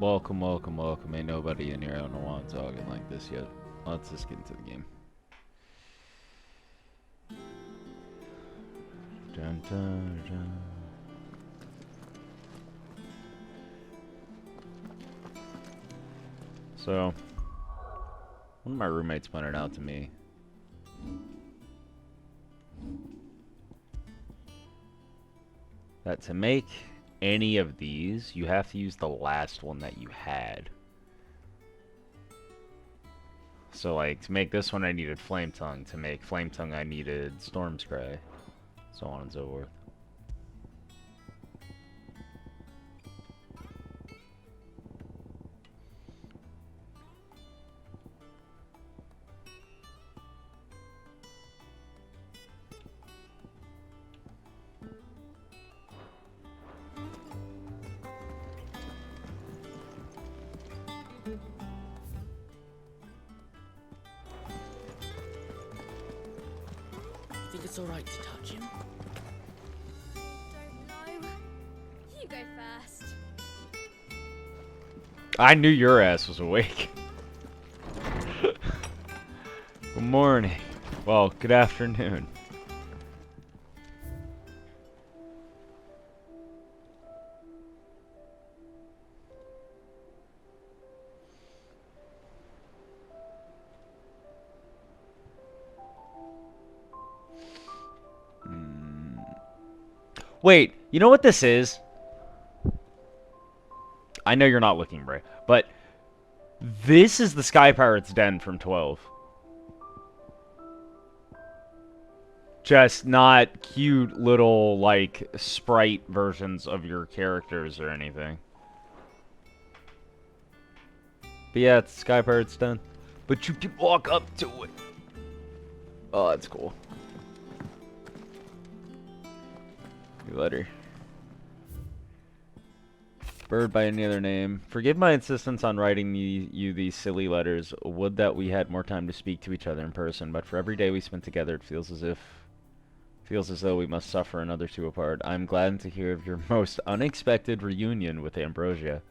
Welcome, welcome, welcome. Ain't nobody in here. I don't know why I'm talking like this yet. Let's just get into the game. Dun, dun, dun. So, one of my roommates pointed out to me that to make any of these, you have to use the last one that you had. So, like, to make this one, I needed Flame Tongue. To make Flame Tongue, I needed Storm Scry. So on and so forth. Think it's alright to touch him? Don't know. You go first. I knew your ass was awake. Good morning. Well, good afternoon. Wait, you know what this is? I know you're not looking, Bray, but this is the Sky Pirate's Den from 12. Just not cute little, like, sprite versions of your characters or anything. But yeah, it's Sky Pirate's Den. But you can walk up to it. Oh, that's cool. New letter. Bird by any other name. Forgive my insistence on writing you these silly letters. Would that we had more time to speak to each other in person, but for every day we spent together it feels as though we must suffer another two apart. I'm glad to hear of your most unexpected reunion with Ambrosia.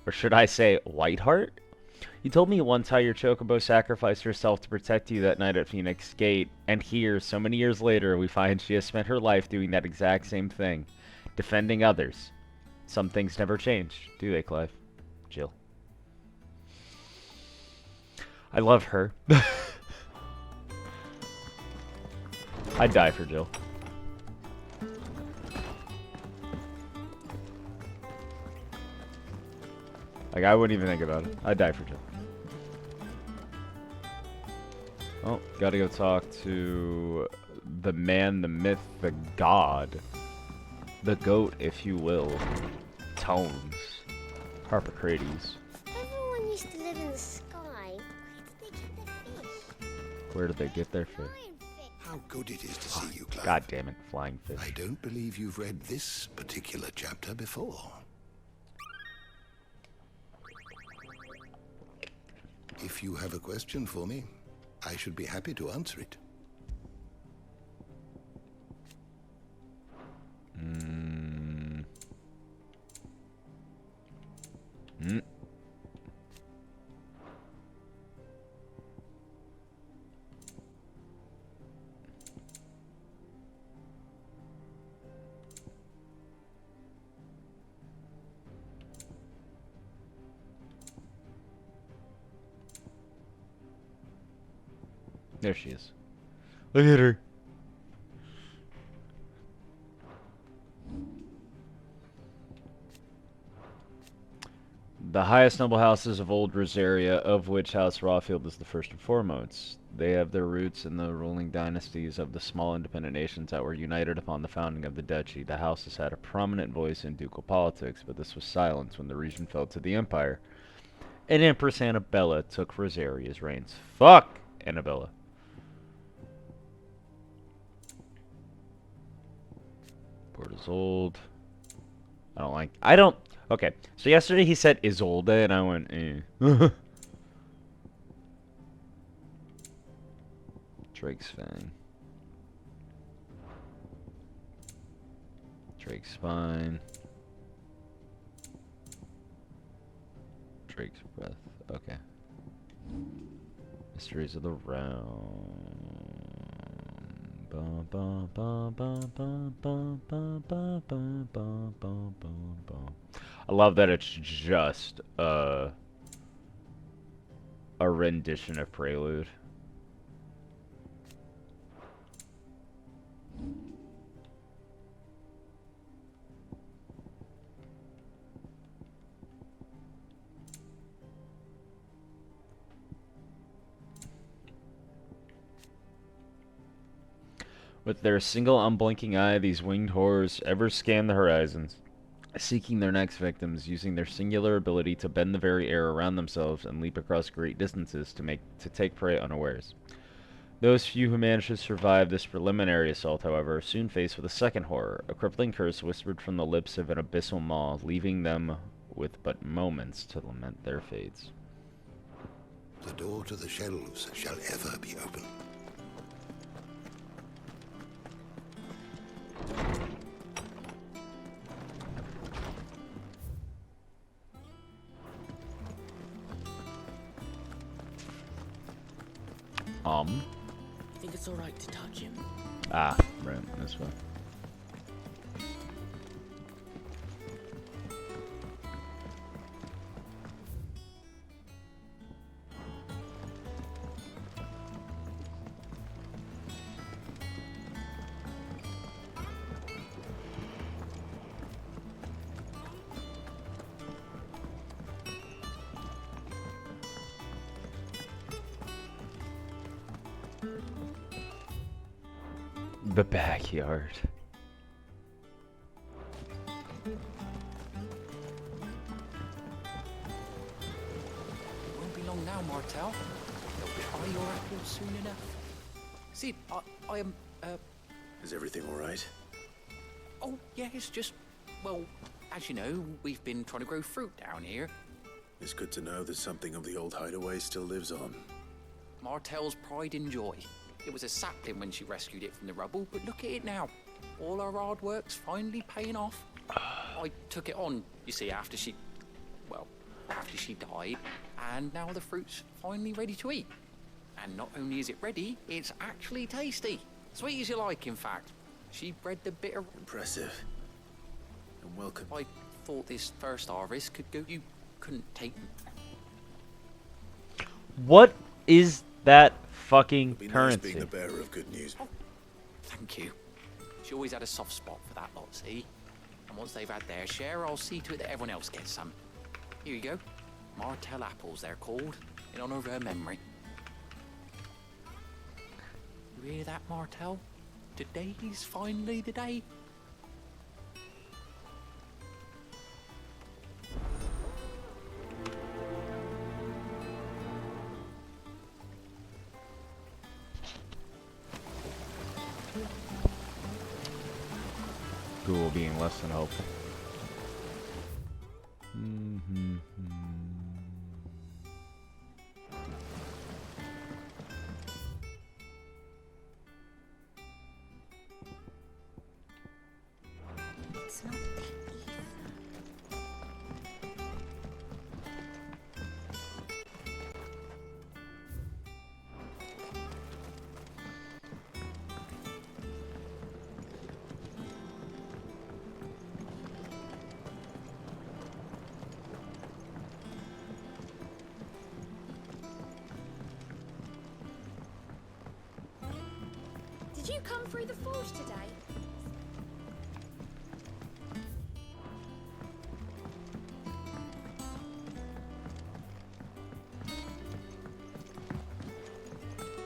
Or should I say Whiteheart? You told me once how your chocobo sacrificed herself to protect you that night at Phoenix Gate, and here, so many years later, we find she has spent her life doing that exact same thing, defending others. Some things never change, do they, Clive? Jill. I love her. I'd die for Jill. Like, I wouldn't even think about it. I'd die for Jill. Oh, gotta go talk to the man, the myth, the god. The goat, if you will. Tones. Harpocrates. Everyone used to live in the sky. Where did they get their fish? Where did they get their fish? Flying fish. How good it is to see you, Clive. God damn it, flying fish. I don't believe you've read this particular chapter before. If you have a question for me, I should be happy to answer it. There she is. Look at her. The highest noble houses of old Rosaria, of which House Rawfield is the first and foremost. They have their roots in the ruling dynasties of the small independent nations that were united upon the founding of the duchy. The house has had a prominent voice in ducal politics, but this was silenced when the region fell to the empire. And Empress Annabella took Rosaria's reigns. Fuck Annabella. Port is old. I don't. Okay, so yesterday he said Isolde, and I went, eh. Drake's Fang. Drake's Spine. Drake's breath. Okay. Mysteries of the Realm. Bum, bum, bum, bum, bum, bum, bum, bum, bum, bum, bum, bum. I love that it's just a rendition of Prelude. With their single unblinking eye, these winged horrors ever scan the horizons, seeking their next victims, using their singular ability to bend the very air around themselves and leap across great distances to take prey unawares. Those few who manage to survive this preliminary assault, however, are soon faced with a second horror, a crippling curse whispered from the lips of an abyssal maw, leaving them with but moments to lament their fates. The door to the shelves shall ever be open. You think it's alright to touch him? Ah, right, this way. The backyard. Won't be long now, Martel. You'll try your apple soon enough. Sid, I am, Is everything all right? Oh, yeah, it's just, well, as you know, we've been trying to grow fruit down here. It's good to know that something of the old hideaway still lives on. Martel's pride and joy. It was a sapling when she rescued it from the rubble, but look at it now. All our hard work's finally paying off. I took it on, you see, after she died, and now the fruit's finally ready to eat. And not only is it ready, it's actually tasty. Sweet as you like, in fact. She bred the bitter... Impressive. And welcome. I thought this first harvest could go... You couldn't take... What is that fucking It'd be nice currency? being the bearer of good news. Thank you. She always had a soft spot for that lot, see? And once they've had their share, I'll see to it that everyone else gets some. Here you go. Martel apples, they're called, in honor of her memory. You hear that, Martel? Today's finally the day. Google being less than helpful. It's not that easy. Did you come through the forge today?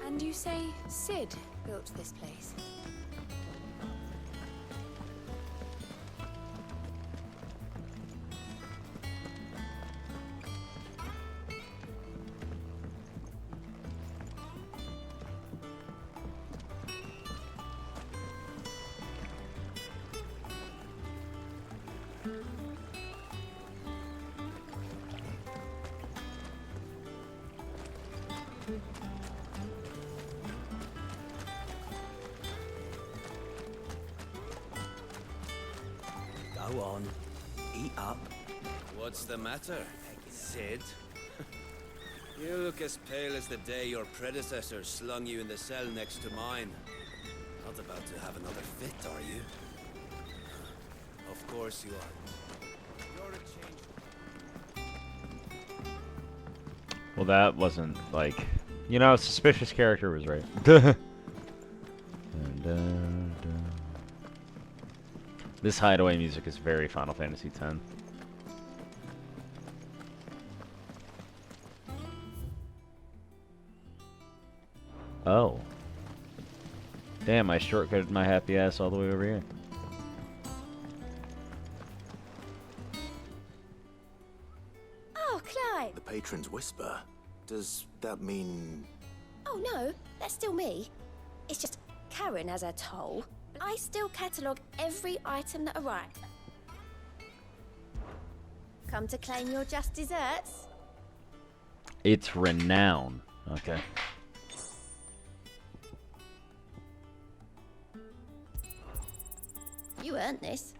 And you say Sid built this place? Go on, eat up. What's the matter? Sid. You look as pale as the day your predecessor slung you in the cell next to mine. Not about to have another fit, are you? Of course you are. You're a change. Well, that wasn't like, you know, suspicious character was right. Dun, dun, dun. This hideaway music is very Final Fantasy X. Oh. Damn, I shortcutted my happy ass all the way over here. Oh, Clive. The patron's whisper. Does that mean... Oh, no, that's still me. It's just Karen has her toll. I still catalogue every item that arrives. Come to claim your just desserts? It's renown. Okay. You earned this.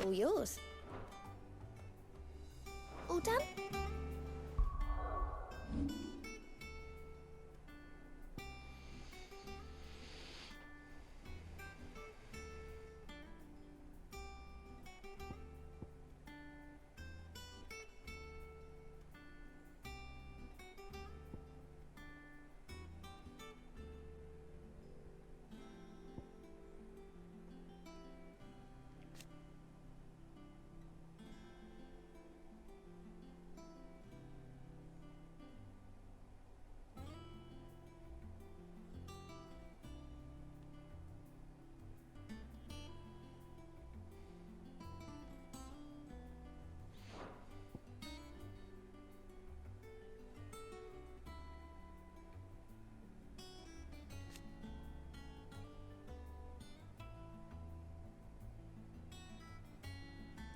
All yours. All done?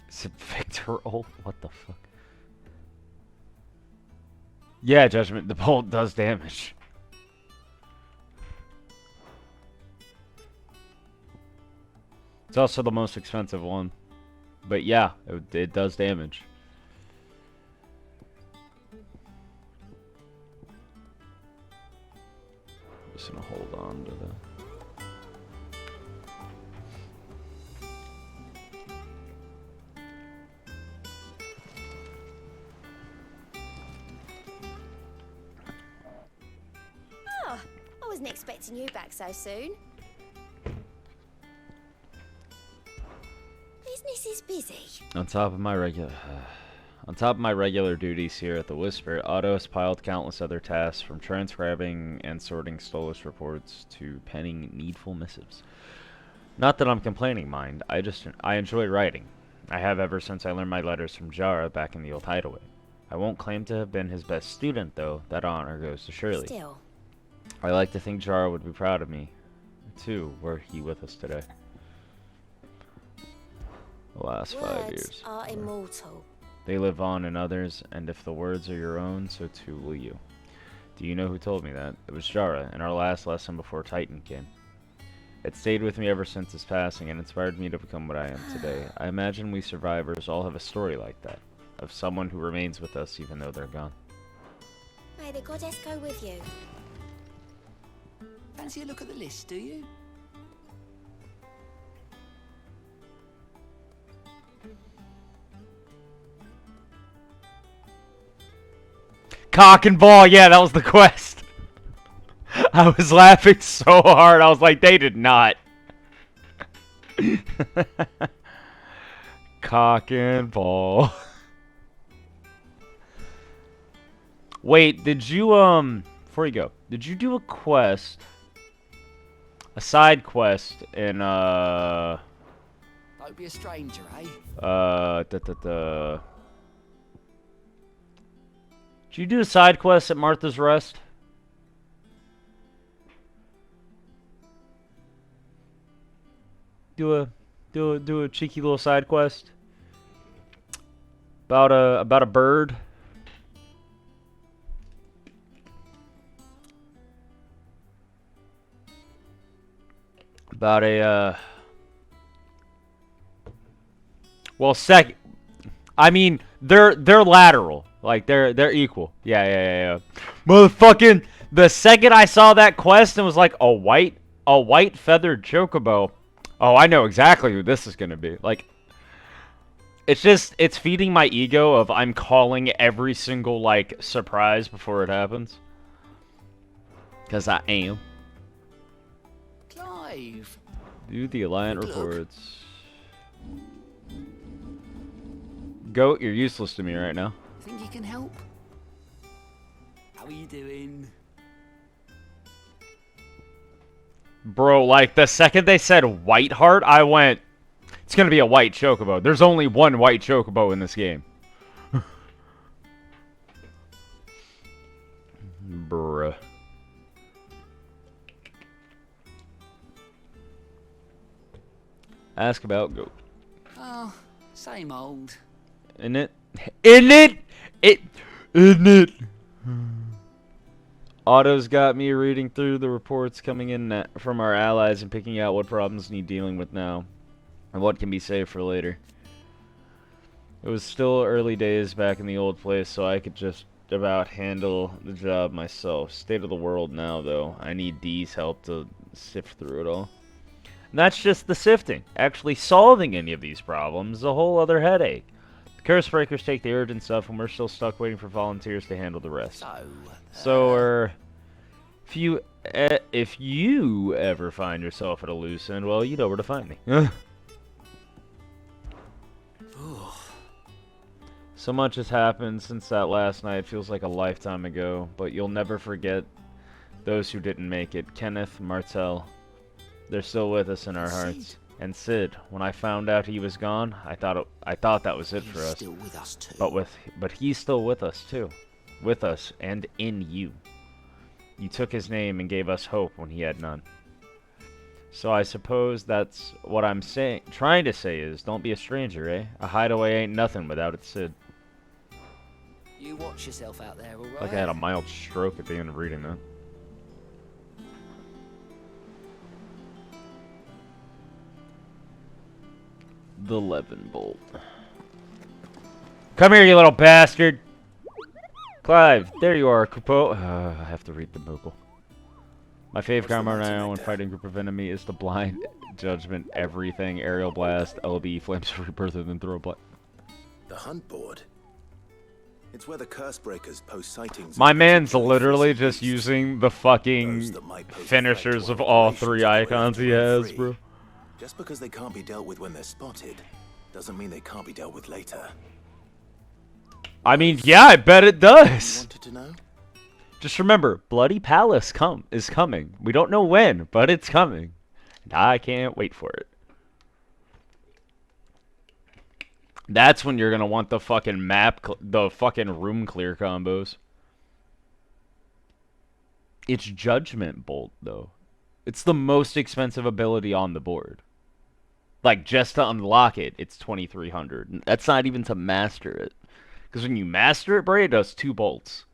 Is it Victor Ult? What the fuck? Yeah, Judgment. The bolt does damage. It's also the most expensive one. But yeah, it does damage. Just gonna hold on to the... Oh, I wasn't expecting you back so soon. Business is busy. On top of my regular duties here at the Whisper, Otto has piled countless other tasks, from transcribing and sorting Stolas reports to penning needful missives. Not that I'm complaining, mind. I enjoy writing. I have ever since I learned my letters from Jara back in the old hideaway. I won't claim to have been his best student, though. That honor goes to Shirley. Still. I like to think Jara would be proud of me, too, were he with us today. The last 5 Words years. are immortal. They live on in others, and if the words are your own, so too will you. Do you know who told me that? It was Jara, in our last lesson before Titan came. It stayed with me ever since his passing, and inspired me to become what I am today. I imagine we survivors all have a story like that, of someone who remains with us even though they're gone. May the goddess go with you. Fancy a look at the list, do you? Cock and ball, yeah, that was the quest. I was laughing so hard, I was like, they did not. Cock and ball. Wait, did you, before you go, did you do a quest, a side quest in, Don't be a stranger, eh? Did you do a side quest at Martha's Rest? Do a cheeky little side quest about a bird. About a, well, I mean, they're lateral. Like, they're equal. Yeah. Motherfucking, the second I saw that quest and was like, a white feathered chocobo. Oh, I know exactly who this is gonna be. Like, it's feeding my ego of I'm calling every single, like, surprise before it happens. Because I am. Clive. Do the Alliant Good luck. reports. Goat, you're useless to me right now. Think you can help? How are you doing? Bro, like, the second they said white heart, I went, it's gonna be a white chocobo. There's only one white chocobo in this game. Bruh. Ask about goat. Oh, same old. In it? In it? In it. Otto's got me reading through the reports coming in from our allies and picking out what problems need dealing with now and what can be saved for later. It was still early days back in the old place, so I could just about handle the job myself. State of the world now, though. I need Dee's help to sift through it all. And that's just the sifting. Actually solving any of these problems is a whole other headache. The curse breakers take the urgent stuff, and we're still stuck waiting for volunteers to handle the rest. So, if you ever find yourself at a loose end, well, you know where to find me. So much has happened since that last night. It feels like a lifetime ago, but you'll never forget those who didn't make it. Kenneth, Martel, they're still with us in our hearts. And Sid, when I found out he was gone, I thought that was it for us. Still with us too. But he's still with us too. With us and in you. You took his name and gave us hope when he had none. So I suppose that's what I'm trying to say is, don't be a stranger, eh? A hideaway ain't nothing without its Sid. You watch yourself out there, alright? Like I had a mild stroke at the end of reading that. The Levin Bolt. Come here, you little bastard! Clive, there you are, Kupo. I have to read the Moogle. My fave karma now when fighting a group of enemy is the blind judgment, everything, aerial blast, LB, flames of rebirth, and then throw a blast. The hunt board. It's where the curse breakers post sightings. My man's literally just using the fucking finishers of all three icons he has, bro. Just because they can't be dealt with when they're spotted, doesn't mean they can't be dealt with later. I mean, yeah, I bet it does. Wanted to know? Just remember, Bloody Palace is coming. We don't know when, but it's coming. And I can't wait for it. That's when you're gonna want the fucking the fucking room clear combos. It's Judgment Bolt, though. It's the most expensive ability on the board. Like, just to unlock it, it's 2,300. That's not even to master it. Because when you master it, Bray, it does 2 bolts.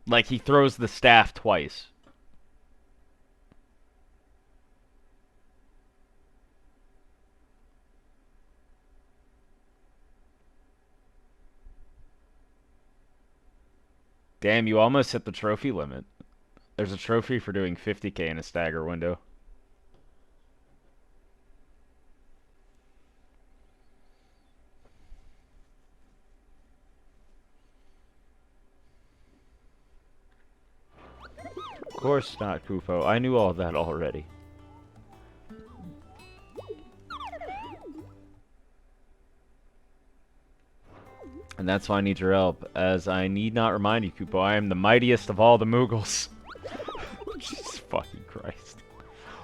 Like, he throws the staff twice. Damn, you almost hit the trophy limit. There's a trophy for doing 50k in a stagger window. Of course not, Kufo. I knew all that already. And that's why I need your help, as I need not remind you, Kupo, I am the mightiest of all the Moogles. Jesus fucking Christ.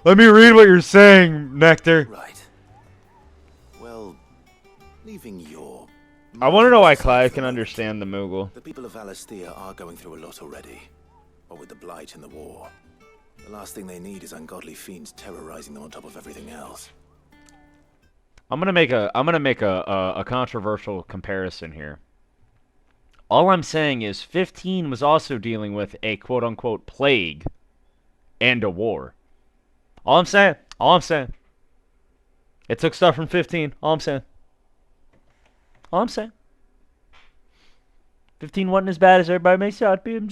Let me read what you're saying, Nectar. Right. Well, leaving your... I want to know why Clive can understand the Moogle. The people of Valisthea are going through a lot already. What with the Blight and the war. The last thing they need is ungodly fiends terrorizing them on top of everything else. I'm gonna make a controversial comparison here. All I'm saying is 15 was also dealing with a quote-unquote plague and a war. All I'm saying. All I'm saying. It took stuff from 15. All I'm saying. All I'm saying. 15 wasn't as bad as everybody makes it out to be. I'm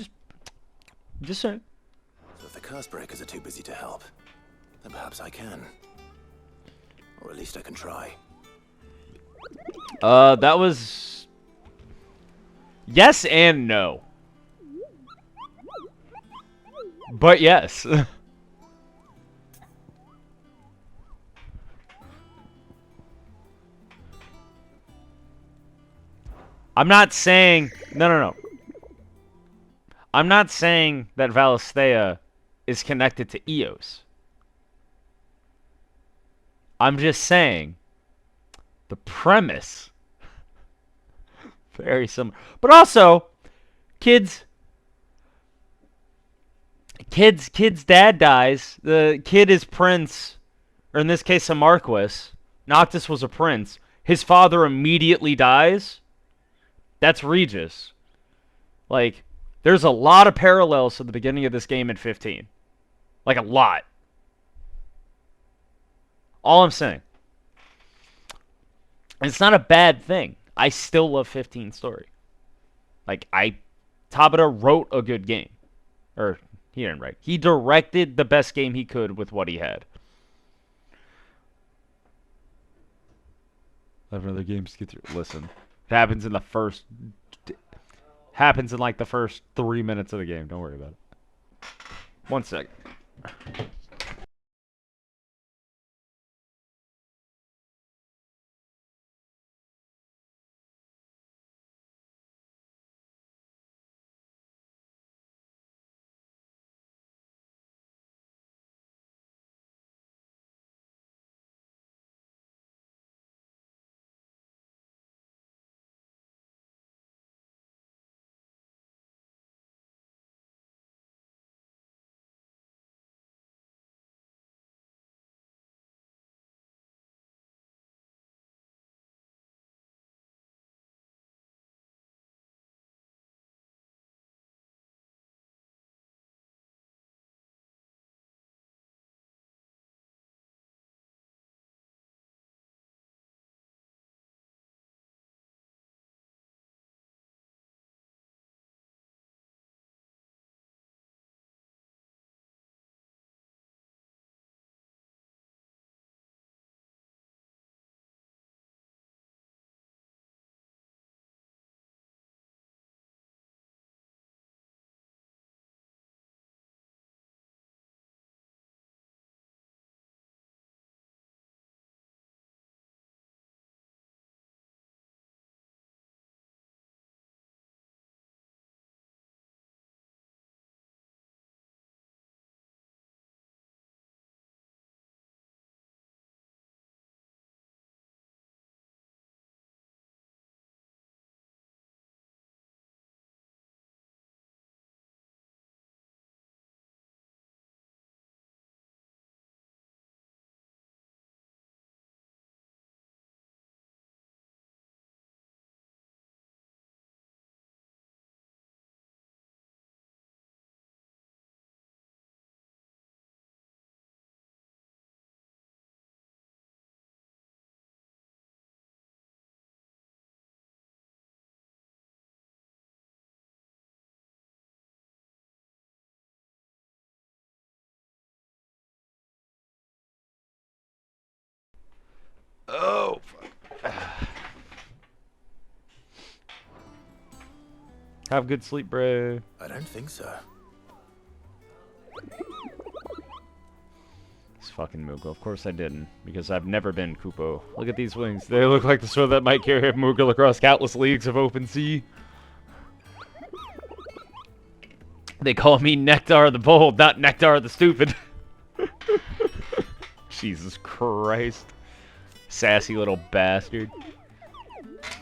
just saying. So if the curse breakers are too busy to help, then perhaps I can. Or at least I can try. That was... yes and no. But yes. I'm not saying... No. I'm not saying that Valisthea is connected to Eos. I'm just saying the premise very similar. But also, kids dad dies. The kid is prince, or in this case a marquis. Noctis was a prince. His father immediately dies. That's Regis. Like, there's a lot of parallels to the beginning of this game in 15. Like, a lot. All I'm saying. And it's not a bad thing. I still love 15's story. Like, Tabata wrote a good game. Or, he didn't write. He directed the best game he could with what he had. 11 other games to get through. Listen. It happens in the first... happens in, like, the first 3 minutes of the game. Don't worry about it. 1 second. Oh, fuck. Have good sleep, bro. I don't think so. It's fucking Moogle. Of course I didn't, because I've never been Kupo. Look at these wings. They look like the sword that might carry a Moogle across countless leagues of open sea. They call me Nectar the Bold, not Nectar the Stupid. Jesus Christ. Sassy little bastard.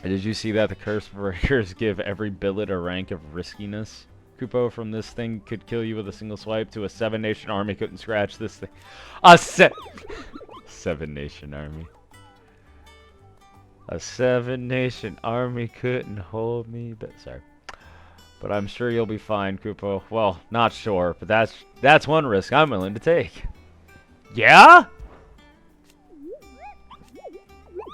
Did you see that the curse breakers give every billet a rank of riskiness? Kupo from this thing could kill you with a single swipe. To a 7-nation army couldn't scratch this thing. A 7-nation army. A 7-nation army couldn't hold me. But sorry. But I'm sure you'll be fine, Kupo. Well, not sure, but that's one risk I'm willing to take. Yeah?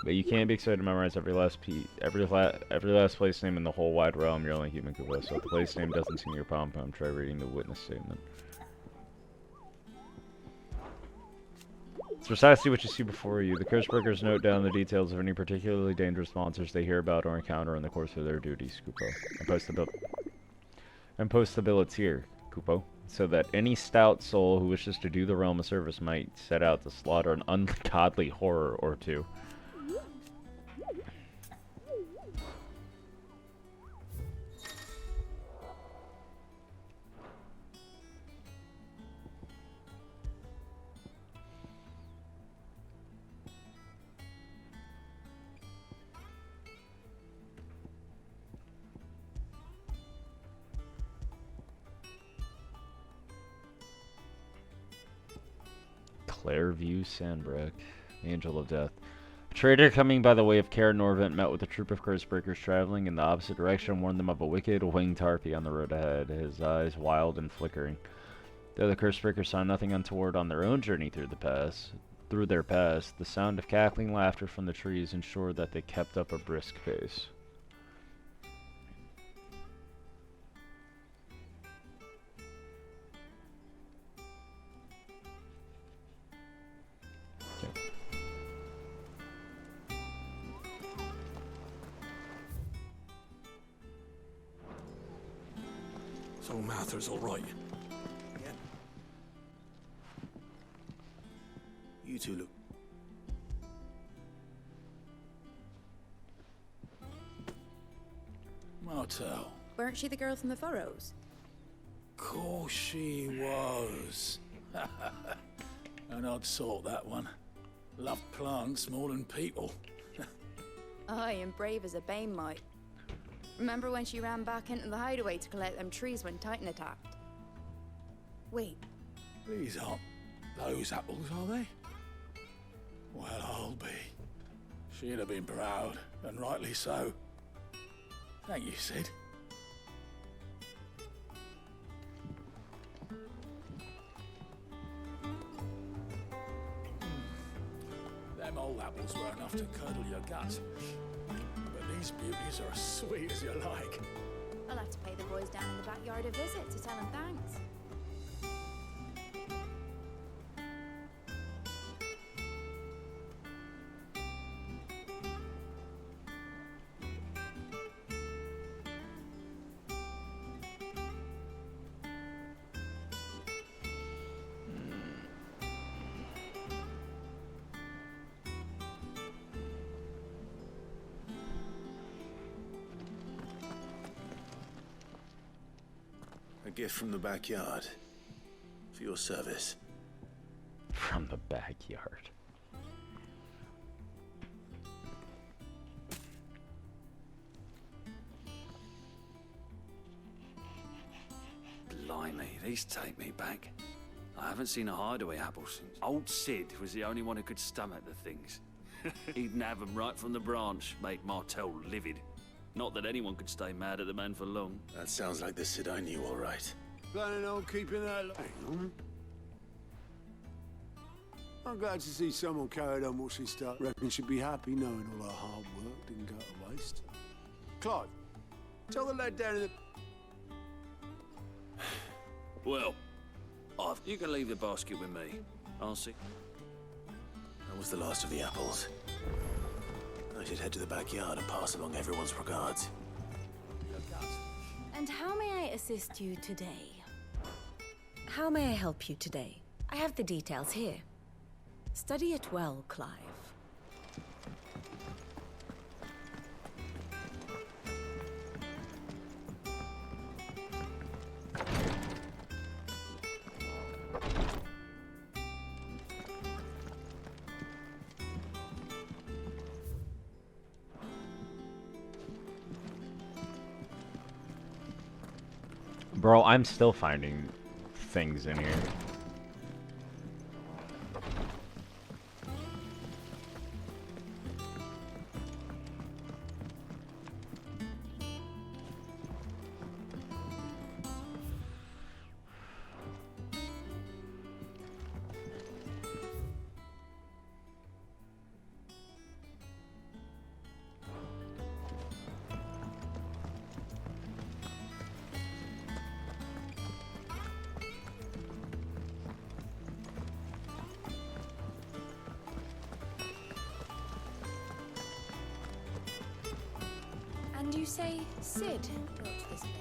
But you can't be expected to memorize every last place name in the whole wide realm. You're only human, Kupo. So if the place name doesn't seem your pom-pom, try reading the witness statement. It's precisely what you see before you. The Cursebreakers note down the details of any particularly dangerous monsters they hear about or encounter in the course of their duties, Kupo. And post the billets here, Kupo, so that any stout soul who wishes to do the realm a service might set out to slaughter an ungodly horror or two. Clairview Sandbreak, Angel of Death. A trader coming by the way of Kaer Norvent met with a troop of Cursebreakers traveling in the opposite direction, warned them of a wicked winged harpy on the road ahead, his eyes wild and flickering. Though the Cursebreakers saw nothing untoward on their own journey through their past, the sound of cackling laughter from the trees ensured that they kept up a brisk pace. So Mather's all right. Yeah. You two look. Martel. Weren't she the girl from the furrows? Course she was. An odd sort, that one. Loved plants more than people. Aye, and brave as a bane might. Remember when she ran back into the hideaway to collect them trees when Titan attacked? Wait, These aren't those apples, are they? Well, I'll be. She'd have been proud, and rightly so. Thank you, Sid. Them old apples were enough to curdle your guts. But these beauties are as sweet as you like. I'll have to pay the boys down in the backyard a visit to tell them thanks. A gift from the backyard. For your service. From the backyard. Blimey, these take me back. I haven't seen a hideaway apple since. Old Sid was the only one who could stomach the things. He'd nab 'em right from the branch, make Martel livid. Not that anyone could stay mad at the man for long. That sounds like the Sid I knew, all right. Planning on keeping that line. I'm glad to see someone carried on what she started. Reckon she'd be happy knowing all her hard work didn't go to waste. Clive, tell the lad down in the... Well, you can leave the basket with me. I'll see. That was the last of the apples. I should head to the backyard and pass along everyone's regards. And how may I assist you today? How may I help you today? I have the details here. Study it well, Clive. Bro, I'm still finding things in here. you say Sid brought to this place?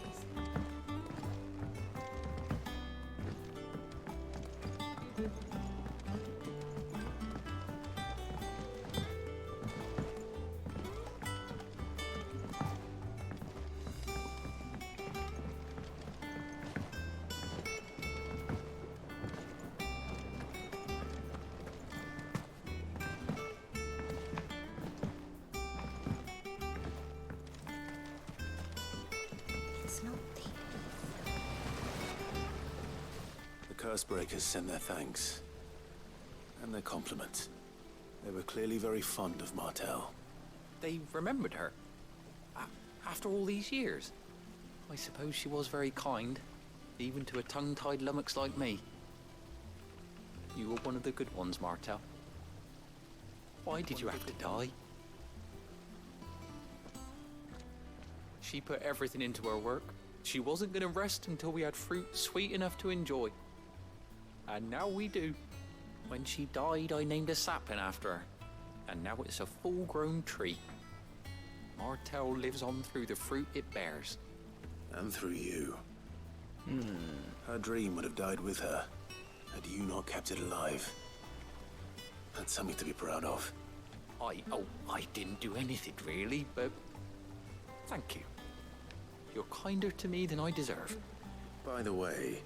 It's not the... The Cursebreakers send their thanks. And their compliments. They were clearly very fond of Martel. They remembered her. After all these years. I suppose she was very kind, even to a tongue-tied lummox like me. You were one of the good ones, Martel. Why did you have to die? She put everything into her work. She wasn't going to rest until we had fruit sweet enough to enjoy. And now we do. When she died, I named a sapling after her. And now it's a full-grown tree. Martel lives on through the fruit it bears. And through you. Her dream would have died with her, had you not kept it alive. That's something to be proud of. I didn't do anything really, but thank you. You're kinder to me than I deserve. By the way,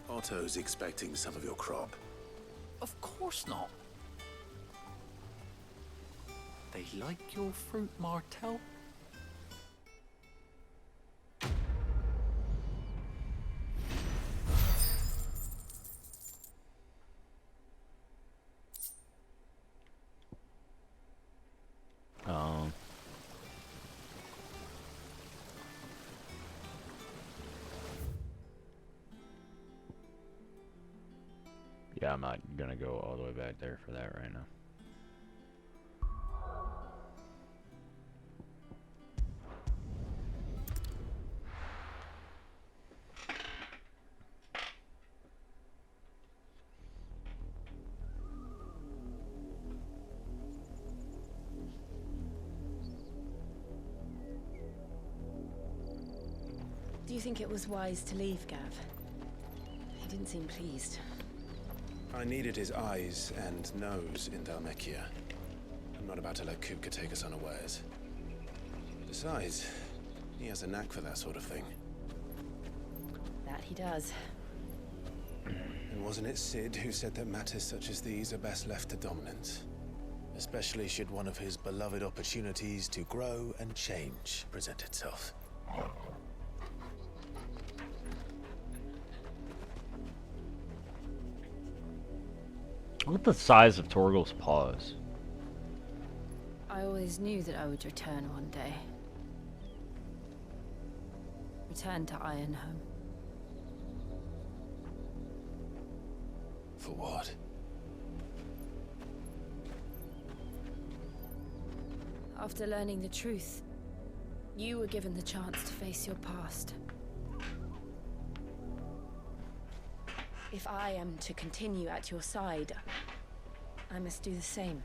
Otto's expecting some of your crop. Of course not. They like your fruit, Martel? Yeah, I'm not gonna go all the way back there for that right now. Do you think it was wise to leave, Gav? He didn't seem pleased. I needed his eyes and nose in Dhalmekia. I'm not about to let Kupka take us unawares. Besides, he has a knack for that sort of thing. That he does. And wasn't it Sid who said that matters such as these are best left to dominance? Especially should one of his beloved opportunities to grow and change present itself. Look at the size of Torgal's paws. I always knew that I would return one day. Return to Ironhome. For what? After learning the truth, you were given the chance to face your past. If I am to continue at your side, I must do the same.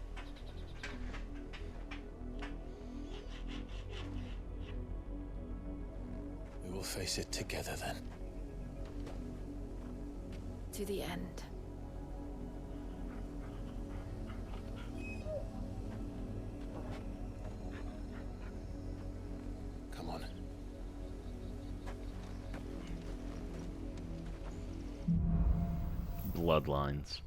We will face it together then. To the end. Come on. Bloodlines.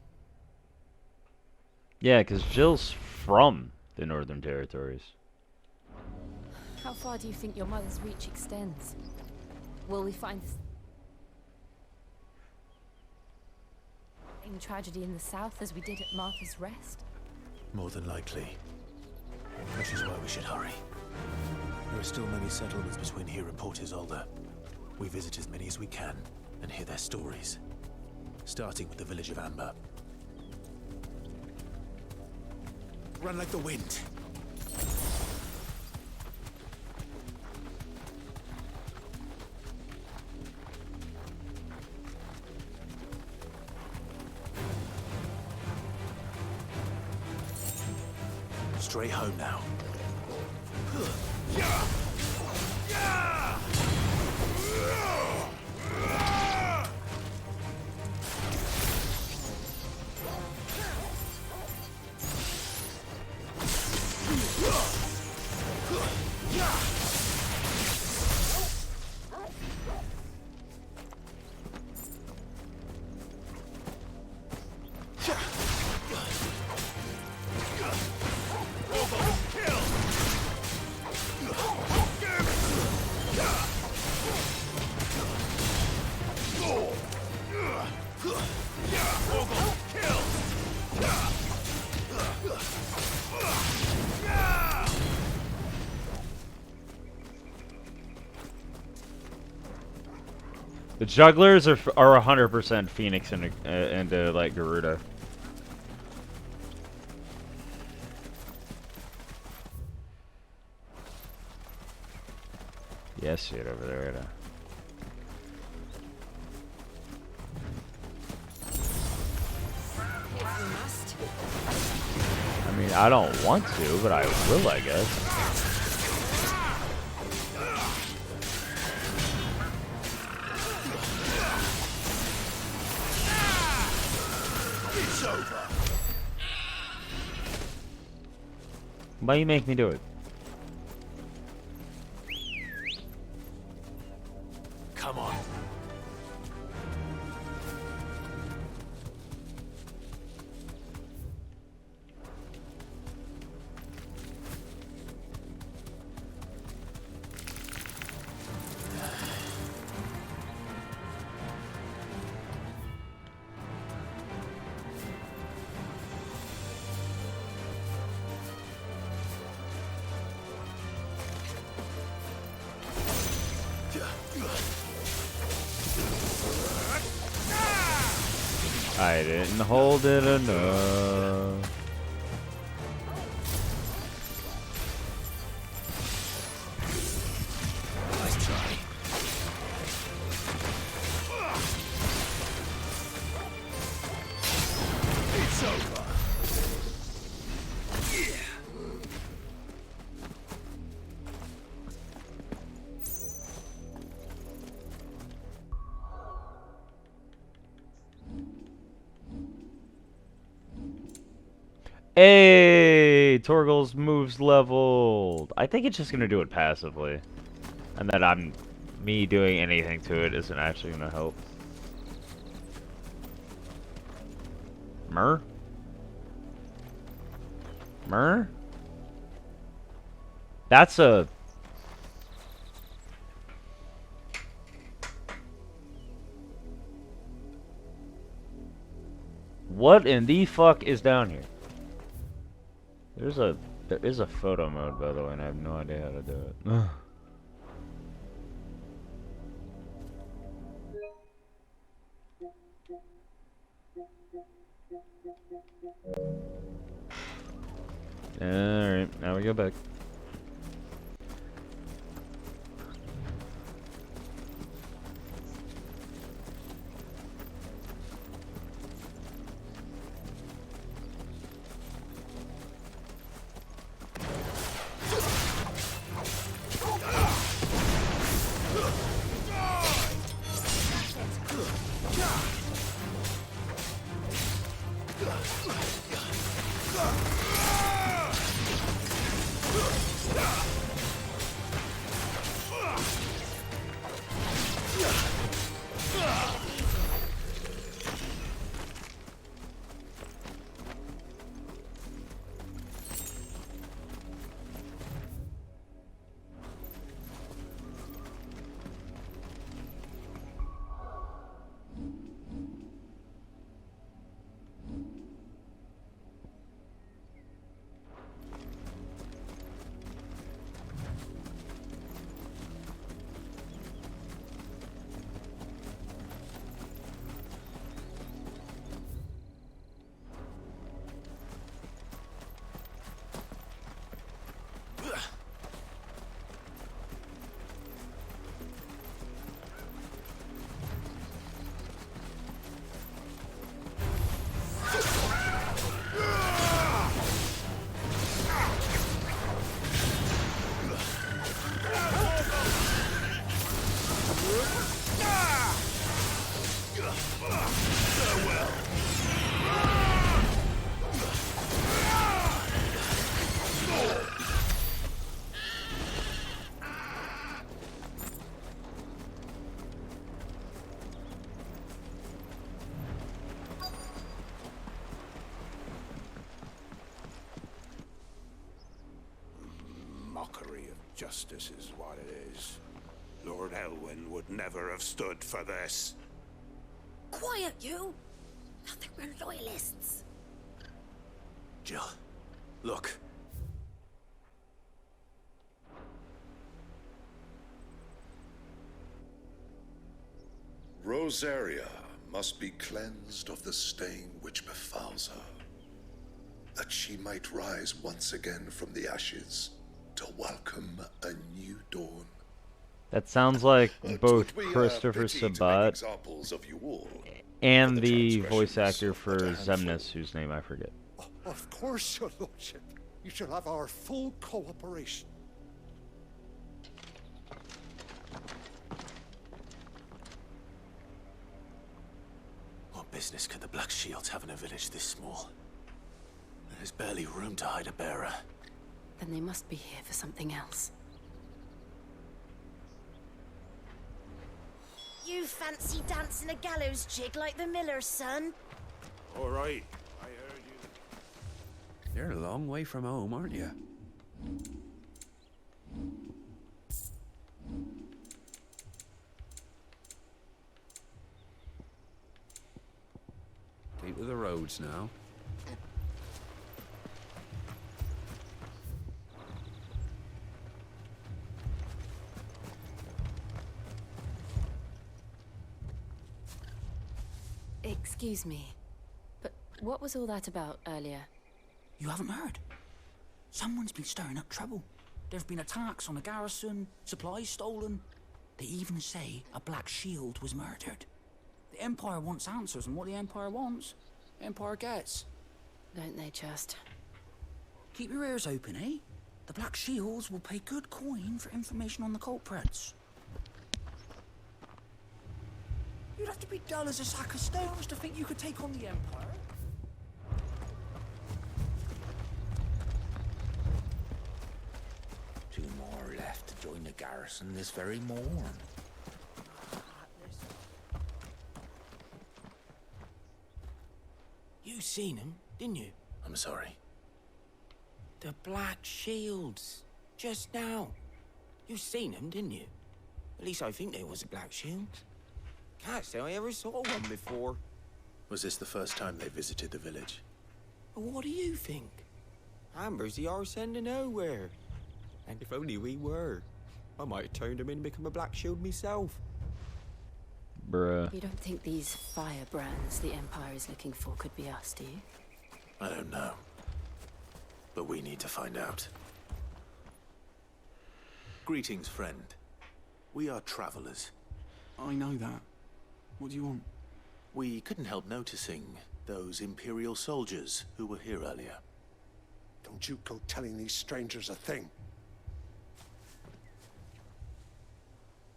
Yeah, because Jill's from the Northern Territories. How far do you think your mother's reach extends? Will we find the same tragedy in the south as we did at Martha's Rest? More than likely. Which is why we should hurry. There are still many settlements between here and Port Isolde. We visit as many as we can and hear their stories. Starting with the village of Amber. Run like the wind! Straight home now. The jugglers are 100% Phoenix and like Garuda. Yes, shit over there right now. I mean, I don't want to, but I will, I guess. It's over. Why you make me do it? Come on. I didn't hold it enough. Nice try. It's over. Yeah. Hey, Torgal's moves leveled. I think it's just gonna do it passively, and that me doing anything to it isn't actually gonna help. Myrrh? Myrrh? That's a... What in the fuck is down here? There is a photo mode, by the way, and I have no idea how to do it. Alright, now we go back. Mockery of justice is what it is. Lord Elwyn would never have stood for this. Quiet, you! I think we're loyalists. Jill, look. Rosaria must be cleansed of the stain which befouls her, that she might rise once again from the ashes to welcome a new dawn. That sounds like both 'Twould be a Christopher pity to make Sabat examples of you all, and for the voice transgressions actor of for but a handful. Zemnis, whose name I forget. Of course, your lordship. You shall have our full cooperation. What business could the Black Shields have in a village this small? There's barely room to hide a bearer. Then they must be here for something else. You fancy dancing a gallows jig like the miller's son? All right. I heard you. You're a long way from home, aren't you? Keep to the roads now. Excuse me, but what was all that about earlier? You haven't heard? Someone's been stirring up trouble. There've been attacks on the garrison, supplies stolen. They even say a Black Shield was murdered. The Empire wants answers, and what the Empire wants, the Empire gets. Don't they just? Keep your ears open, eh? The Black Shields will pay good coin for information on the culprits. You'd have to be dull as a sack of stones to think you could take on the Empire. Two more left to join the garrison this very morn. You seen him, didn't you? I'm sorry. The Black Shields. Just now. You seen them, didn't you? At least I think there was a Black Shield. Can't say I ever saw one before. Was this the first time they visited the village? But what do you think? Amber's the arse end of nowhere. And if only we were. I might have turned him in and become a Black Shield myself. Bruh. You don't think these firebrands the Empire is looking for could be us, do you? I don't know. But we need to find out. Greetings, friend. We are travelers. I know that. What do you want? We couldn't help noticing those Imperial soldiers who were here earlier. Don't you go telling these strangers a thing.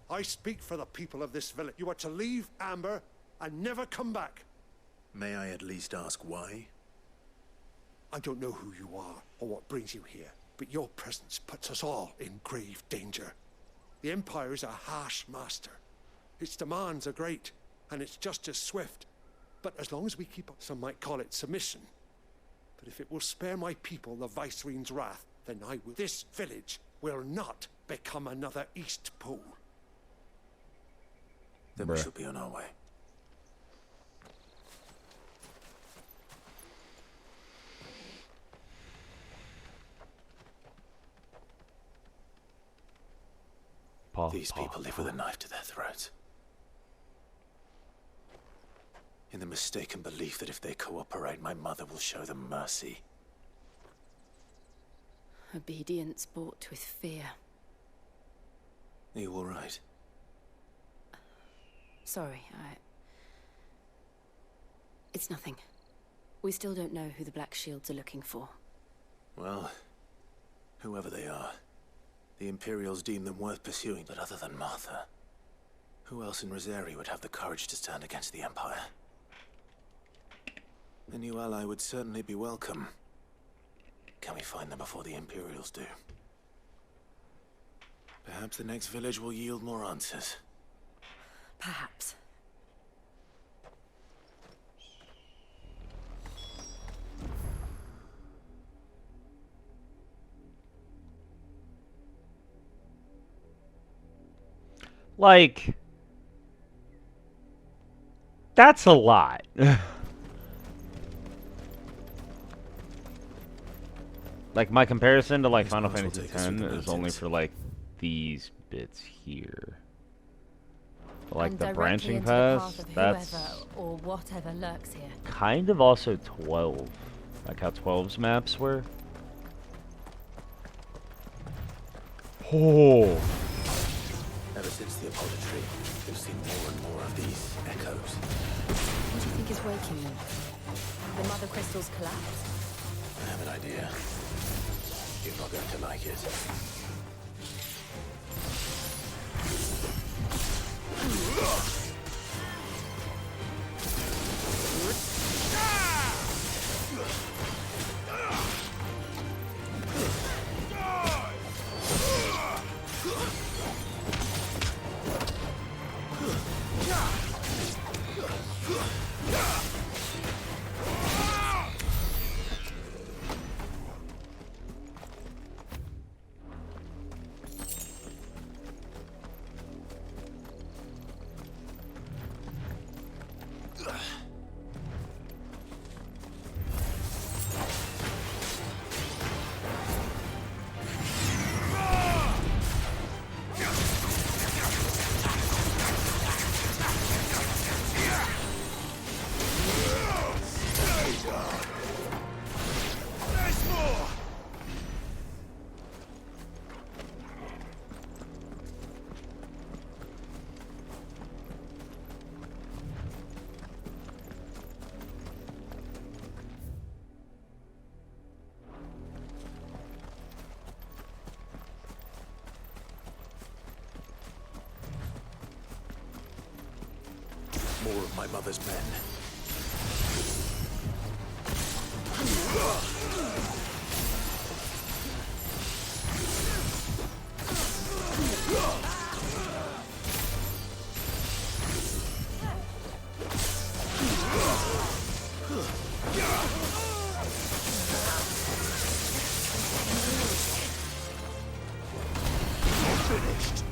I speak for the people of this village. You are to leave Amber and never come back. May I at least ask why? I don't know who you are or what brings you here, but your presence puts us all in grave danger. The Empire is a harsh master. Its demands are great, and its justice swift. But as long as we keep up, some might call it submission. But if it will spare my people the Viceroy's wrath, then I will. This village will not become another East Pole. Then we should be on our way. These people live with a knife to their throats. In the mistaken belief that if they cooperate, my mother will show them mercy. Obedience bought with fear. Are you all right? Sorry, It's nothing. We still don't know who the Black Shields are looking for. Well, whoever they are, the Imperials deem them worth pursuing, but other than Martha, who else in Rosaria would have the courage to stand against the Empire? A new ally would certainly be welcome. Can we find them before the Imperials do? Perhaps the next village will yield more answers. Perhaps. Like, that's a lot. Like, my comparison to, like, Final Fantasy X is only for, like, these bits here. like and the directly branching into the paths, path of that's whoever or whatever lurks here. kind of also 12. Like how 12's maps were. Oh. Ever since the apology, we've seen more and more of these echoes. What do you think is waking them? The mother crystal's collapse? I have an idea. You're not going to like it. More of my mother's men. Finished.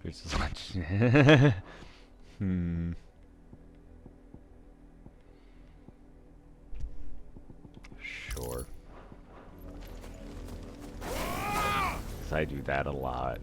There's as much. Sure. 'Cause I do that a lot.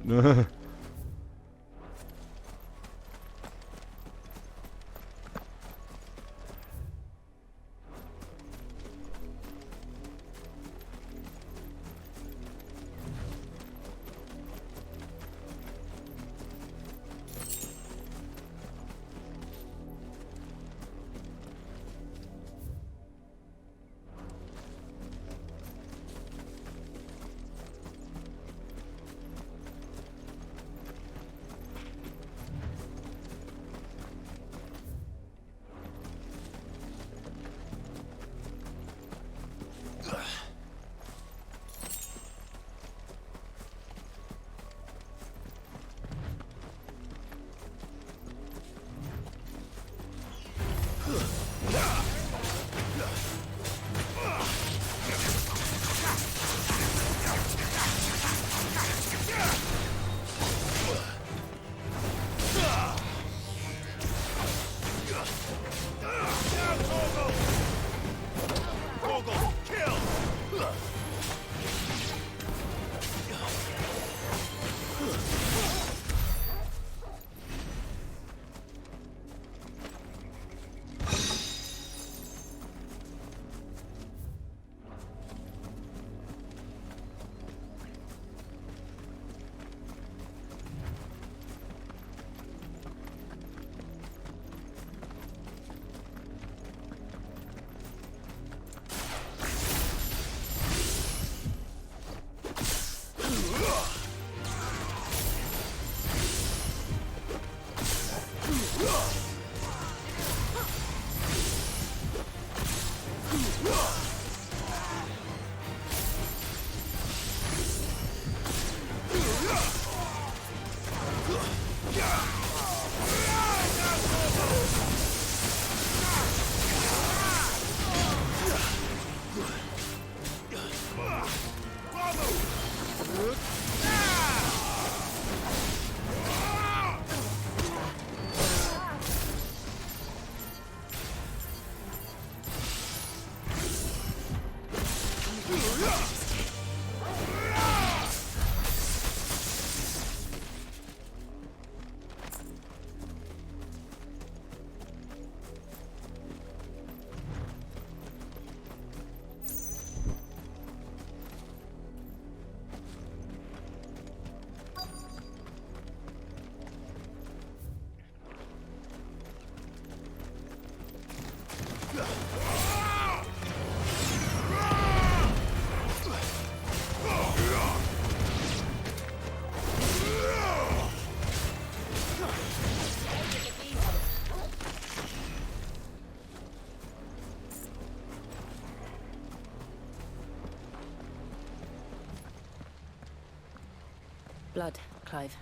Blood, Clive.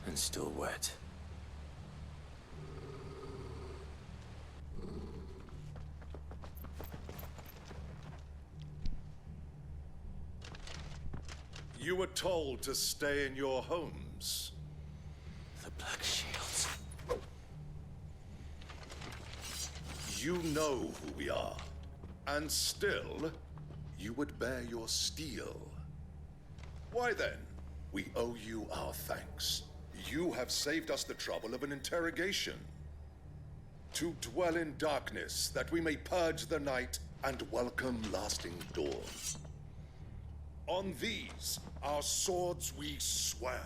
And still wet. You were told to stay in your homes. The Black Shields. You know who we are. And still, you would bear your steel. Why then? We owe you our thanks. You have saved us the trouble of an interrogation. To dwell in darkness, that we may purge the night and welcome lasting dawn. On these, our swords we swear.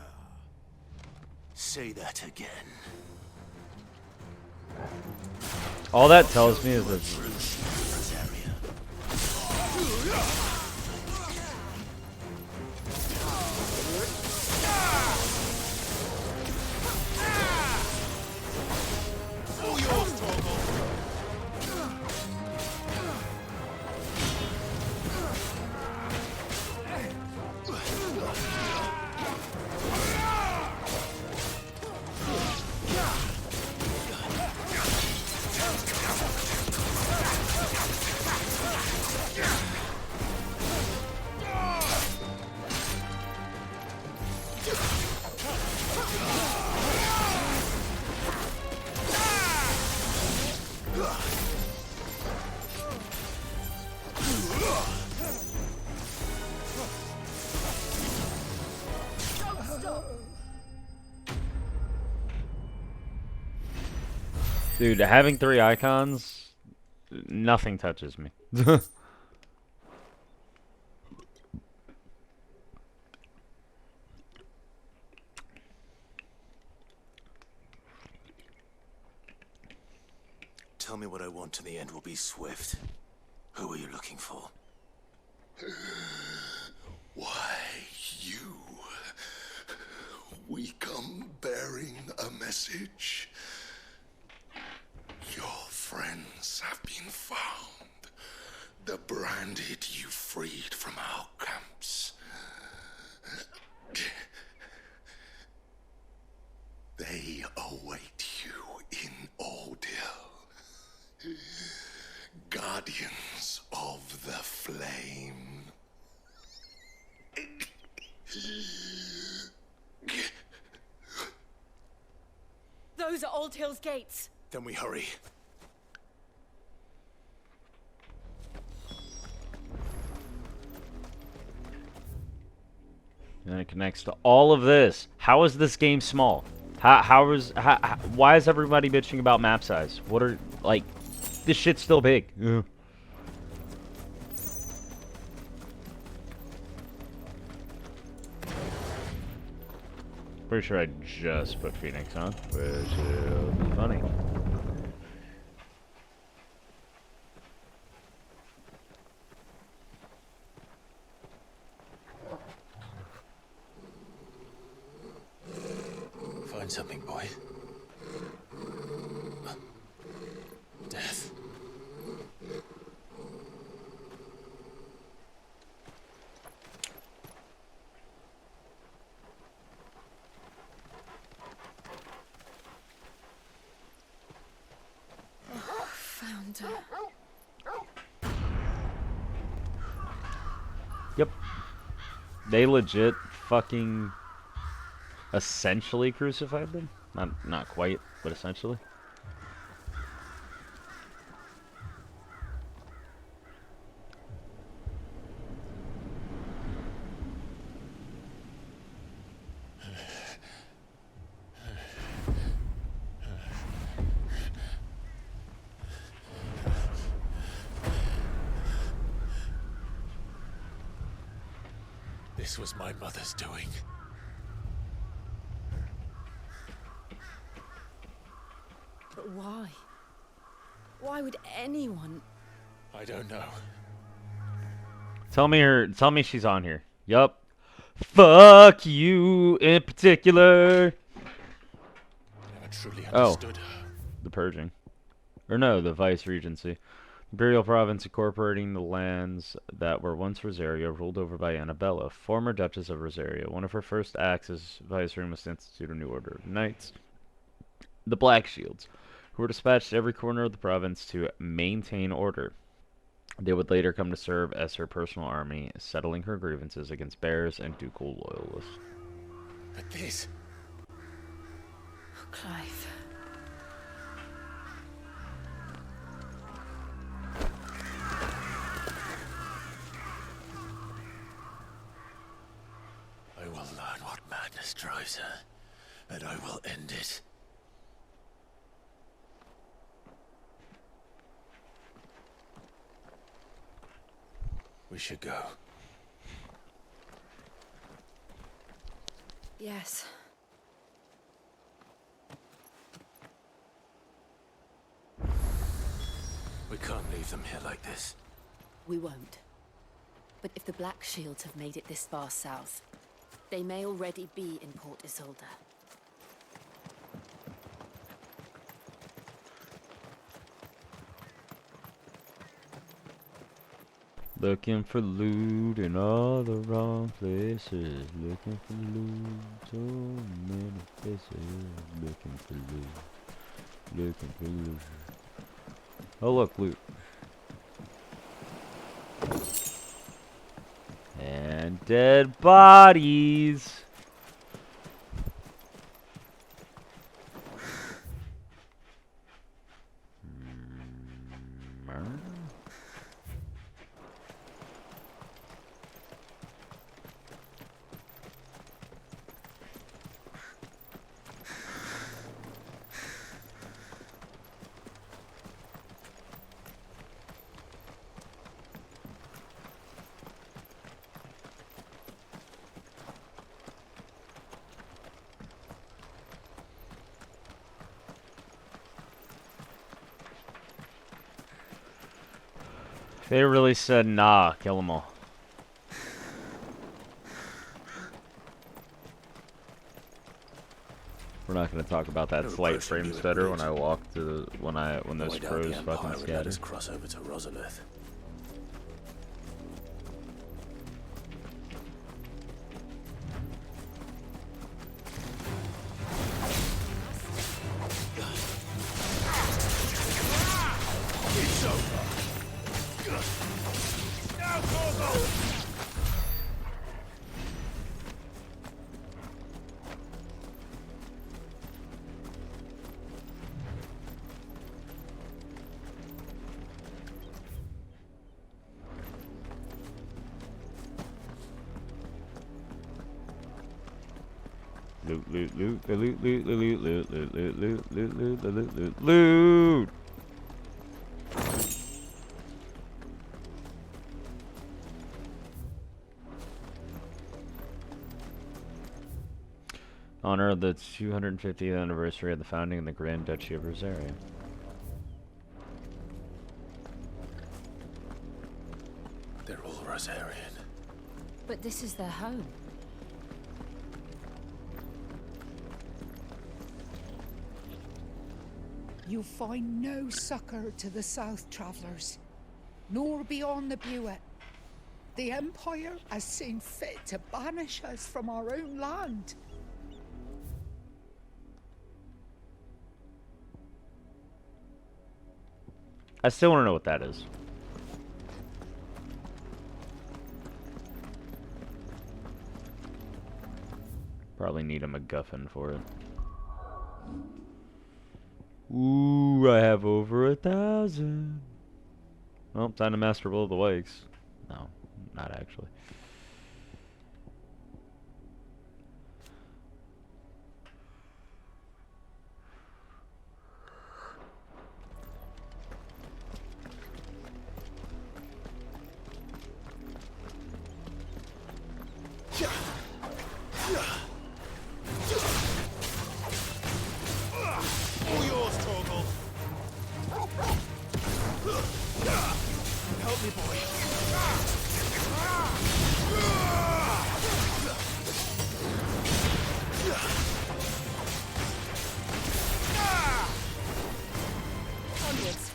Say that again. All that tells me is that dude, having 3 icons, nothing touches me. Tell me what I want and the end will be swift. Who are you looking for? Why, you. We come bearing a message. Your friends have been found. The branded you freed from our camps. They await you in Ordeal. Guardians of the Flame. Those are Old Hill's gates. Then we hurry. And it connects to all of this. How is this game small? Why is everybody bitching about map size? What are, like, this shit's still big. Yeah. Pretty sure I just put Phoenix on, which will be funny. Find something, boy. Death. Found her. Yep. They legit fucking essentially crucified them. Not quite, but essentially. This was my mother's doing. But why? Why would anyone? I don't know. Tell me she's on here. Yup. Fuck you in particular. I never truly understood her. The Purging. Or no, the Vice Regency. Imperial province incorporating the lands that were once Rosario, ruled over by Annabella, former Duchess of Rosario. One of her first acts as viceroy was to institute a new order of knights, the Black Shields, who were dispatched to every corner of the province to maintain order. They would later come to serve as her personal army, settling her grievances against bears and ducal loyalists. But this... Clive. I will learn what madness drives her, and I will end it. We should go. Yes. We can't leave them here like this. We won't. But if the Black Shields have made it this far south, they may already be in Port Isolde. Looking for loot in all the wrong places. Looking for loot, so many places. Looking for loot. Looking for loot. Oh look, loot. And dead bodies. If they really said nah, kill them all. We're not going to talk about that slight frame stutter when I walk to when those crows fucking scatter. Cross over to Rosalith. It's over. Now, Gorgo! Loot, loot, loot, loot, loot, loot, loot, loot, loot, loot, loot, loot, loot, loot, loot. Honor of the 250th anniversary of the founding of the Grand Duchy of Rosario. They're all Rosarian. But this is their home. You find no succor to the south travellers, nor beyond the Buet. The Empire has seen fit to banish us from our own land. I still want to know what that is. Probably need a MacGuffin for it. Ooh, I have over 1,000. Well, time to master Will of the Wakes. No, not actually. All yours, Torgal. Help me, boy. Onwards.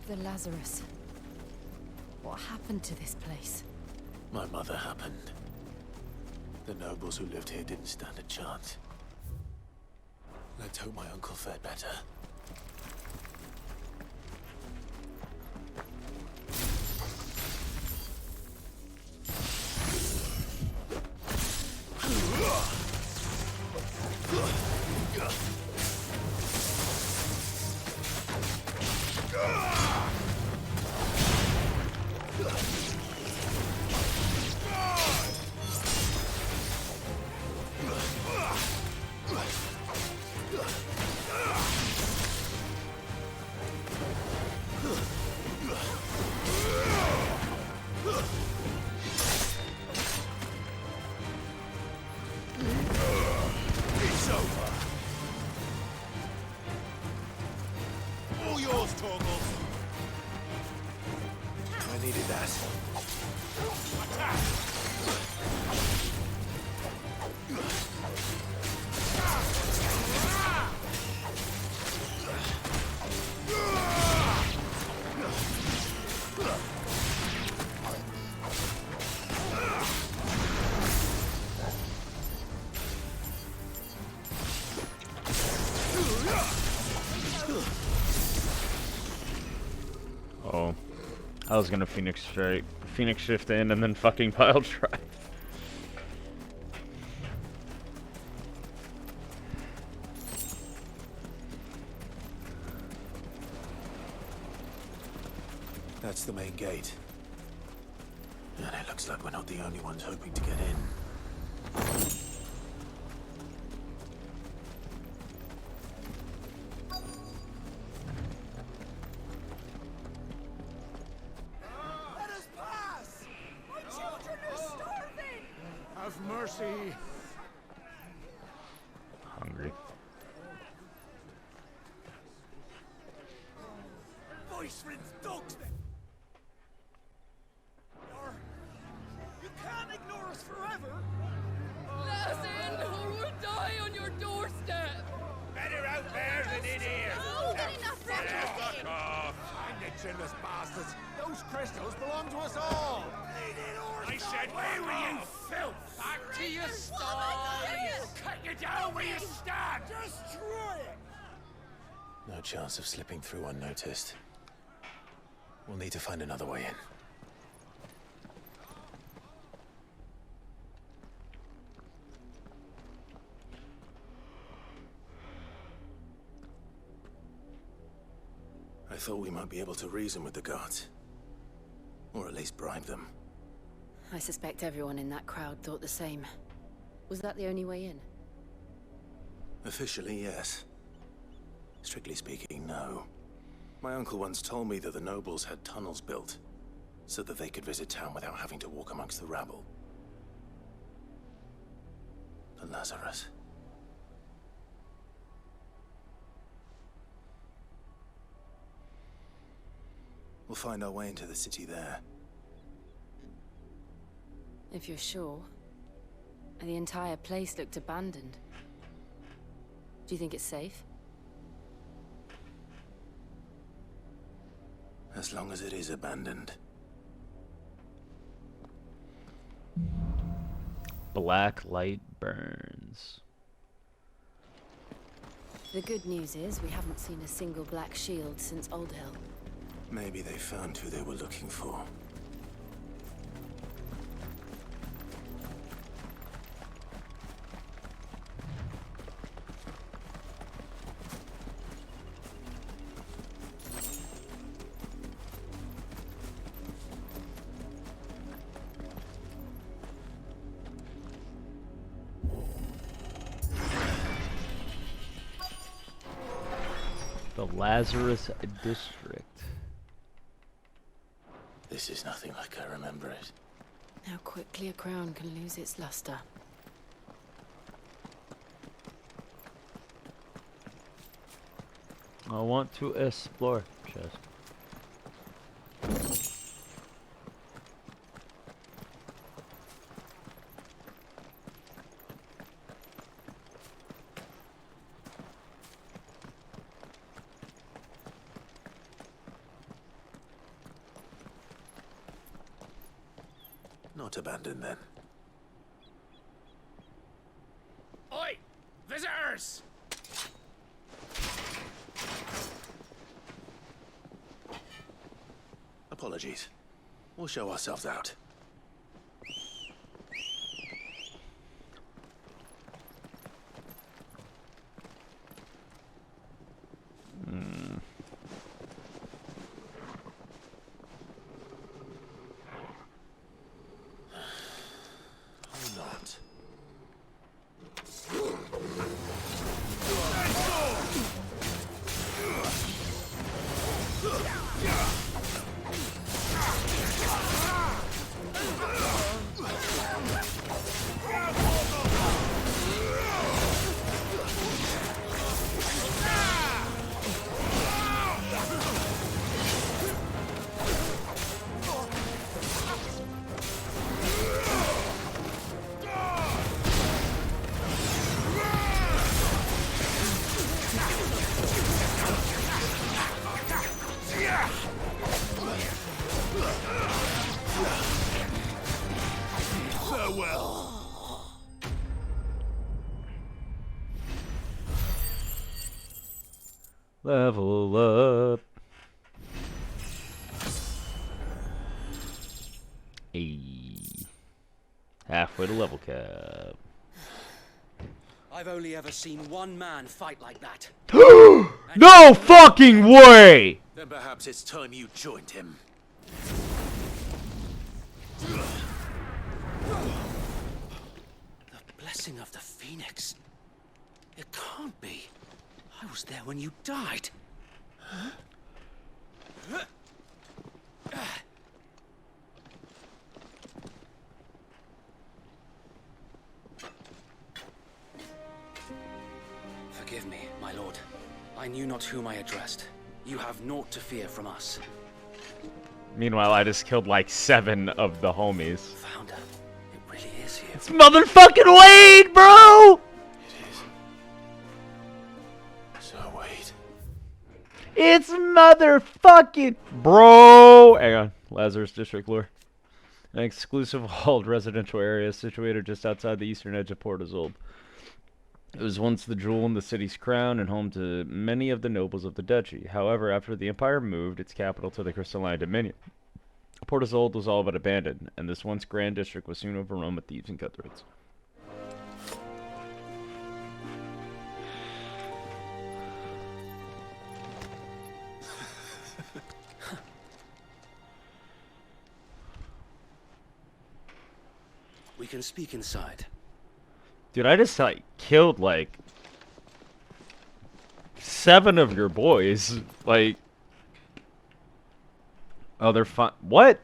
The Lazarus. What happened to this place? My mother happened. The nobles who lived here didn't stand a chance. Let's hope my uncle fared better. Oh, I was gonna Phoenix shift in and then fucking pile drive. That's the main gate. And it looks like we're not the only ones hoping to get in. Let us pass! My children are starving! Have mercy! Hungry. Voice-rinse dogs! You can't ignore us forever! Let us in, or we'll die on your doorstep! Better out there than in here! Oh, enough Fuck off! Find the chinless bastards! Those crystals belong to us all! I said, where were you, filth? Back to your stall! Cut you down where you stand! Destroy it! No chance of slipping through unnoticed. We'll need to find another way in. I thought we might be able to reason with the guards. Or at least bribe them. I suspect everyone in that crowd thought the same. Was that the only way in? Officially, yes. Strictly speaking, no. My uncle once told me that the nobles had tunnels built, so that they could visit town without having to walk amongst the rabble. The Lazarus. We'll find our way into the city there. If you're sure. The entire place looked abandoned. Do you think it's safe? As long as it is abandoned. Black light burns. The good news is we haven't seen a single black shield since Old Hill. Maybe they found who they were looking for. The Lazarus District. This is nothing like I remember it. How quickly a crown can lose its luster. I want to explore. Chest. Not abandoned, then. Oi! Visitors! Apologies. We'll show ourselves out. Or not. Level up. Ayy. Halfway to level cap. I've only ever seen one man fight like that. No fucking way! Then perhaps it's time you joined him. The blessing of the Phoenix. It can't be. I was there when you died. Forgive me, my lord. I knew not whom I addressed. You have naught to fear from us. Meanwhile, I just killed like 7 of the homies. Founder, it really is you. It's motherfucking Wade, bro! So wait. It's motherfucking bro! Hang on. Lazarus District lore. An exclusive walled residential area situated just outside the eastern edge of Port Isolde. It was once the jewel in the city's crown and home to many of the nobles of the duchy. However, after the Empire moved its capital to the Crystalline Dominion, Port Isolde was all but abandoned, and this once grand district was soon overrun with thieves and cutthroats. We can speak inside. Dude, I just, like, killed, like, 7 of your boys. Like, oh, they're fine. What?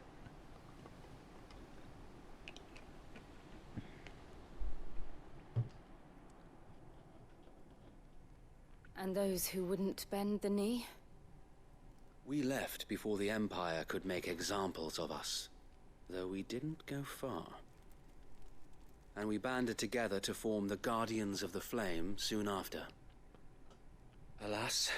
And those who wouldn't bend the knee? We left before the Empire could make examples of us, though we didn't go far. And we banded together to form the Guardians of the Flame soon after. Alas,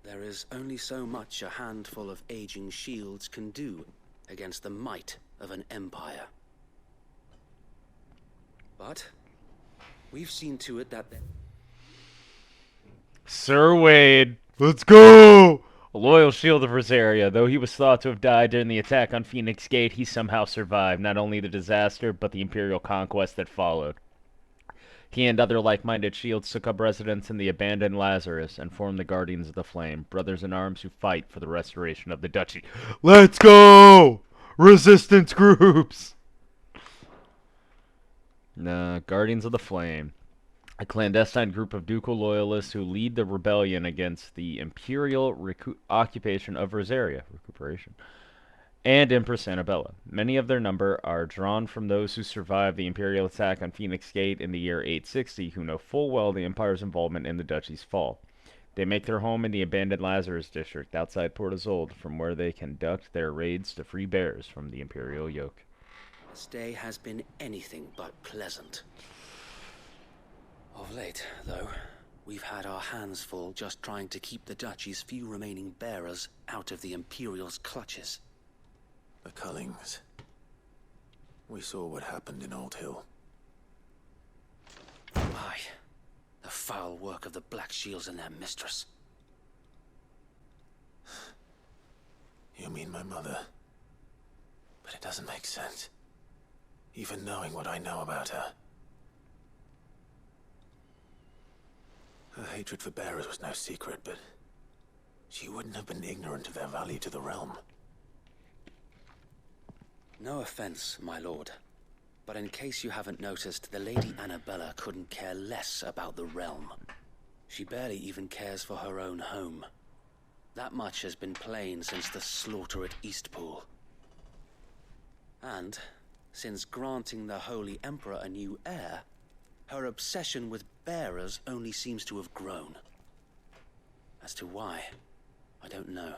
there is only so much a handful of aging shields can do against the might of an empire. But we've seen to it that... Sir Wade, let's go! A loyal shield of Rosaria. Though he was thought to have died during the attack on Phoenix Gate, he somehow survived not only the disaster, but the Imperial conquest that followed. He and other like-minded shields took up residence in the abandoned Lazarus and formed the Guardians of the Flame, brothers in arms who fight for the restoration of the duchy. Let's go! Resistance groups! Guardians of the Flame. A clandestine group of ducal loyalists who lead the rebellion against the imperial occupation of Rosaria, and Empress Annabella. Many of their number are drawn from those who survived the imperial attack on Phoenix Gate in the year 860, who know full well the Empire's involvement in the duchy's fall. They make their home in the abandoned Lazarus district outside Port Isolde, from where they conduct their raids to free bears from the imperial yoke. This day has been anything but pleasant. Of late, though, we've had our hands full just trying to keep the duchy's few remaining bearers out of the Imperial's clutches. The Cullings. We saw what happened in Old Hill. Aye. The foul work of the Black Shields and their mistress. You mean my mother? But it doesn't make sense. Even knowing what I know about her. Her hatred for bearers was no secret, but she wouldn't have been ignorant of their value to the realm. No offense, my lord. But in case you haven't noticed, the Lady Annabella couldn't care less about the realm. She barely even cares for her own home. That much has been plain since the slaughter at Eastpool. And, since granting the Holy Emperor a new heir, her obsession with bearers only seems to have grown. As to why, I don't know.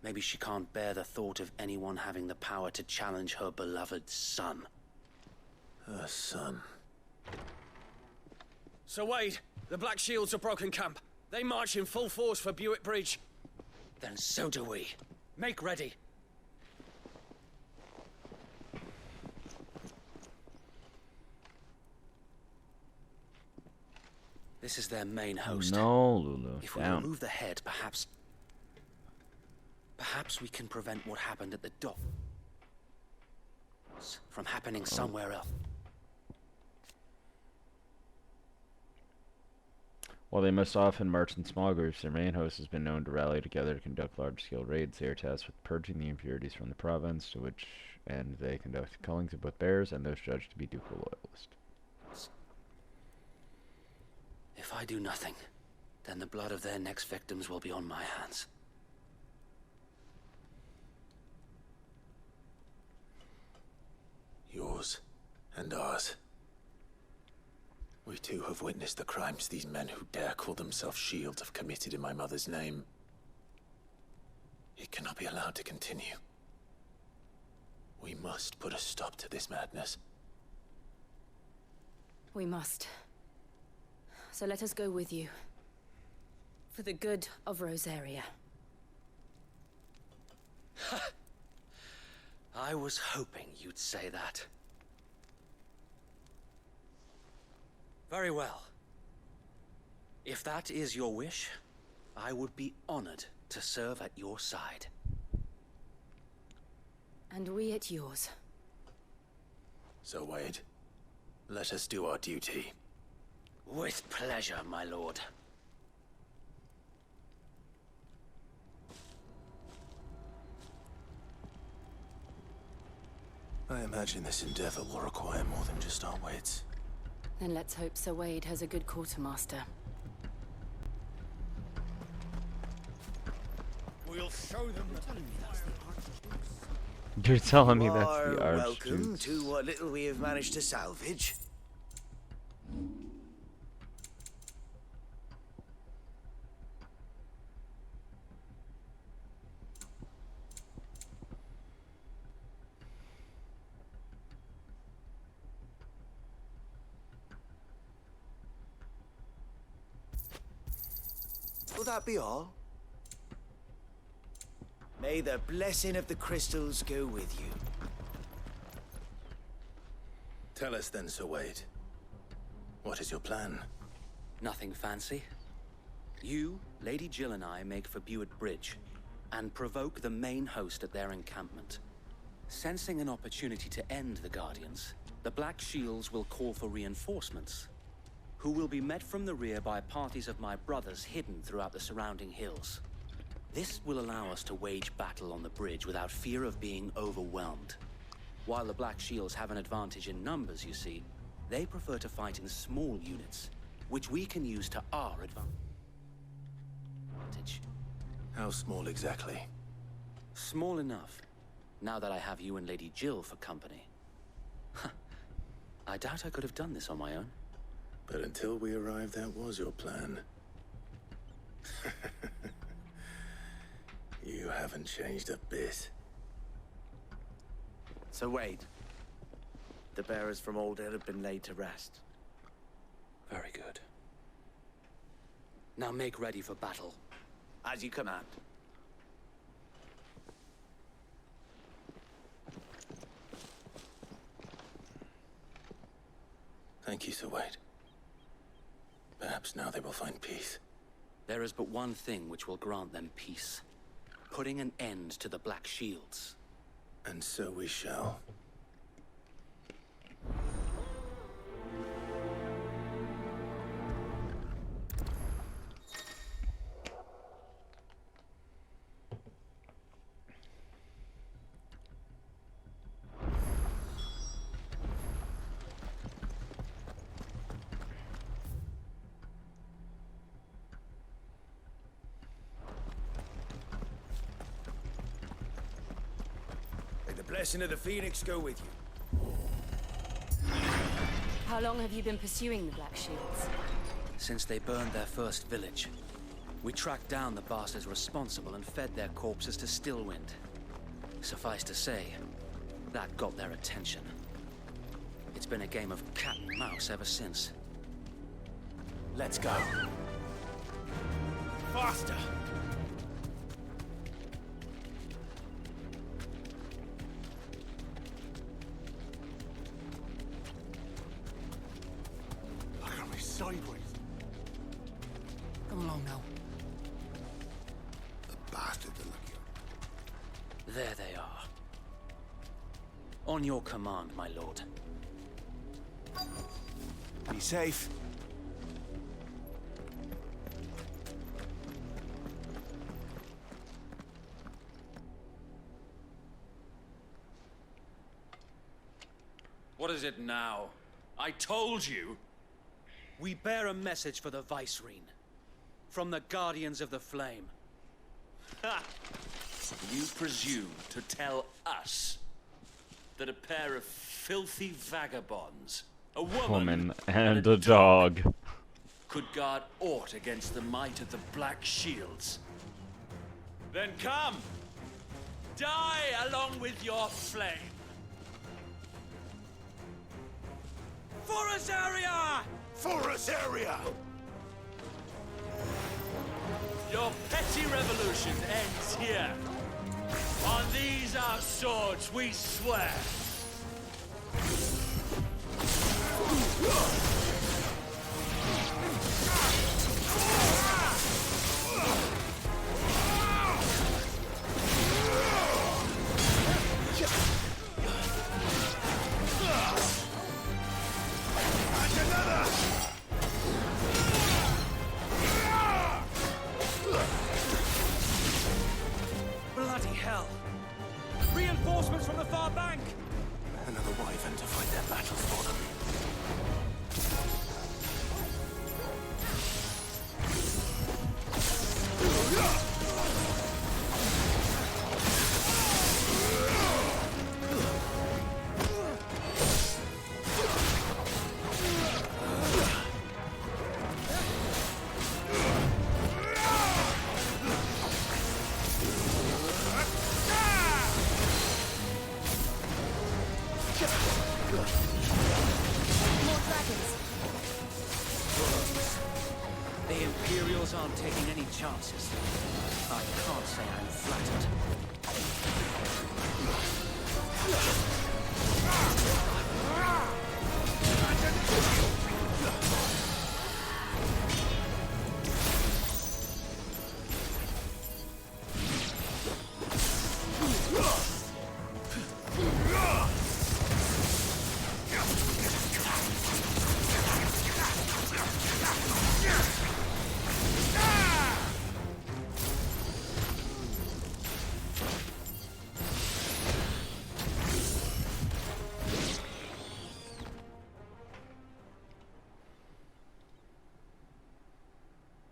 Maybe she can't bear the thought of anyone having the power to challenge her beloved son. Her son? Sir Wade, the Black Shields have broken camp. They march in full force for Buick Bridge. Then so do we. Make ready. This is their main host. No, Lulu. If we Down. remove the head, perhaps we can prevent what happened at the dock from happening somewhere else. While they most often march in small groups, their main host has been known to rally together to conduct large-scale raids. They are tasked with purging the impurities from the province, to which end they conduct cullings of both bearers and those judged to be ducal loyalists. If I do nothing, then the blood of their next victims will be on my hands. Yours and ours. We too have witnessed the crimes these men who dare call themselves shields have committed in my mother's name. It cannot be allowed to continue. We must put a stop to this madness. We must. So let us go with you. For the good of Rosaria. I was hoping you'd say that. Very well. If that is your wish, I would be honored to serve at your side. And we at yours. So, Wade, let us do our duty. With pleasure, my lord. I imagine this endeavor will require more than just our wits. Then let's hope Sir Wade has a good quartermaster. We'll show them the... You're telling me You that's are the welcome Archduke's. to what little we have managed to salvage. Will that be all? May the blessing of the crystals go with you. Tell us then, Sir Wade. What is your plan? Nothing fancy. You, Lady Jill and I make for Buick Bridge, and provoke the main host at their encampment. Sensing an opportunity to end the Guardians, the Black Shields will call for reinforcements, who will be met from the rear by parties of my brothers hidden throughout the surrounding hills. This will allow us to wage battle on the bridge without fear of being overwhelmed. While the Black Shields have an advantage in numbers, you see, they prefer to fight in small units, which we can use to our advantage. How small exactly? Small enough, now that I have you and Lady Jill for company. I doubt I could have done this on my own. But until we arrived, that was your plan. You haven't changed a bit. So Wade, the bearers from Old Hill have been laid to rest. Very good. Now make ready for battle. As you command. Thank you, Sir Wade. Perhaps now they will find peace. There is but one thing which will grant them peace. Putting an end to the Black Shields. And so we shall. May the blessing of the Phoenix go with you. How long have you been pursuing the Black Shields? Since they burned their first village, we tracked down the bastards responsible and fed their corpses to Stillwind. Suffice to say, that got their attention. It's been a game of cat and mouse ever since. Let's go. Faster! Look at me sideways. Come along now. The bastards are lucky. There they are. On your command, my lord. Be safe. What is it now? I told you! We bear a message for the Vicereine. From the Guardians of the Flame. Ha! You presume to tell us that a pair of filthy vagabonds, a woman and a dog, could guard aught against the might of the Black Shields? Then come! Die along with your flame! For Azaria! For Azaria! Your petty revolution ends here. On these our swords we swear. Bloody hell! Reinforcements from the far bank! Another wyvern to fight their battles for them. More dragons. The Imperials aren't taking any chances. I can't say I'm flattered.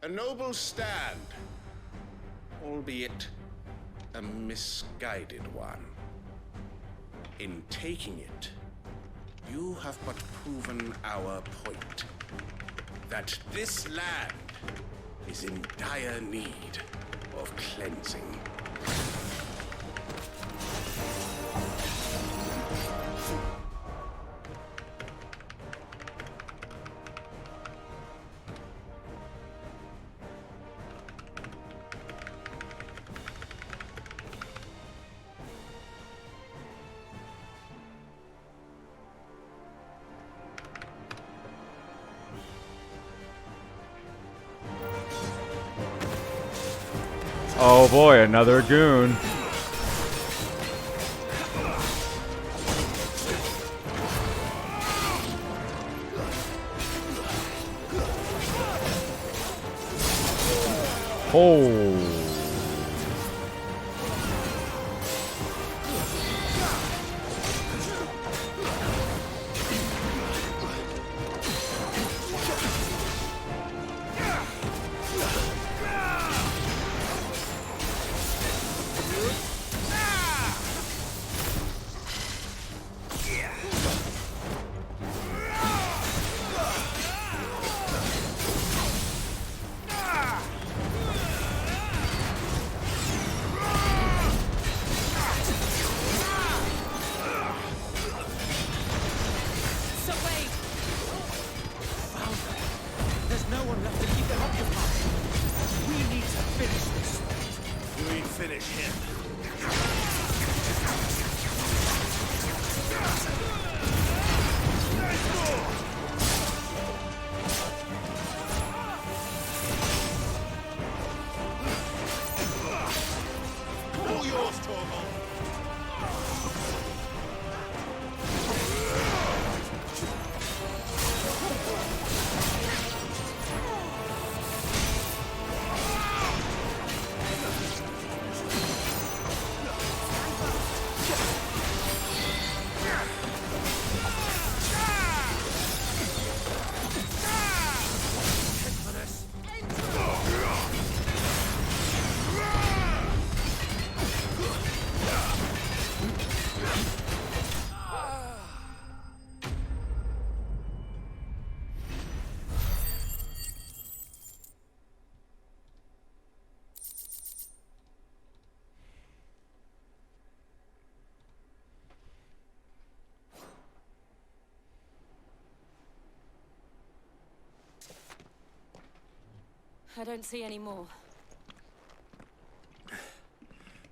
A noble stand, albeit a misguided one. In taking it, you have but proven our point, that this land is in dire need of cleansing. Oh boy, another goon. Oh. There's no one left to keep them occupied. We need to finish this. We finish him. All yours, Torvald. I don't see any more.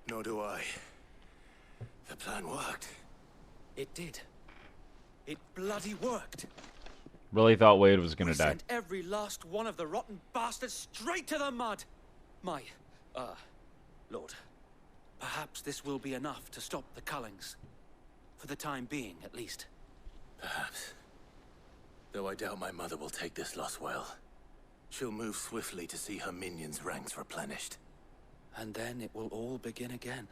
Nor do I. The plan worked. It did. It bloody worked. Really thought Wade was gonna We die. sent every last one of the rotten bastards straight to the mud. My, Lord, perhaps this will be enough to stop the Cullings. For the time being, at least. Perhaps. Though I doubt my mother will take this loss well. She'll move swiftly to see her minions' ranks replenished. And then it will all begin again.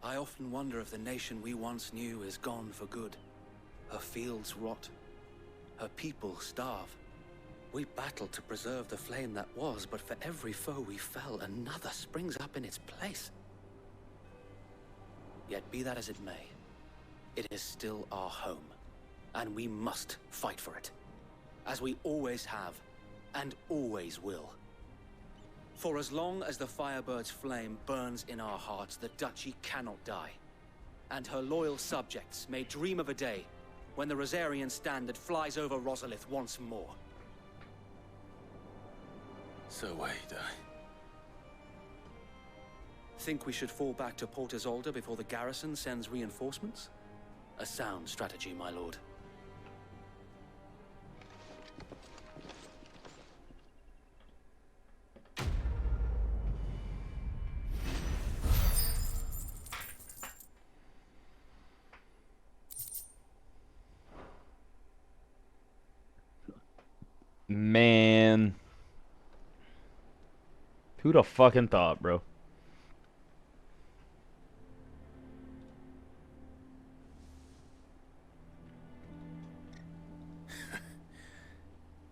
I often wonder if the nation we once knew is gone for good. Her fields rot. Her people starve. We battled to preserve the flame that was, but for every foe we fell, another springs up in its place. Yet be that as it may, it is still our home, and we must fight for it. As we always have, and always will. For as long as the Firebird's flame burns in our hearts, the Duchy cannot die. And her loyal subjects may dream of a day when the Rosarian standard flies over Rosalith once more. So wait, Think we should fall back to Port Isolde before the garrison sends reinforcements? A sound strategy, my lord. Man. Who'd have fucking thought, bro?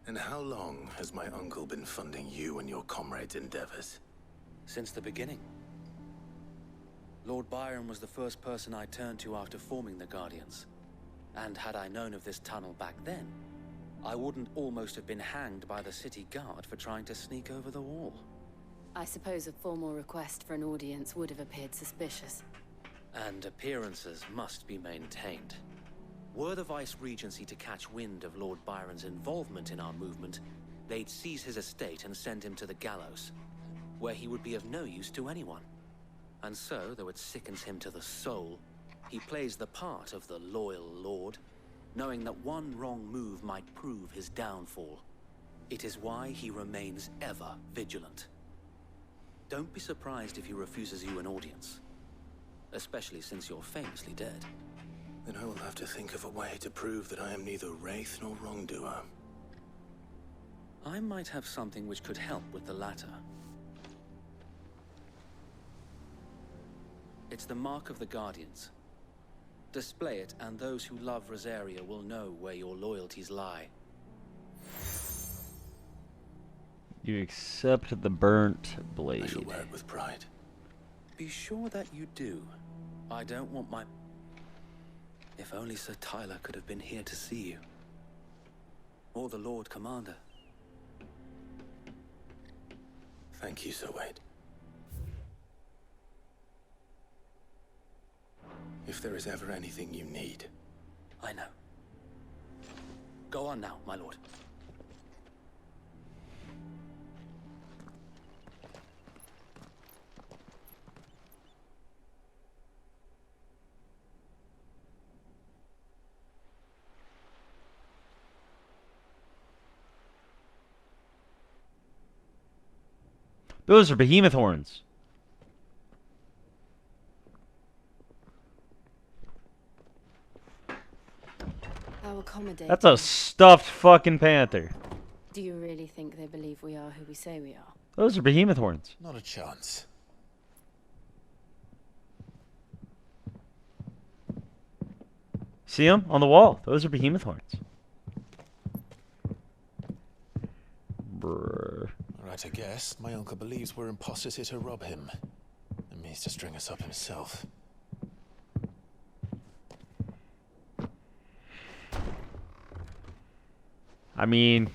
And how long has my uncle been funding you and your comrades' endeavors? Since the beginning. Lord Byron was the first person I turned to after forming the Guardians. And had I known of this tunnel back then, I wouldn't almost have been hanged by the city guard for trying to sneak over the wall. I suppose a formal request for an audience would have appeared suspicious. And appearances must be maintained. Were the Vice-Regency to catch wind of Lord Byron's involvement in our movement, they'd seize his estate and send him to the gallows, where he would be of no use to anyone. And so, though it sickens him to the soul, he plays the part of the loyal lord, knowing that one wrong move might prove his downfall. It is why he remains ever vigilant. Don't be surprised if he refuses you an audience, especially since you're famously dead. Then I will have to think of a way to prove that I am neither wraith nor wrongdoer. I might have something which could help with the latter. It's the mark of the Guardians. Display it, and those who love Rosaria will know where your loyalties lie. You accept the burnt blade. I shall wear it with pride. Be sure that you do. I don't want my... If only Sir Tyler could have been here to see you. Or the Lord Commander. Thank you, Sir Wade. If there is ever anything you need. I know. Go on now, my lord. Those are behemoth horns. How accommodating. That's a stuffed fucking panther. Do you really think they believe we are who we say we are? Those are behemoth horns. Not a chance. See them on the wall? Those are behemoth horns. Brr. Right, I guess. My uncle believes we're imposters here to rob him. And means to string us up himself. I mean...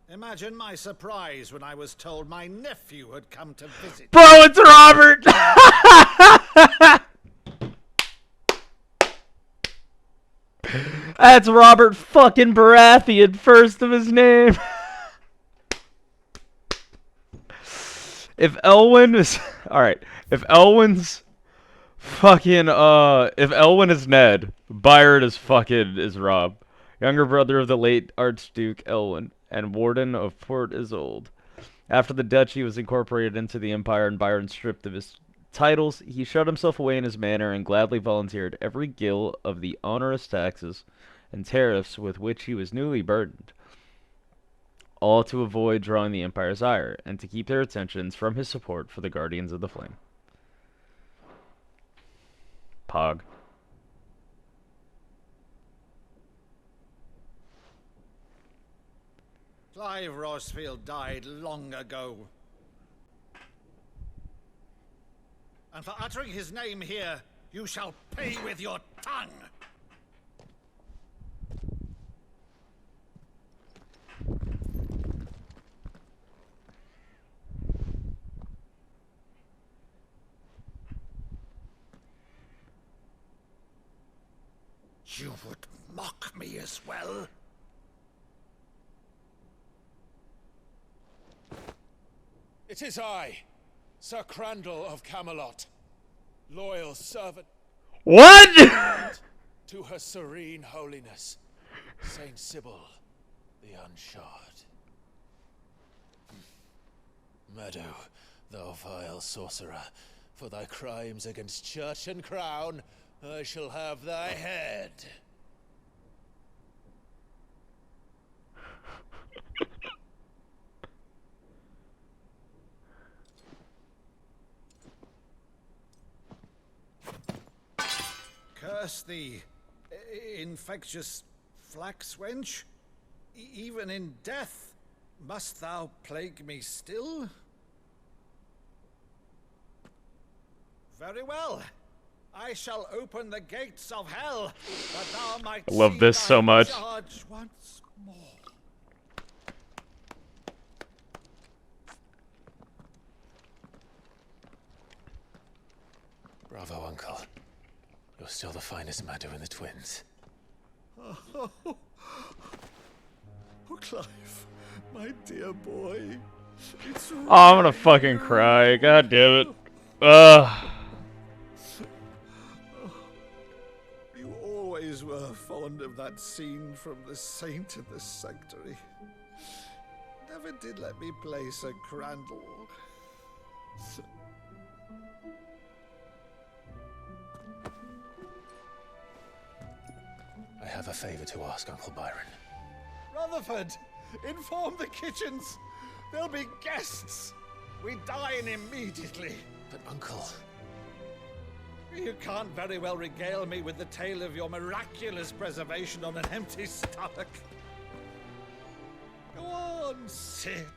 Imagine my surprise when I was told my nephew had come to visit. Bro, it's Robert! That's Robert fucking Baratheon, first of his name. If Elwyn is... Alright, if Elwyn's fucking, if Elwyn is Ned, Byron is Rob. Younger brother of the late Archduke Elwyn, and Warden of Port Isolde. After the duchy was incorporated into the Empire and Byron stripped of his titles, he shut himself away in his manor and gladly volunteered every gill of the onerous taxes and tariffs with which he was newly burdened, all to avoid drawing the Empire's ire, and to keep their attentions from his support for the Guardians of the Flame. Pog. Clive Rosfield died long ago. And for uttering his name here, you shall pay with your tongue. You would mock me as well? It is I, Sir Crandall of Camelot, loyal servant. What? To her serene holiness, Saint Sybil, the Unshod. Meadow, thou vile sorcerer, for thy crimes against church and crown, I shall have thy head. Curse thee, infectious flax wench. Even in death, must thou plague me still? Very well. I shall open the gates of hell, that thou might I love see this so thy much. charge once more. Bravo, Uncle. You're still the finest Meadow in the twins. Oh, Clive, my dear boy. It's Oh, I'm gonna fucking cry. God damn it. Ugh. warned of that scene from the saint in the sanctuary. Never did let me place a crandall. I have a favor to ask, Uncle Byron. Rutherford, inform the kitchens. There'll be guests. We dine immediately. But, Uncle... You can't very well regale me with the tale of your miraculous preservation on an empty stomach. Go on, sit.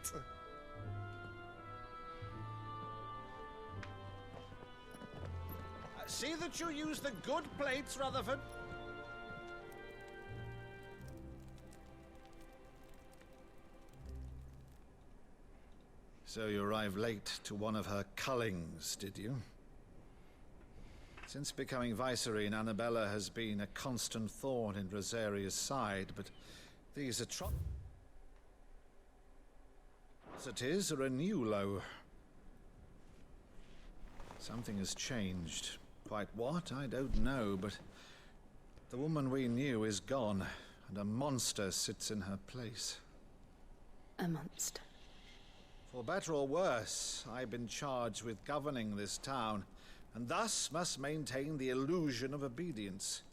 See that you use the good plates, Rutherford. So you arrived late to one of her cullings, did you? Since becoming Vicereine, Annabella has been a constant thorn in Rosaria's side, but these atrocities are a new low. Something has changed. Quite what, I don't know, but the woman we knew is gone, and a monster sits in her place. A monster? For better or worse, I've been charged with governing this town, and thus must maintain the illusion of obedience.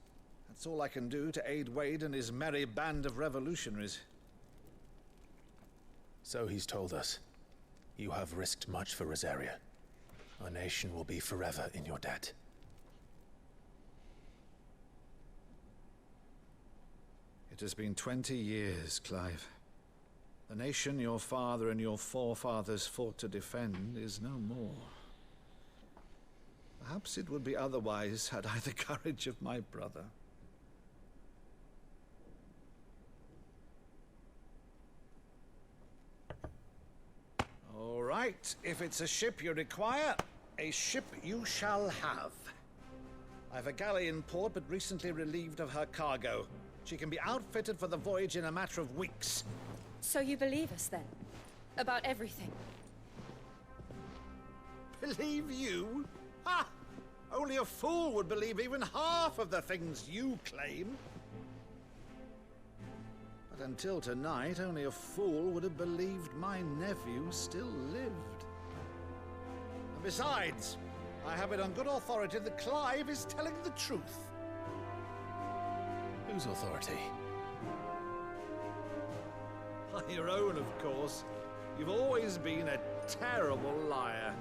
That's all I can do to aid Wade and his merry band of revolutionaries. So he's told us. You have risked much for Rosaria. Our nation will be forever in your debt. It has been 20 years, Clive. The nation your father and your forefathers fought to defend is no more. Perhaps it would be otherwise had I the courage of my brother. All right, if it's a ship you require, a ship you shall have. I've a galley in port, but recently relieved of her cargo. She can be outfitted for the voyage in a matter of weeks. So you believe us then? About everything? Believe you? Ha! Only a fool would believe even half of the things you claim. But until tonight, only a fool would have believed my nephew still lived. And besides, I have it on good authority that Clive is telling the truth. Whose authority? Your own, of course. You've always been a terrible liar.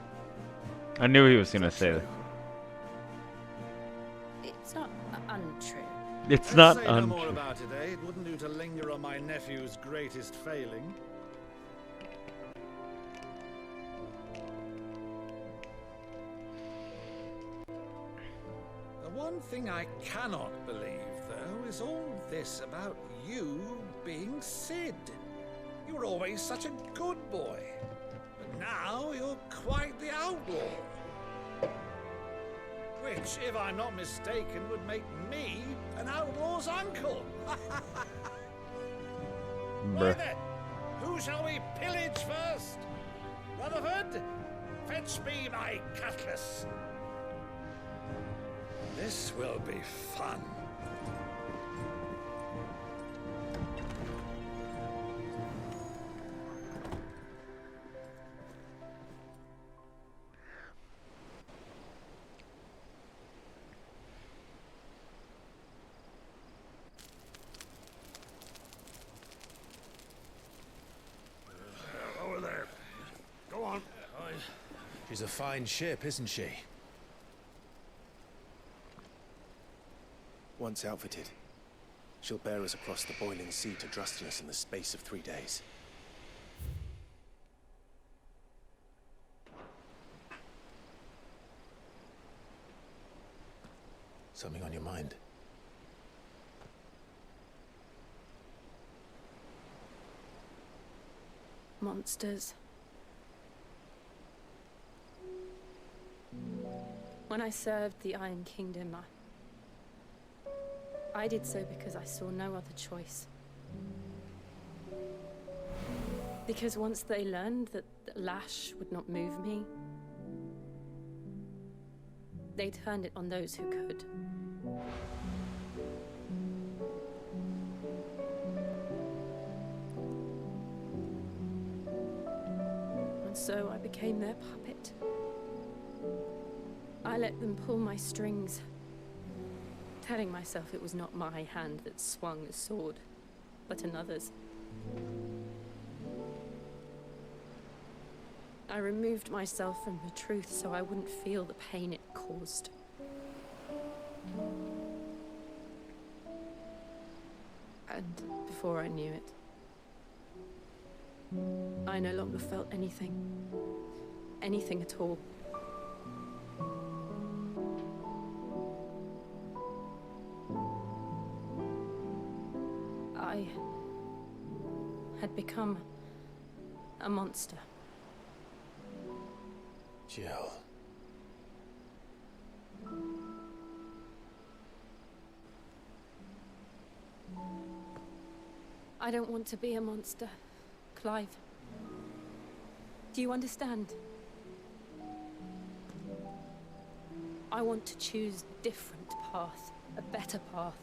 I knew he was gonna say that. It's not untrue. It's Let's not say no untrue. more about it, eh? It wouldn't do to linger on my nephew's greatest failing. The one thing I cannot believe, though, is all this about you being Sid. You were always such a good boy, but now you're quite the outlaw. Which, if I'm not mistaken, would make me an outlaw's uncle. Why then, who shall we pillage first? Rutherford, fetch me my cutlass. This will be fun. Over there. Go on. She's a fine ship, isn't she? Once outfitted, she'll bear us across the boiling sea to Drustinus in the space of 3 days. Something on your mind? Monsters. When I served the Iron Kingdom, I did so because I saw no other choice. Because once they learned that the lash would not move me, they turned it on those who could. became their puppet. I let them pull my strings, telling myself it was not my hand that swung the sword, but another's. I removed myself from the truth so I wouldn't feel the pain it caused. And before I knew it, I no longer felt anything. Anything at all. I had become a monster. Jill. I don't want to be a monster, Clive. Do you understand? I want to choose a different path, a better path.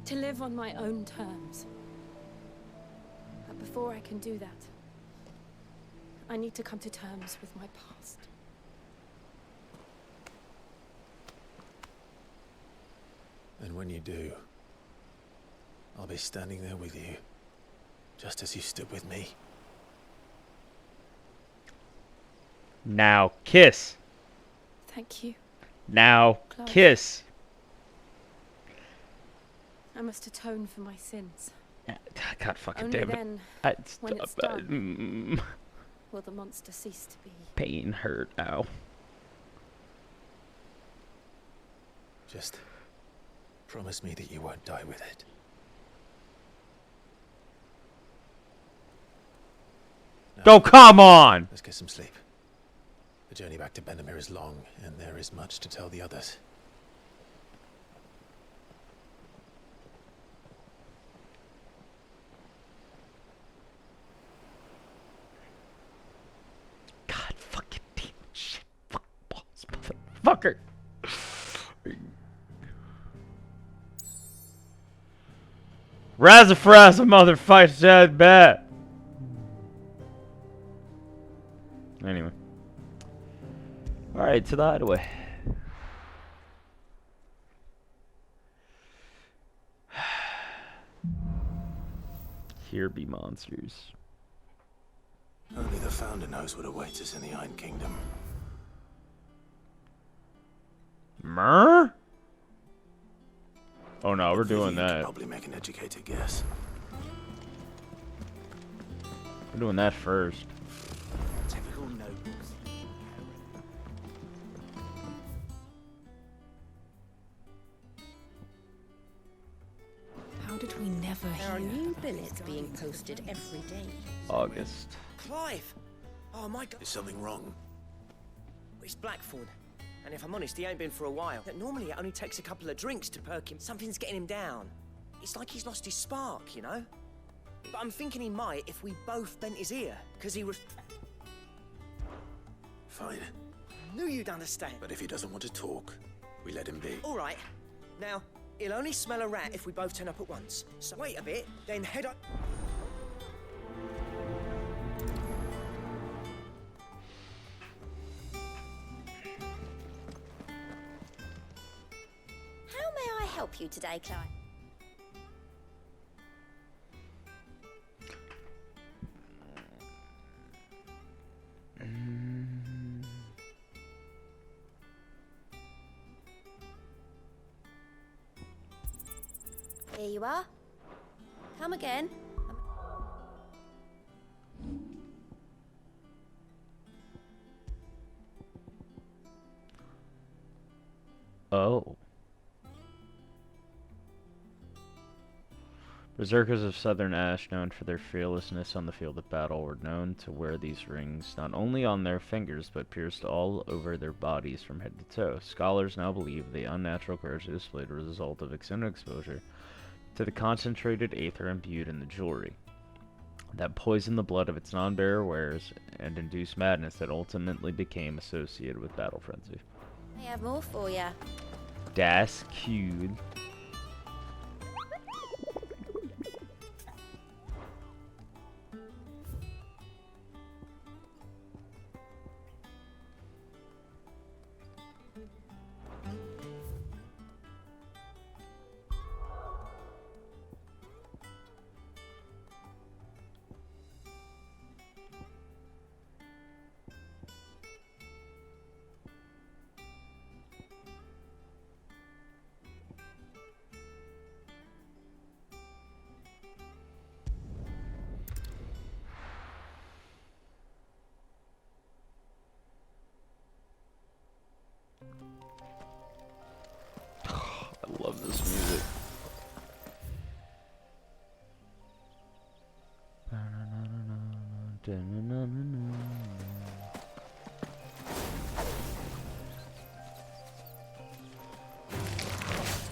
To live on my own terms. But before I can do that, I need to come to terms with my past. And when you do, I'll be standing there with you, just as you stood with me. Now kiss. Thank you. Now Clive. kiss. I must atone for my sins. God fucking Only damn it. then, It's, when it's done, will the monster cease to be. Pain, hurt, ow. Just promise me that you won't die with it. Oh, come on! Let's get some sleep. The journey back to Benamir is long, and there is much to tell the others. God fucking damn shit. Fuck balls, motherfucker. Razzafrazz, motherfucker, dead bat. Anyway. Alright, to the hideaway. Here be monsters. Only the Founder knows what awaits us in the Iron Kingdom. Mer? Oh no, we're doing You can that. probably make an educated guess. We're doing that first. Typical nobles. How did we never There are hear new about billets being posted every day. August. Clive! Oh my god. Is something wrong? It's Blackthorn. And if I'm honest, he ain't been for a while. But normally it only takes a couple of drinks to perk him. Something's getting him down. It's like he's lost his spark, you know? But I'm thinking he might if we both bent his ear. Because he was... Fine. Knew you'd understand. But if he doesn't want to talk, we let him be. All right. Now, he'll only smell a rat if we both turn up at once. So wait a bit, then head up... How may I help you today, Clive? Here you are. Come again. Oh. Berserkers of Southern Ash, known for their fearlessness on the field of battle, were known to wear these rings not only on their fingers, but pierced all over their bodies from head to toe. Scholars now believe the unnatural courage displayed was a result of extended exposure to the concentrated aether imbued in the jewelry that poisoned the blood of its non-bearer wearers and induced madness that ultimately became associated with battle frenzy. I have more for you. Das cute.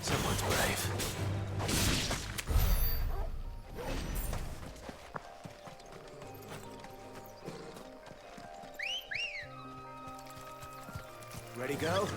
Someone's brave. Ready, go?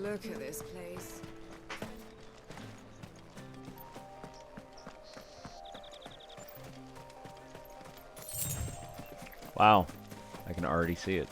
Look at this place. Wow, I can already see it.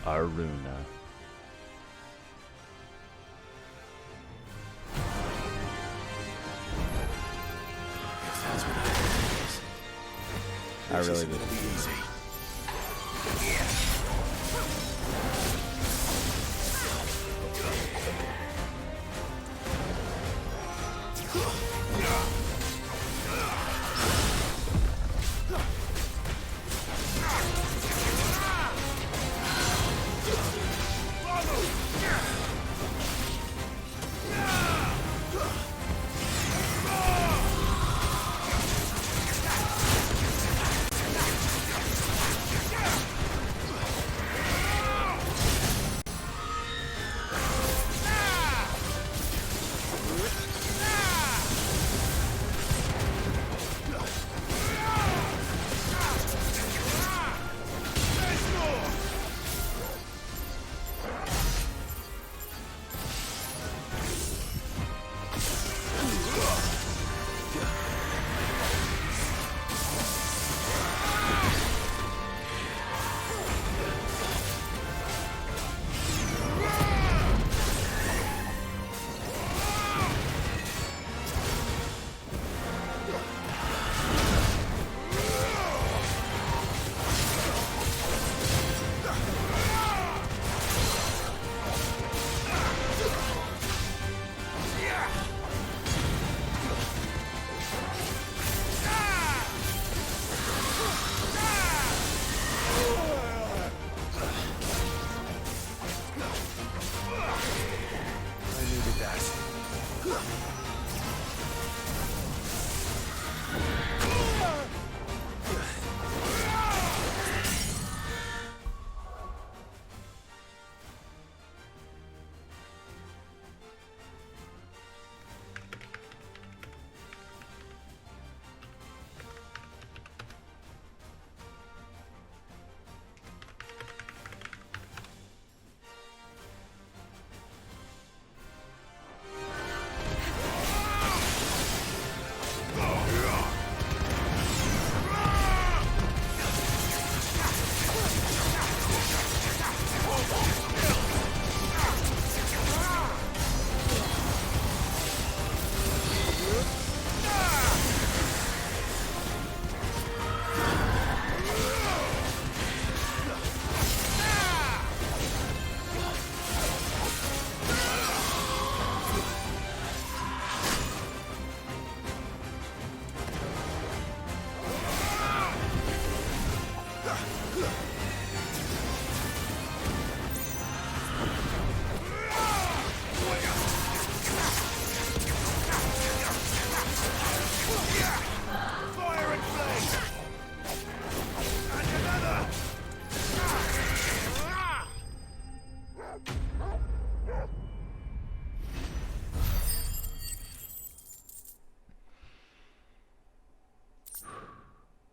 Aruna. I really did.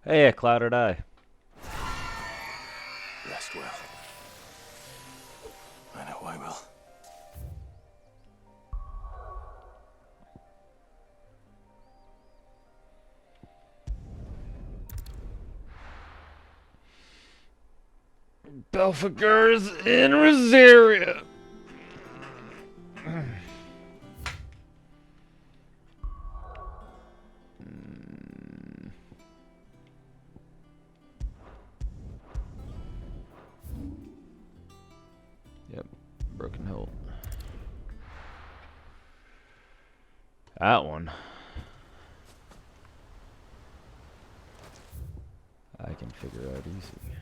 Hey, a clouded eye. Rest well. I know I will. Belphegor's in Rosaria. Yep, Broken Hilt. That one. I can figure out easy.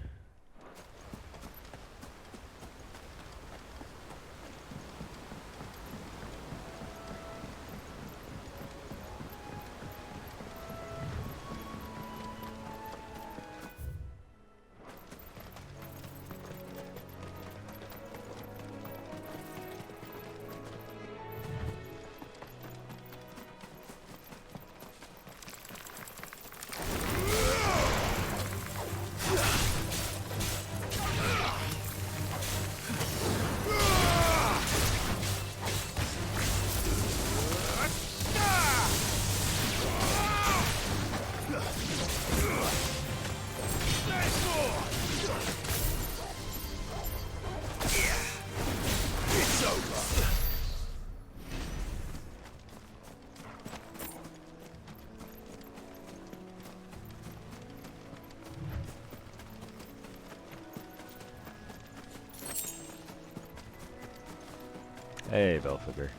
Hey, Belphegor.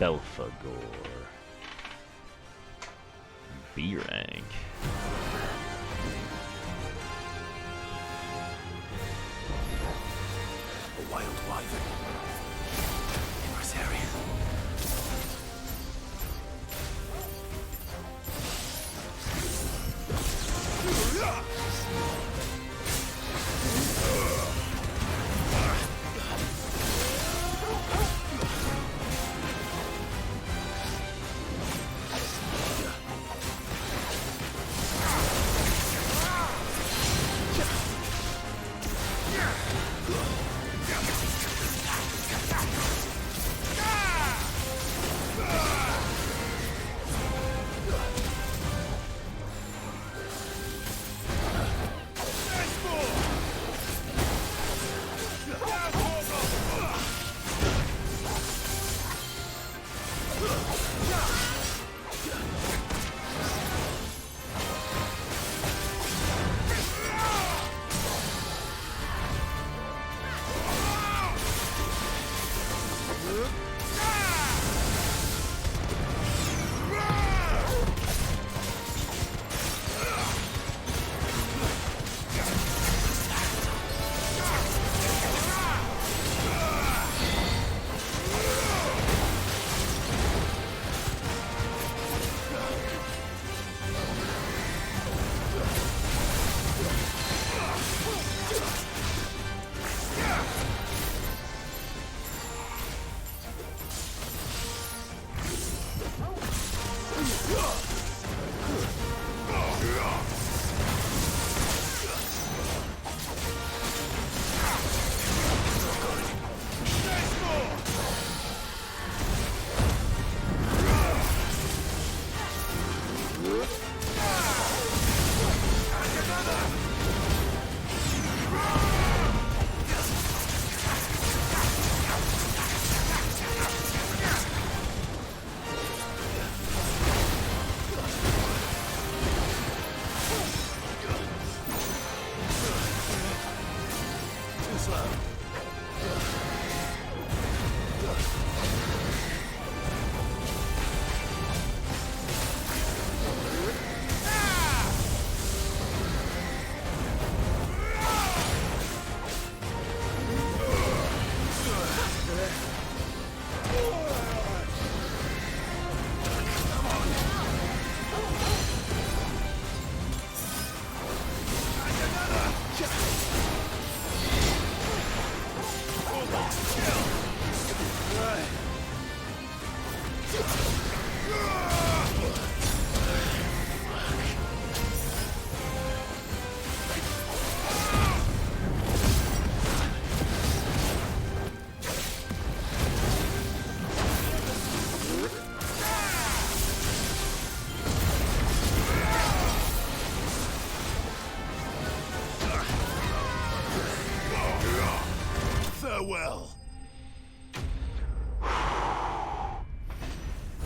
Belphegor. B rank. A wild wyvern. In Rosaria.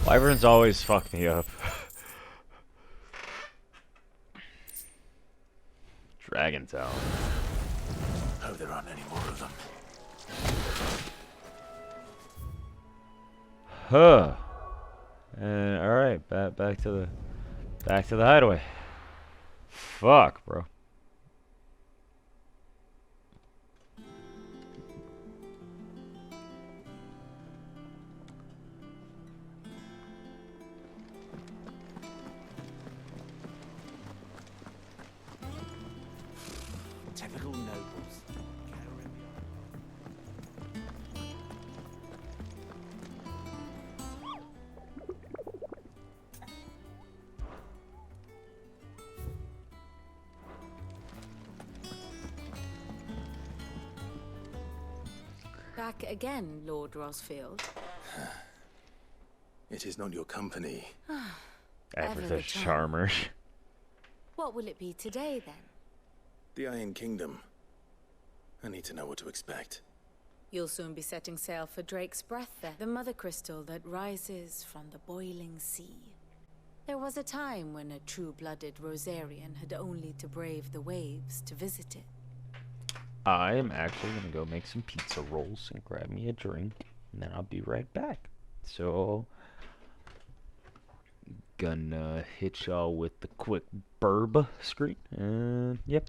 Wyverns always fuck me up. Dragon Talon. Hope there aren't any more of them. Huh. And all right, back to the hideaway. Fuck, bro. Typical nobles. Back again, Lord Rosfield. It is not your company. Ever the the charm. charmer. What will it be today, then? The Iron Kingdom. I need to know what to expect. You'll soon be setting sail for Drake's Breath, then. The mother crystal that rises from the boiling sea. There was a time when a true-blooded Rosarian had only to brave the waves to visit it. I am actually gonna go make some pizza rolls and grab me a drink, and then I'll be right back. So, gonna hit y'all with the quick burb screen, and yep.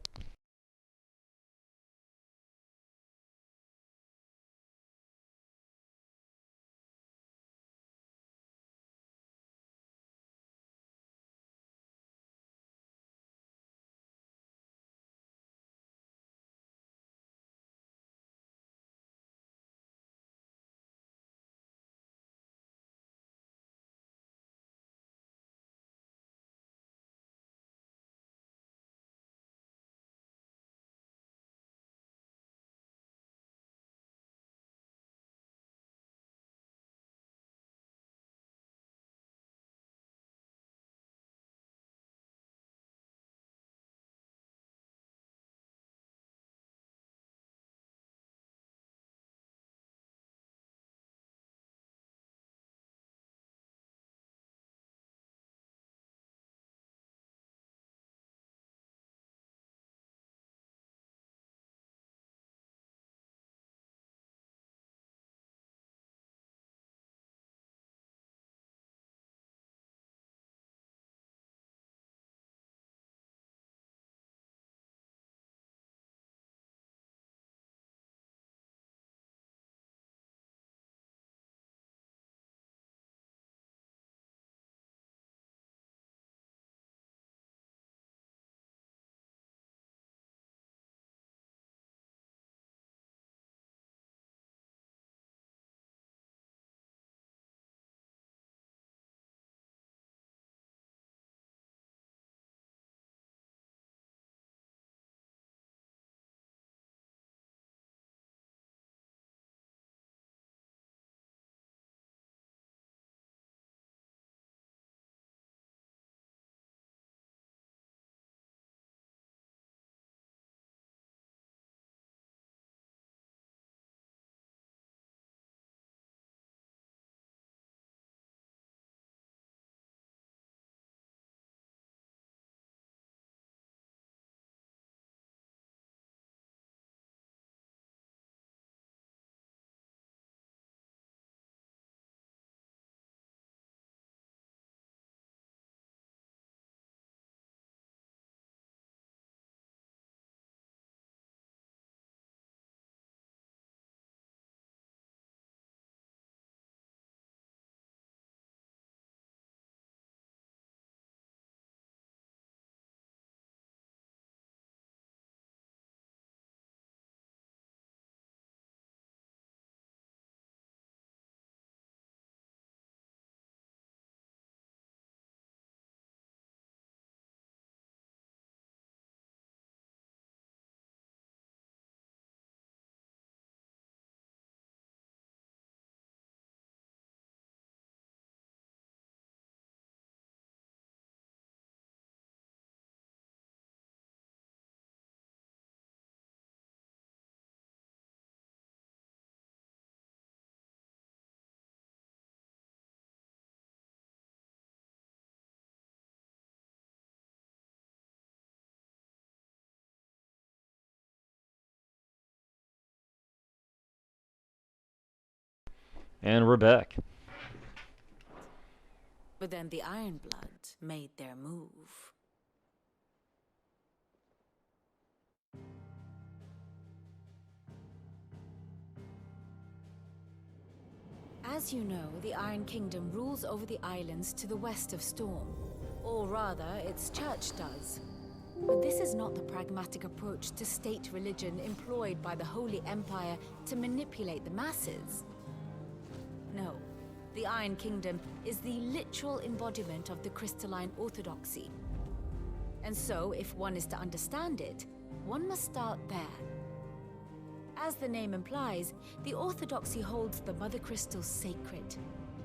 And we're back. But then the Ironblood made their move. As you know, the Iron Kingdom rules over the islands to the west of Storm. Or rather, its church does. But this is not the pragmatic approach to state religion employed by the Holy Empire to manipulate the masses. No, the Iron Kingdom is the literal embodiment of the crystalline orthodoxy. And so, if one is to understand it, one must start there. As the name implies, the orthodoxy holds the Mother Crystals sacred,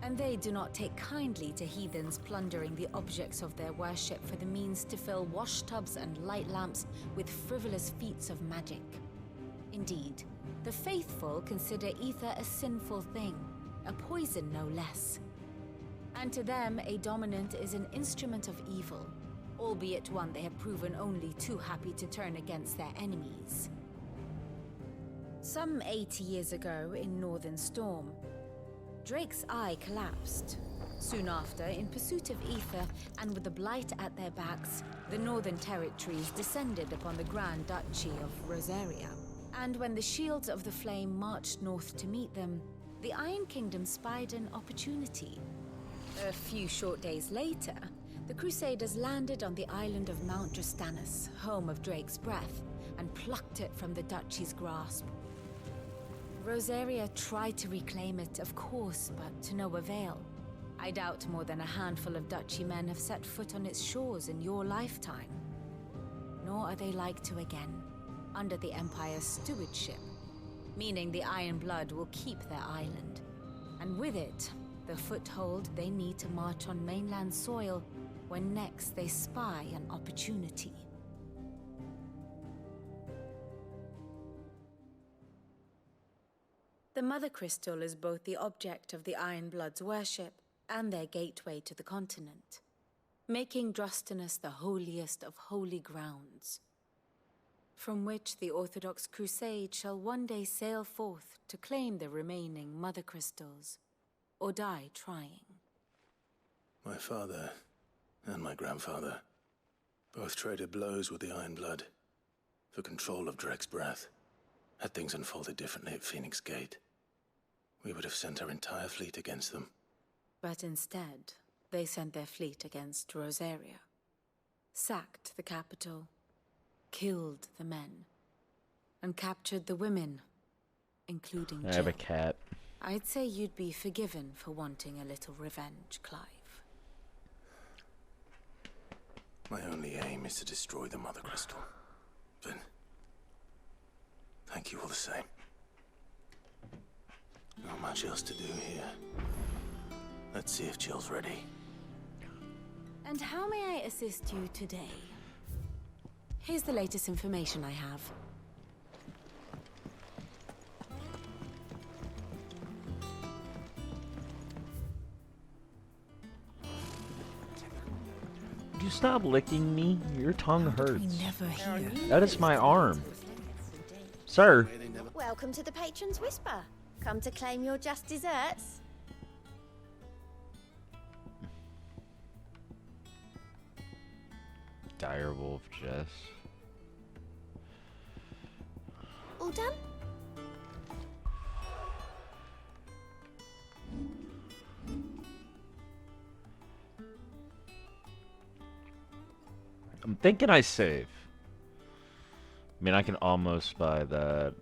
and they do not take kindly to heathens plundering the objects of their worship for the means to fill washtubs and light lamps with frivolous feats of magic. Indeed, the faithful consider ether a sinful thing, a poison no less. And to them, a dominant is an instrument of evil, albeit one they have proven only too happy to turn against their enemies. Some 80 years ago in Northern Storm, Drake's eye collapsed. Soon after, in pursuit of ether and with the blight at their backs, the Northern Territories descended upon the Grand Duchy of Rosaria. And when the Shields of the Flame marched north to meet them, the Iron Kingdom spied an opportunity. A few short days later, the Crusaders landed on the island of Mount Justanus, home of Drake's breath, and plucked it from the duchy's grasp. Rosaria tried to reclaim it, of course, but to no avail. I doubt more than a handful of duchy men have set foot on its shores in your lifetime. Nor are they like to again, under the Empire's stewardship, meaning the Iron Blood will keep their island. And with it, the foothold they need to march on mainland soil when next they spy an opportunity. The Mother Crystal is both the object of the Iron Blood's worship and their gateway to the continent, making Drostanus the holiest of holy grounds, from which the Orthodox Crusade shall one day sail forth to claim the remaining Mother Crystals, or die trying. My father and my grandfather both traded blows with the Iron Blood for control of Drake's breath. Had things unfolded differently at Phoenix Gate, we would have sent our entire fleet against them. But instead, they sent their fleet against Rosaria, sacked the capital, killed the men, and captured the women, including Jill. I have a cat. I'd say you'd be forgiven for wanting a little revenge, Clive. My only aim is to destroy the Mother Crystal. But thank you all the same. Not much else to do here. Let's see if Jill's ready. And how may I assist you today? Here's the latest information I have. Would you stop licking me? Your tongue hurts. never hear? That is my arm. Sir. Welcome to the Patron's Whisper. Come to claim your just desserts? Direwolf Jess. All done? I'm thinking I save. I mean, I can almost buy that.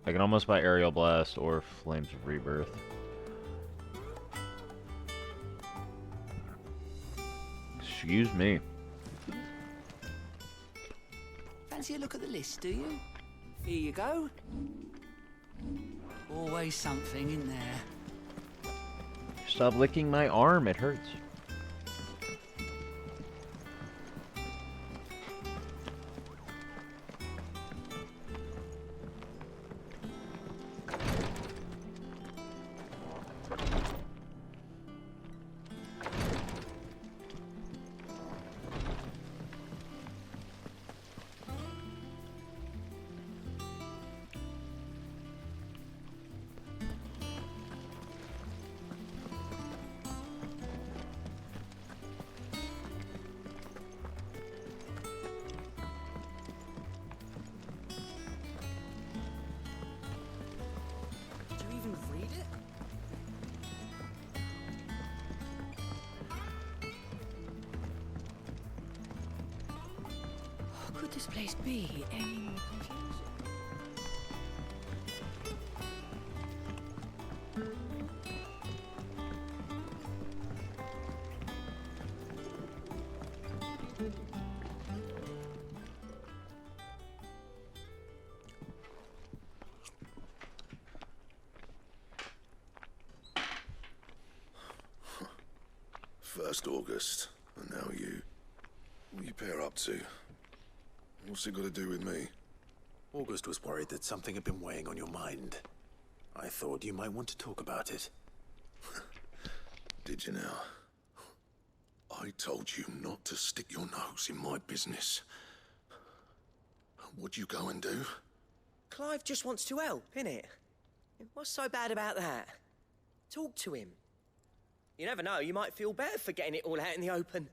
I can almost buy Aerial Blast or Flames of Rebirth. Excuse me. Fancy a look at the list, do you? Here you go. Always something in there. Stop licking my arm, it hurts. How could this place be any more confusing? First August, and now you. What you pair up to? What's it got to do with me? August was worried that something had been weighing on your mind. I thought you might want to talk about it. Did you now? I told you not to stick your nose in my business. What'd you go and do? Clive just wants to help, innit? What's so bad about that? Talk to him. You never know, you might feel better for getting it all out in the open.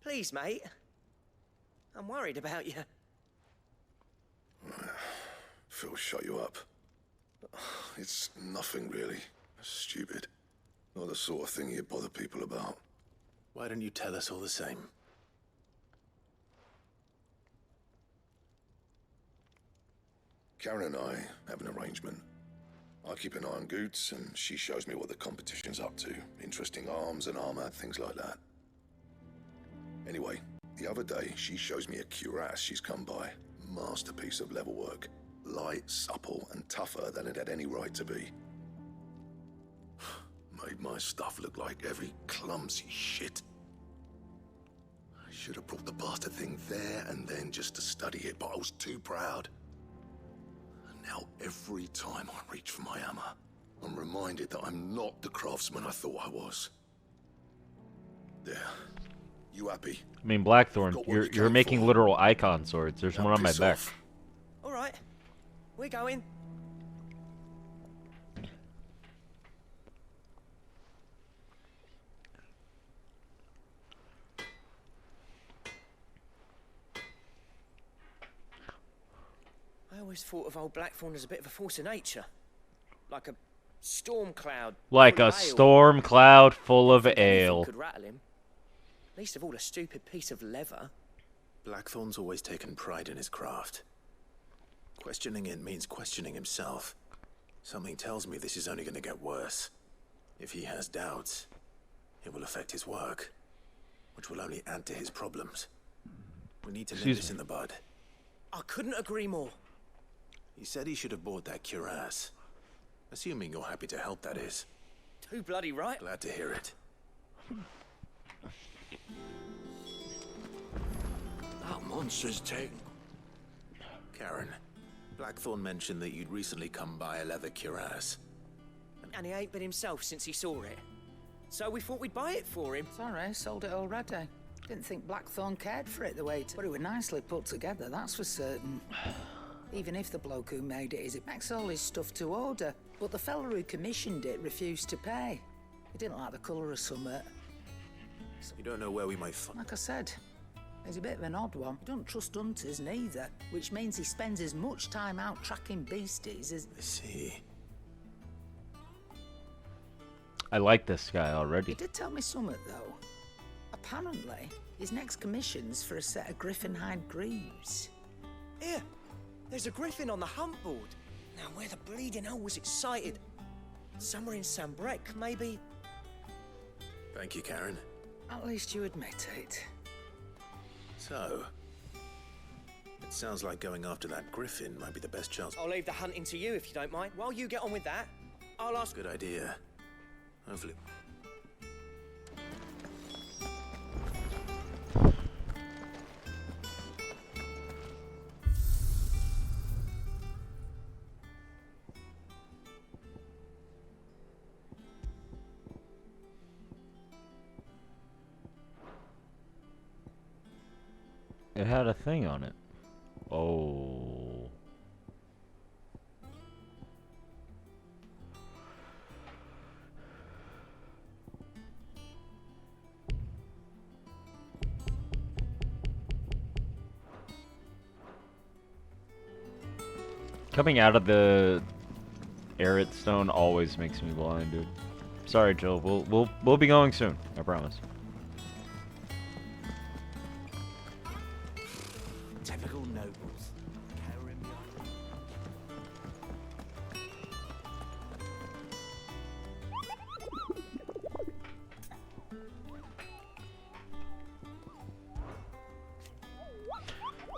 Please, mate. I'm worried about you. Phil shut you up. It's nothing really. Stupid. Not the sort of thing you bother people about. Why don't you tell us all the same? Karen and I have an arrangement. I keep an eye on Goots, and she shows me what the competition's up to. Interesting arms and armor, things like that. Anyway, the other day, she shows me a cuirass she's come by. Masterpiece of level work. Light, supple, and tougher than it had any right to be. Made my stuff look like heavy, clumsy shit. I should have brought the bastard thing there and then just to study it, but I was too proud. And now every time I reach for my hammer, I'm reminded that I'm not the craftsman I thought I was. There. You happy? I mean, Blackthorn, you're making literal icon swords. There's one on my back. All right. We're going. I always thought of old Blackthorn as a bit of a force of nature. Like a storm cloud. Like a storm cloud full of ale. Could rattle him. Least of all a stupid piece of leather. Blackthorn's always taken pride in his craft. Questioning it means questioning himself. Something tells me this is only going to get worse. If he has doubts, it will affect his work, which will only add to his problems. We need to nip this in the bud. I couldn't agree more. He said he should have bought that cuirass. Assuming you're happy to help, that is. Too bloody right. Glad to hear it. That monster's taken. Karen, Blackthorn mentioned that you'd recently come by a leather cuirass. And he ain't been himself since he saw it. So we thought we'd buy it for him. Sorry, sold it already. Didn't think Blackthorn cared for it the way it... But it was nicely put together, that's for certain. Even if the bloke who made it is, it makes all his stuff to order. But the fella who commissioned it refused to pay. He didn't like the colour of summit. You don't know where we might find... Like I said, he's a bit of an odd one. He don't trust hunters neither, which means he spends as much time out tracking beasties as... I see. I like this guy already. He did tell me something, though. Apparently, his next commission's for a set of griffin hide greaves. Here, there's a griffin on the hunt board. Now, where the bleeding hell was it sighted? Somewhere in Sambrec, maybe? Thank you, Karen. At least you admit it. So, it sounds like going after that griffin might be the best chance. I'll leave the hunting to you if you don't mind. While you get on with that, I'll ask... Good idea. Hopefully... It had a thing on it. Oh. Coming out of the Arid Stone always makes me blind, dude. Sorry, Jill. We'll be going soon. I promise. Typical nobles. Cowering behind.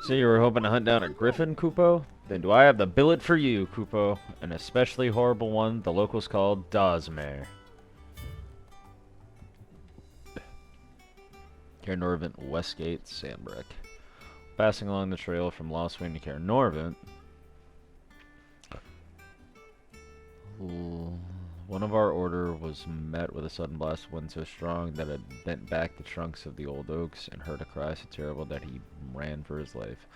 So you were hoping to hunt down a griffin, Kupo? Then do I have the billet for you, Kupo? An especially horrible one the locals call Dazmare. Cairnorvent, Westgate, Sandbreck. Passing along the trail from Lost Wing to Cairnorvent, one of our order was met with a sudden blast of wind so strong that it bent back the trunks of the old oaks and heard a cry so terrible that he ran for his life.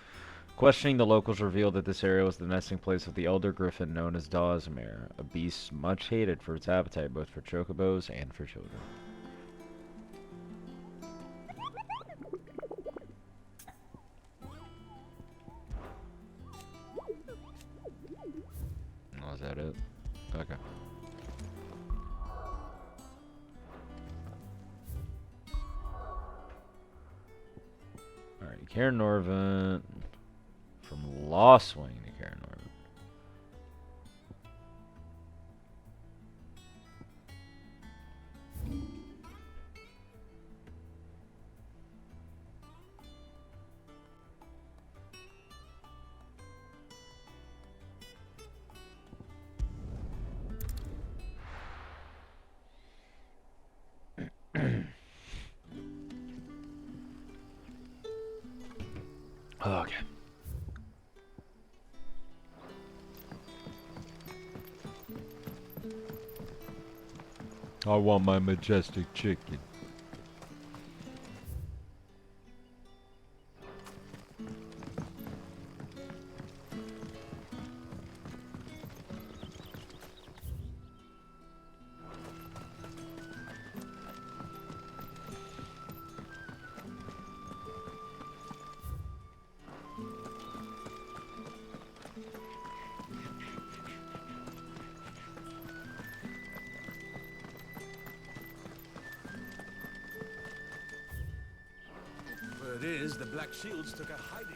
Questioning the locals revealed that this area was the nesting place of the elder griffin known as Dazmare, a beast much hated for its appetite both for chocobos and for children. Oh, is that it? Okay. Alright, Cairnorvent. From Lost Wing to Cairnorvent. Okay. I want my majestic chicken. Word is, the Black Shields took a hiding.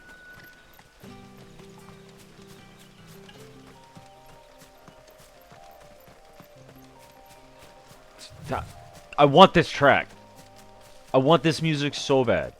I want this track. I want this music so bad.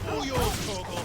All yours, Torgal.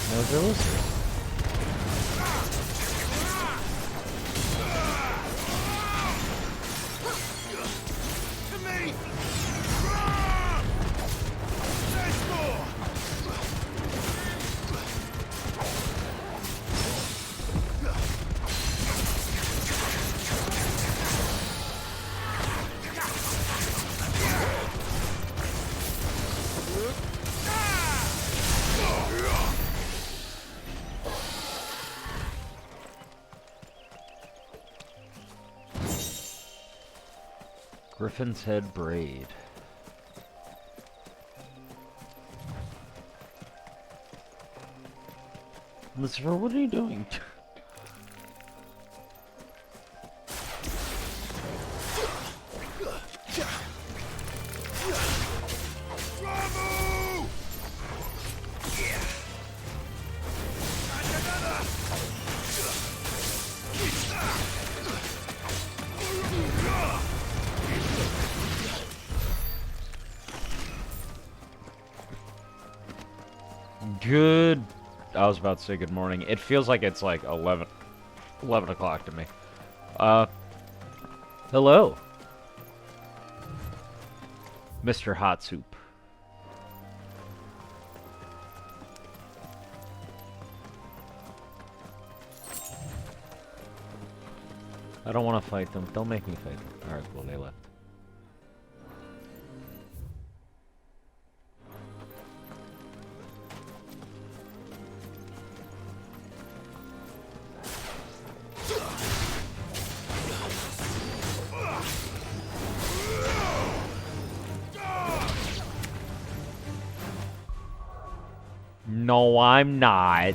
No Zeus? Griffin's Head Braid. Lucifer, what are you doing? Good. I was about to say good morning. It feels like it's like 11 o'clock to me. Hello. Mr. Hot Soup. I don't want to fight them. Don't make me fight them. Alright, cool, they left. No, I'm not.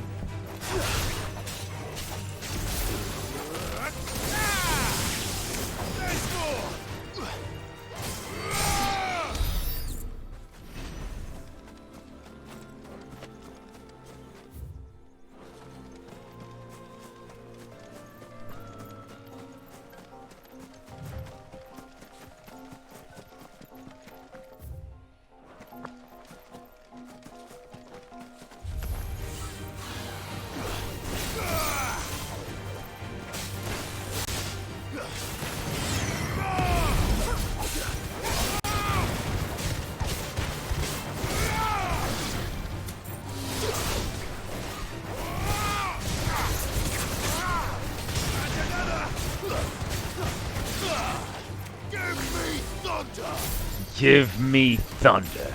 Give me thunder.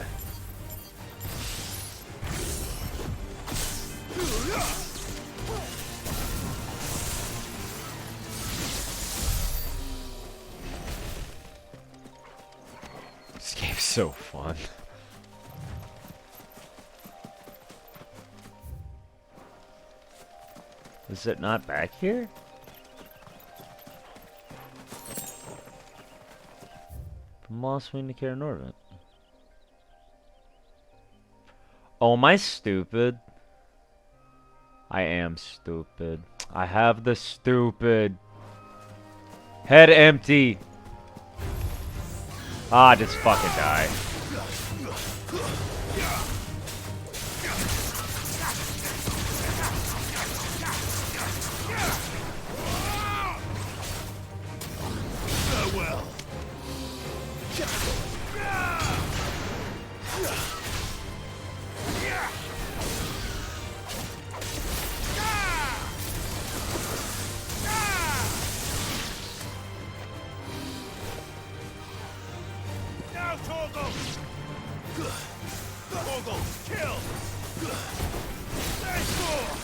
This game's so fun. Is it not back here? From Lost Wing to Care Norvent. Oh, am I stupid? I am stupid. I have the stupid head empty. Ah, just fucking die. Farewell. Now, Torgal! Torgal, kill! Nice more!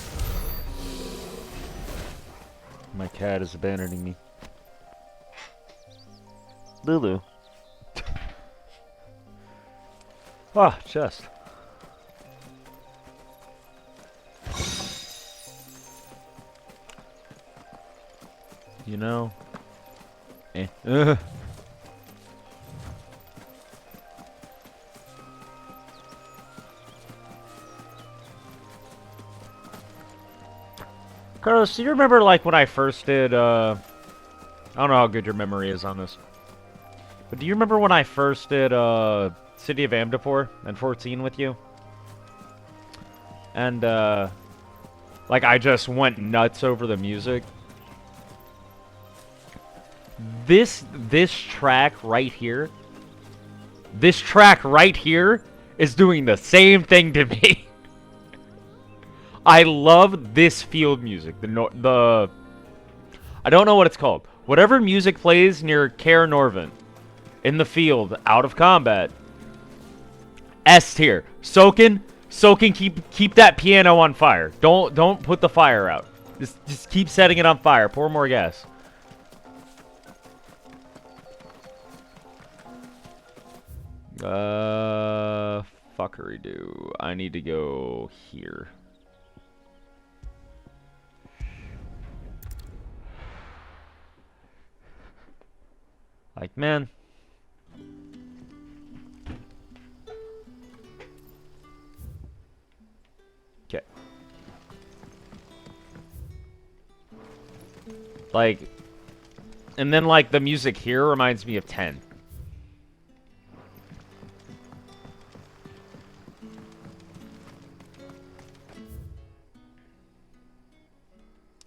My cat is abandoning me. Lulu. Ah, chest. You know. Eh. Carlos, do you remember like when I first did I don't know how good your memory is on this. But do you remember when I first did City of Amdapor and 14 with you? And like I just went nuts over the music. This track right here. This track right here is doing the same thing to me. I love this field music. The I don't know what it's called. Whatever music plays near Care Norvent in the field out of combat. S tier. Soaking, keep that piano on fire. Don't put the fire out. Just keep setting it on fire. Pour more gas. Fuckery do. I need to go here. Like, man. Okay. Like, and then like the music here reminds me of 10.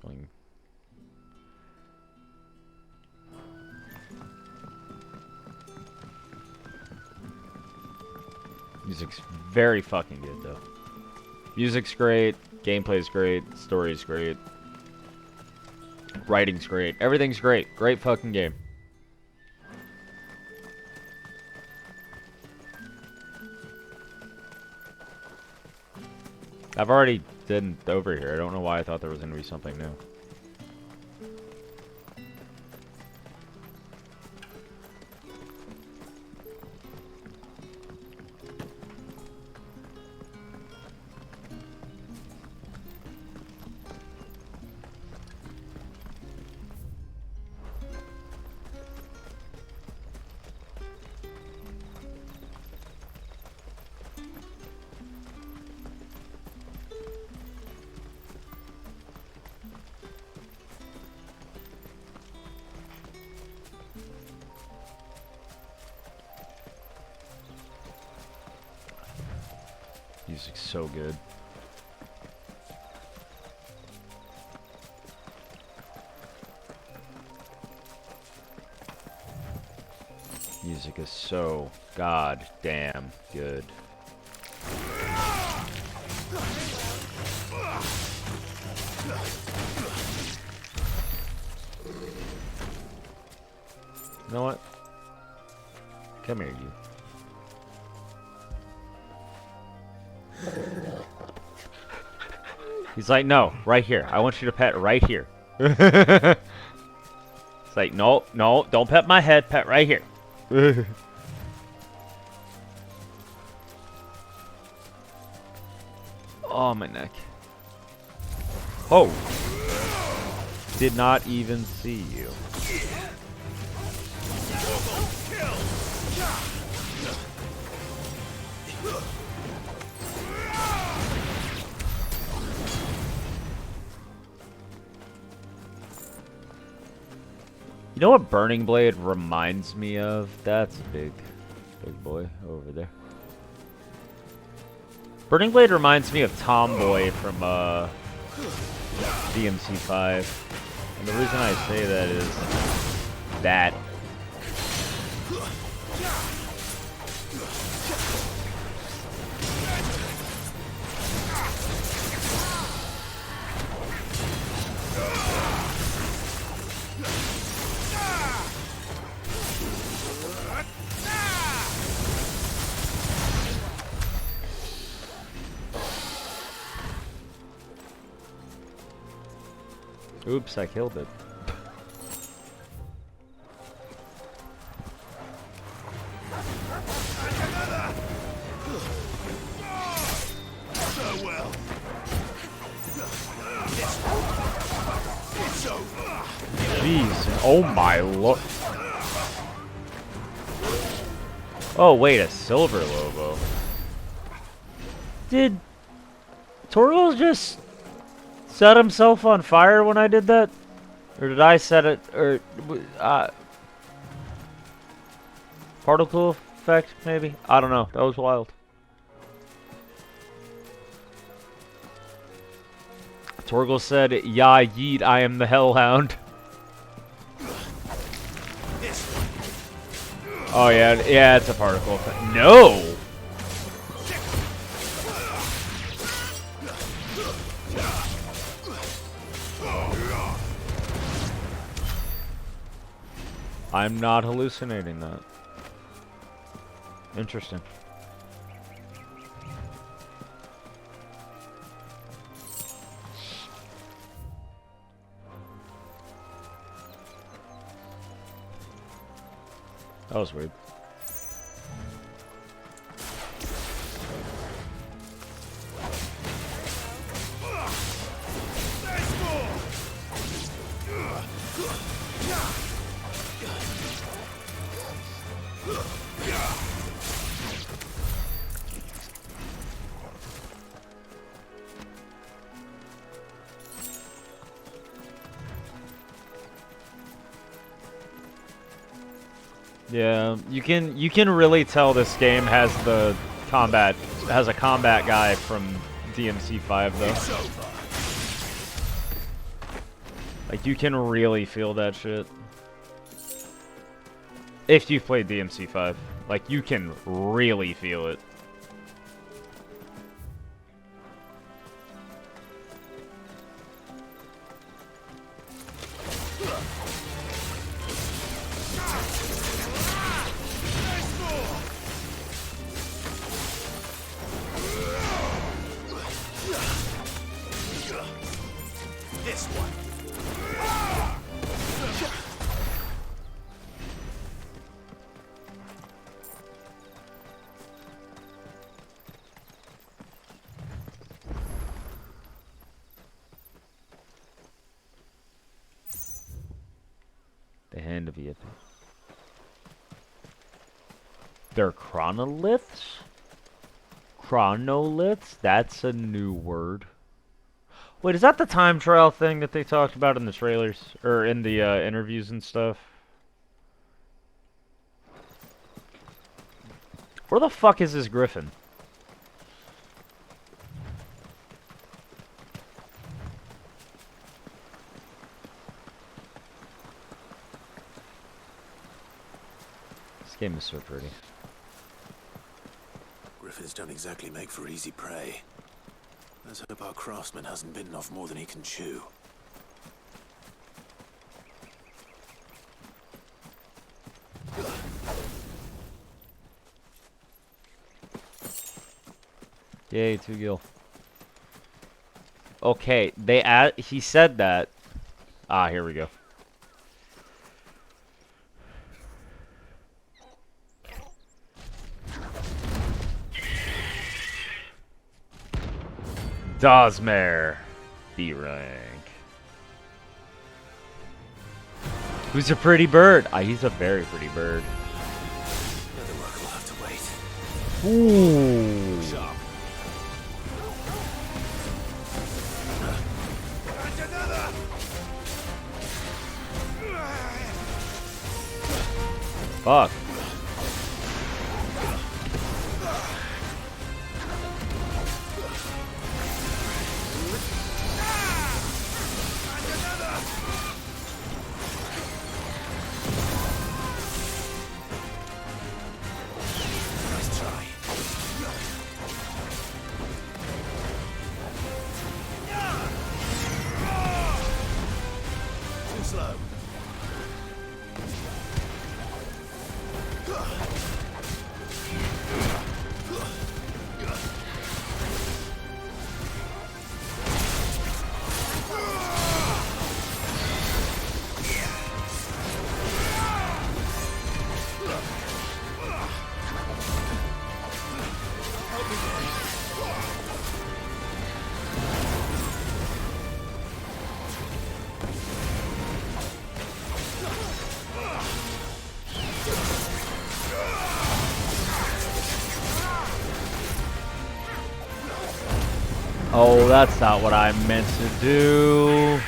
Going. Music's very fucking good though. Music's great, gameplay's great, story's great, writing's great, everything's great. Great fucking game. I've already been over here. I don't know why I thought there was going to be something new. Music's so good. Music is so goddamn good. You know what? Come here, you. He's like, no, right here. I want you to pet right here. It's like, no, no, don't pet my head. Pet right here. Oh, my neck. Oh. Did not even see you. You know what Burning Blade reminds me of? That's a big boy over there. Burning Blade reminds me of Tomboy from DMC5. And the reason I say that is that. Oops, I killed it. Jeez, oh my lord. Oh wait, a silver Lobo. Did Torgal just set himself on fire when I did that? Or did I set it, or particle effect maybe? I don't know, that was wild. Torgal said, "Ya yeet, I am the Hellhound." Oh yeah, it's a particle effect. No! I'm not hallucinating that. Interesting. That was weird. Yeah, you can really tell this game has a combat guy from DMC5 though. Like, you can really feel that shit. If you've played DMC5. Like, you can really feel it. This one. The hand of Yippee. They're chronoliths? Chronoliths? That's a new word. Wait, is that the time trial thing that they talked about in the trailers? Or in the interviews and stuff? Where the fuck is this griffin? This game is so pretty. Griffins don't exactly make for easy prey. Let's hope our craftsman hasn't bitten off more than he can chew. Yay, 2 gil. Okay, he said that. Ah, here we go. Dosmare. B rank. Who's a pretty bird? Ah, he's a very pretty bird. The other work will have to wait. Ooh. Sharp. Fuck. Nice try. Too slow. Oh, that's not what I meant to do.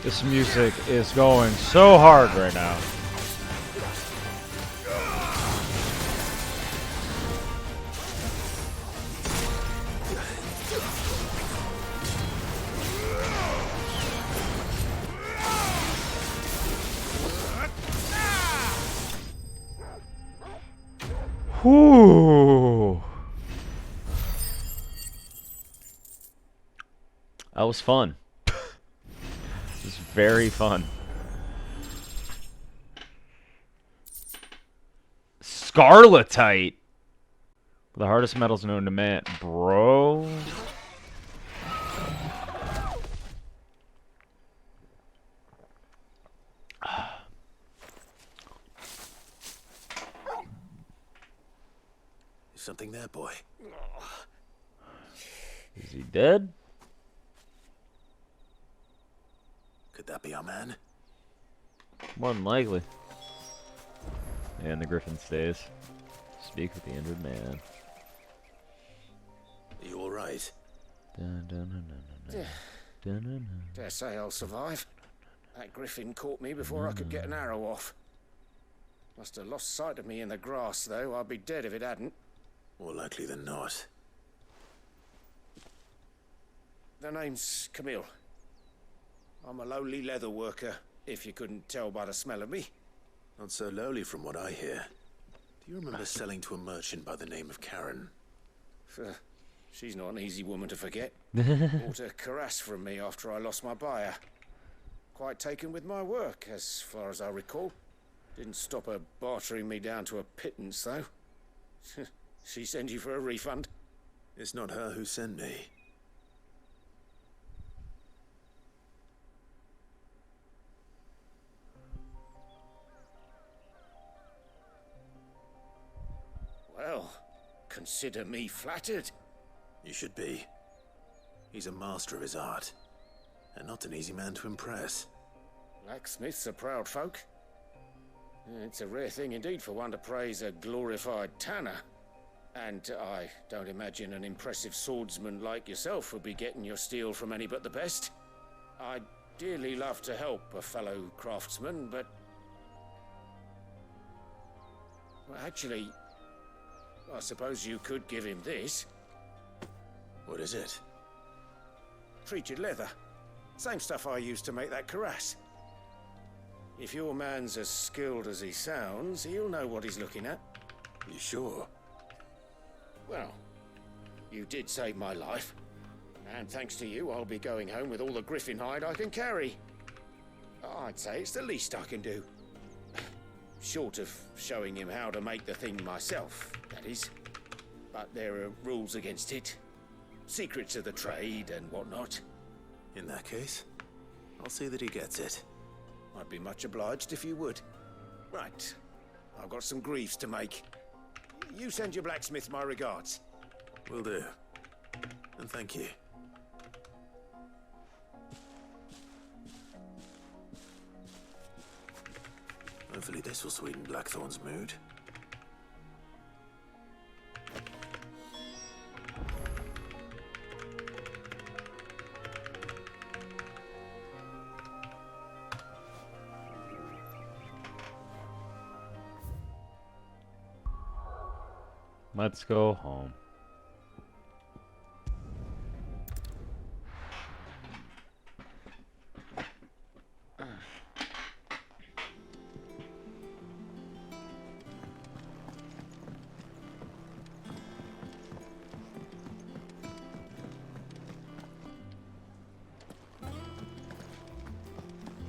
This music is going so hard right now. Whew. That was fun. It was very fun. Scarletite. The hardest metals known to man. Bro. Something there, boy. Is he dead? Could that be our man? More than likely. And the griffin stays. Speak with the injured man. Are you alright? Dare say I'll survive. That griffin caught me before I could get an arrow off. Must have lost sight of me in the grass, though. I'd be dead if it hadn't. More likely than not. The name's Camille. I'm a lowly leather worker, if you couldn't tell by the smell of me. Not so lowly from what I hear. Do you remember selling to a merchant by the name of Karen? She's not an easy woman to forget. Bought a cuirass from me after I lost my buyer. Quite taken with my work, as far as I recall. Didn't stop her bartering me down to a pittance, though. She send you for a refund? It's not her who sent me. Well, consider me flattered. You should be. He's a master of his art, and not an easy man to impress. Blacksmiths are proud folk. It's a rare thing indeed for one to praise a glorified tanner. And I don't imagine an impressive swordsman like yourself would be getting your steel from any but the best. I'd dearly love to help a fellow craftsman, but... Well, actually, I suppose you could give him this. What is it? Treated leather. Same stuff I used to make that cuirass. If your man's as skilled as he sounds, he'll know what he's looking at. You sure? Well, you did save my life. And thanks to you, I'll be going home with all the griffin hide I can carry. I'd say it's the least I can do. Short of showing him how to make the thing myself, that is. But there are rules against it. Secrets of the trade and whatnot. In that case, I'll see that he gets it. I'd be much obliged if you would. Right. I've got some greaves to make. You send your blacksmith my regards. Will do. And thank you. Hopefully this will sweeten Blackthorn's mood. Let's go home.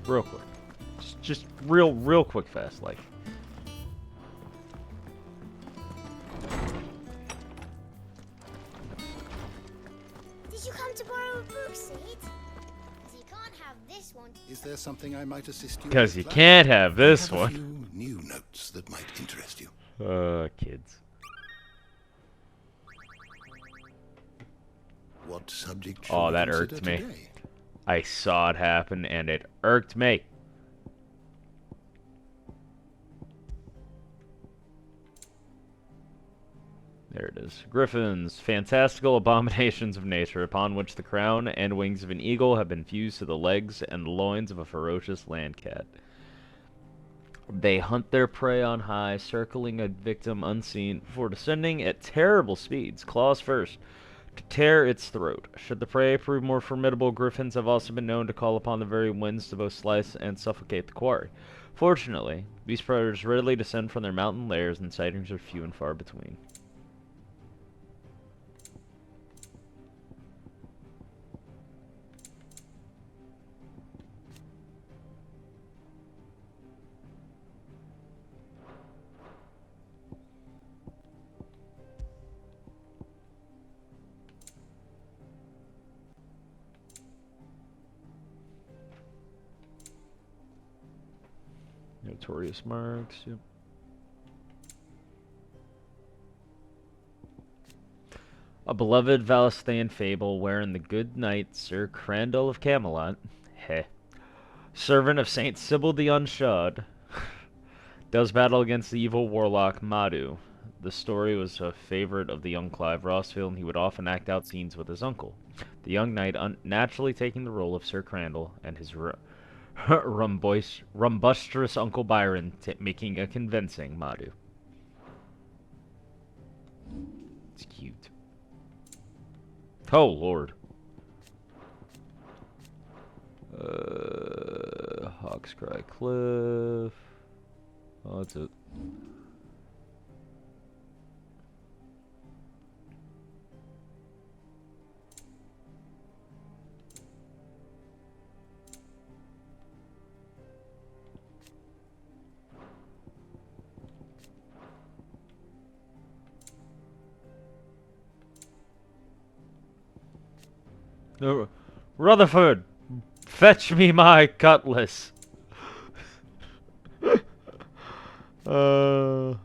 Real quick. Just real quick fast, like. Did you come to borrow a book, Sid? You can't have this one. Is there something I might assist you with? Because you lad? can't have this I have a one. few new notes that might interest you. Kids. What subject should Oh, we that consider irked me. today? I saw it happen and it irked me. There it is. Griffins, fantastical abominations of nature, upon which the crown and wings of an eagle have been fused to the legs and loins of a ferocious land cat. They hunt their prey on high, circling a victim unseen, before descending at terrible speeds, claws first, to tear its throat. Should the prey prove more formidable, griffins have also been known to call upon the very winds to both slice and suffocate the quarry. Fortunately, these predators rarely descend from their mountain lairs, and sightings are few and far between. Notorious marks, yep. A beloved Valisthaean fable wherein the good knight Sir Crandall of Camelot, servant of Saint Sybil the Unshod, does battle against the evil warlock Madhu. The story was a favorite of the young Clive Rossfield, and he would often act out scenes with his uncle, the young knight naturally taking the role of Sir Crandall, and his rumbustrous Uncle Byron making a convincing Madhu. It's cute. Oh, Lord. Hawks Cry Cliff. Oh, that's it. Rutherford, fetch me my cutlass. Alright,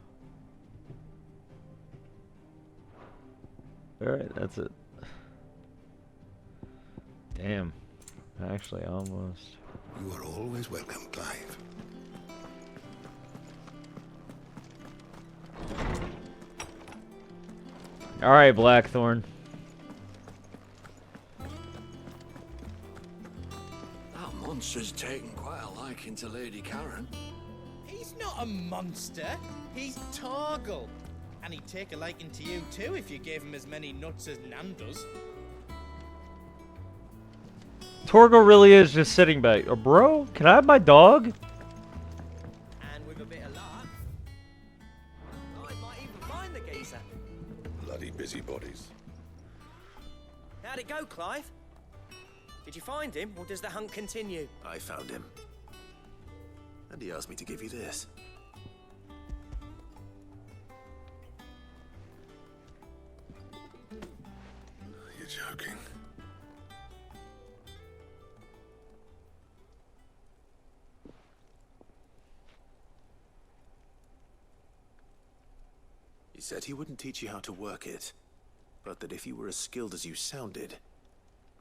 that's it. Damn. Actually, almost. You are always welcome, Clive. Alright, Blackthorn. That monster's taken quite a liking to Lady Karen. He's not a monster. He's Torgal. And he'd take a liking to you too if you gave him as many nuts as Nan does. Torgal really is just sitting back. Bro, can I have my dog? And with a bit of luck, I might even find the geezer. Bloody busybodies. How'd it go, Clive? Did you find him, or does the hunt continue? I found him. And he asked me to give you this. You're joking. He said he wouldn't teach you how to work it, but that if you were as skilled as you sounded,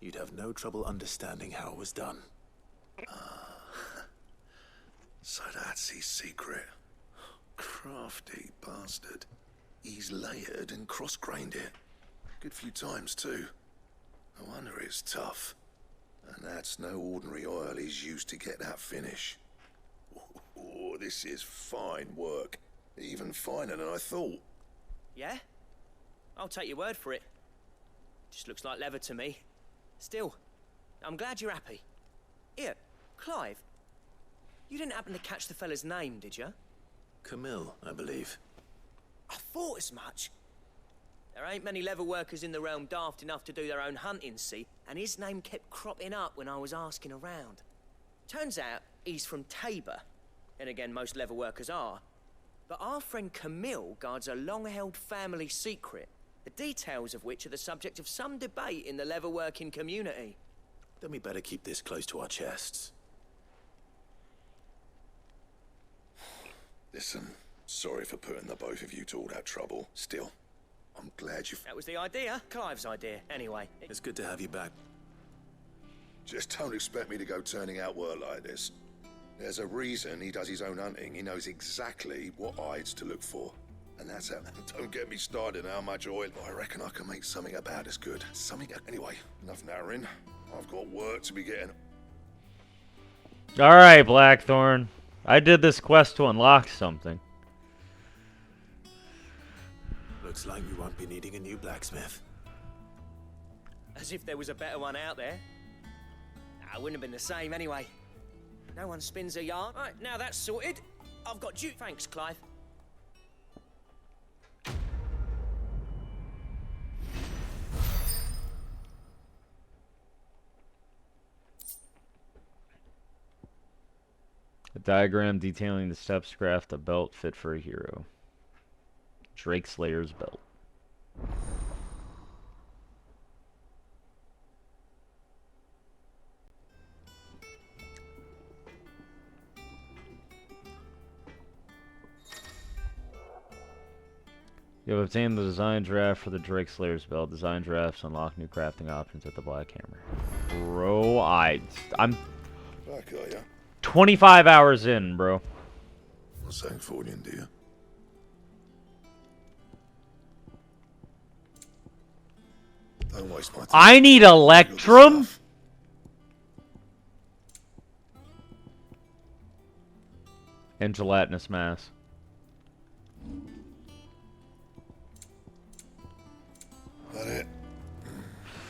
you'd have no trouble understanding how it was done. So that's his secret. Crafty bastard. He's layered and cross-grained it. Good few times, too. No wonder it's tough. And that's no ordinary oil he's used to get that finish. Oh, this is fine work. Even finer than I thought. Yeah? I'll take your word for it. Just looks like leather to me. Still, I'm glad you're happy. Here, Clive. You didn't happen to catch the fella's name, did you? Camille, I believe. I thought as much. There ain't many leather workers in the realm daft enough to do their own hunting, see? And his name kept cropping up when I was asking around. Turns out he's from Tabor. And again, most leather workers are. But our friend Camille guards a long-held family secret, the details of which are the subject of some debate in the leather-working community. Then we better keep this close to our chests. Listen, sorry for putting the both of you to all that trouble. Still, I'm glad you... That was the idea. Clive's idea, anyway. It's good to have you back. Just don't expect me to go turning out work like this. There's a reason he does his own hunting. He knows exactly what hides to look for. And that's it. Don't get me started on how much oil. I reckon I can make something about as good. Anyway, enough narrowing. I've got work to be getting. Alright, Blackthorn. I did this quest to unlock something. Looks like we won't be needing a new blacksmith. As if there was a better one out there. I wouldn't have been the same anyway. No one spins a yarn. Right, now that's sorted. I've got you. Thanks, Clive. A diagram detailing the steps to craft a belt fit for a hero. Drake Slayer's belt. You have obtained the design draft for the Drake Slayer's belt. Design drafts unlock new crafting options at the Black Hammer. Bro, I'm Back, are ya? 25 hours in, bro. What's saying for you, dear? Don't waste my time. I need Electrum? And gelatinous mass. That it?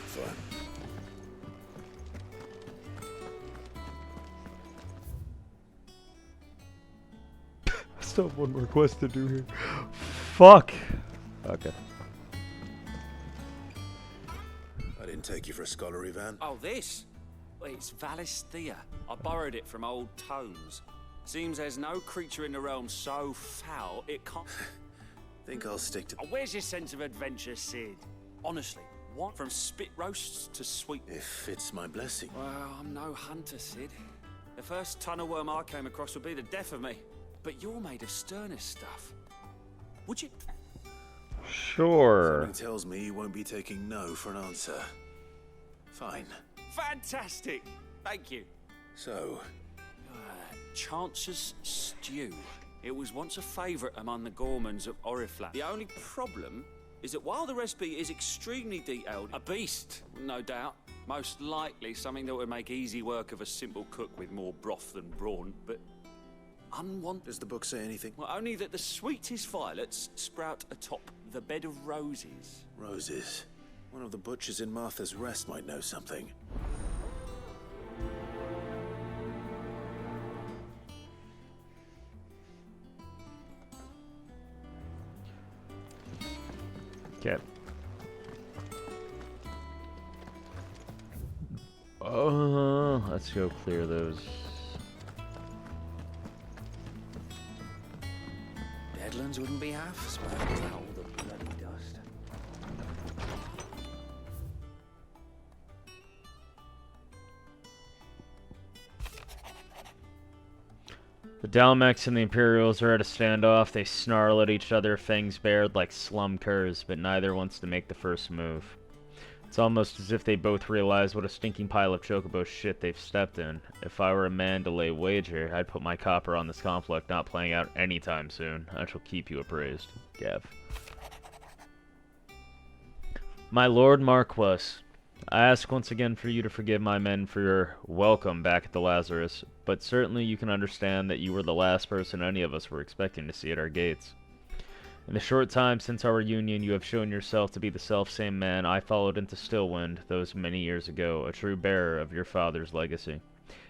Fine. I still have one more quest to do here. Fuck. Okay. I didn't take you for a scholarly van. Oh, this? Well, it's Valisthea. I borrowed it from old tomes. Seems there's no creature in the realm so foul it can't... Think I'll stick to... Oh, where's your sense of adventure, Sid? Honestly, what? From spit roasts to sweet... If it's my blessing. Well, I'm no hunter, Sid. The first tunnel worm I came across would be the death of me. But you're made of sterner stuff. Would you... Sure. Something tells me you won't be taking no for an answer. Fine. Fantastic! Thank you. So... Chance's Stew. It was once a favourite among the gourmands of Oriflamme. The only problem is that while the recipe is extremely detailed, a beast, no doubt. Most likely something that would make easy work of a simple cook with more broth than brawn, but unwanted. Does the book say anything? Well, only that the sweetest violets sprout atop the bed of roses. Roses. One of the butchers in Martha's Rest might know something. Okay. Let's go clear those. Deadlands wouldn't be half as bad as all the bloody dust. The Dalmex and the Imperials are at a standoff. They snarl at each other, fangs bared like slum curs, but neither wants to make the first move. It's almost as if they both realize what a stinking pile of chocobo shit they've stepped in. If I were a man to lay wager, I'd put my copper on this conflict not playing out anytime soon. I shall keep you appraised. Gav. My Lord Marquess, I ask once again for you to forgive my men for your welcome back at the Lazarus, but certainly you can understand that you were the last person any of us were expecting to see at our gates. In the short time since our reunion, you have shown yourself to be the self-same man I followed into Stillwind those many years ago, a true bearer of your father's legacy.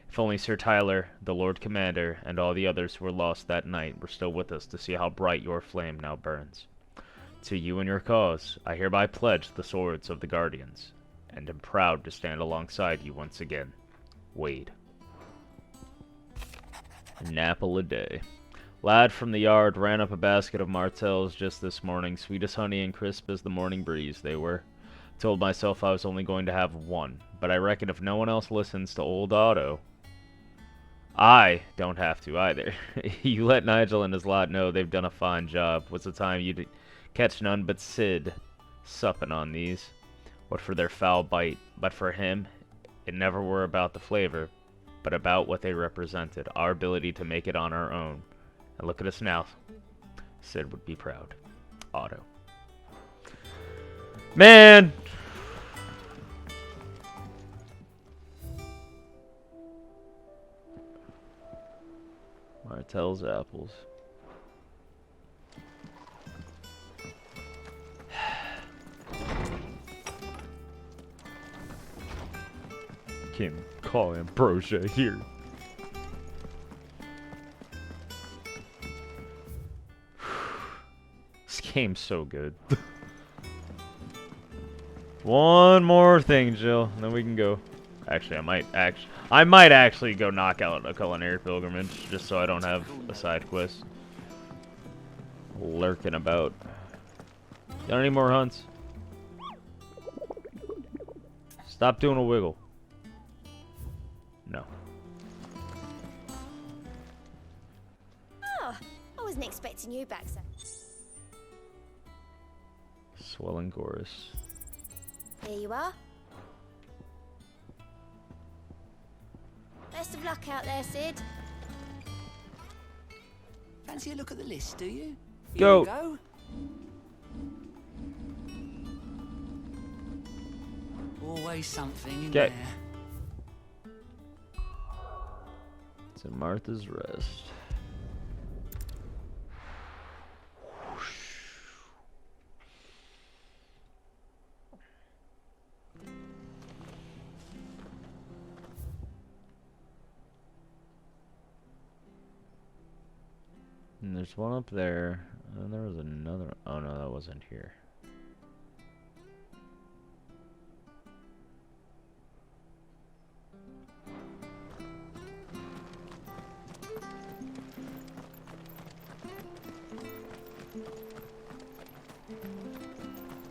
If only Sir Tyler, the Lord Commander, and all the others who were lost that night were still with us to see how bright your flame now burns. To you and your cause, I hereby pledge the swords of the Guardians, and am proud to stand alongside you once again. Wade. An apple a day. Lad from the yard ran up a basket of martels just this morning, sweet as honey and crisp as the morning breeze they were. Told myself I was only going to have one, but I reckon if no one else listens to old Otto, I don't have to either. You let Nigel and his lot know they've done a fine job. What's the time you'd catch none but Sid supping on these? What for their foul bite, but for him, it never were about the flavor, but about what they represented, our ability to make it on our own. And look at us now. Sid would be proud. Auto. Man! Martell's apples. Can't call Ambrosia here. This game's so good. One more thing, Jill, and then we can go. Actually, I might actually go knock out a culinary pilgrimage just so I don't have a side quest lurking about. Got any more hunts? Stop doing a wiggle. No. Oh, I wasn't expecting you back, sir. Swelling chorus. Here you are. Best of luck out there, Sid. Fancy a look at the list, do you? Here Go. you go. Always something in there. It's in Martha's Rest. And there's one up there, and there was another. Oh no, that wasn't here.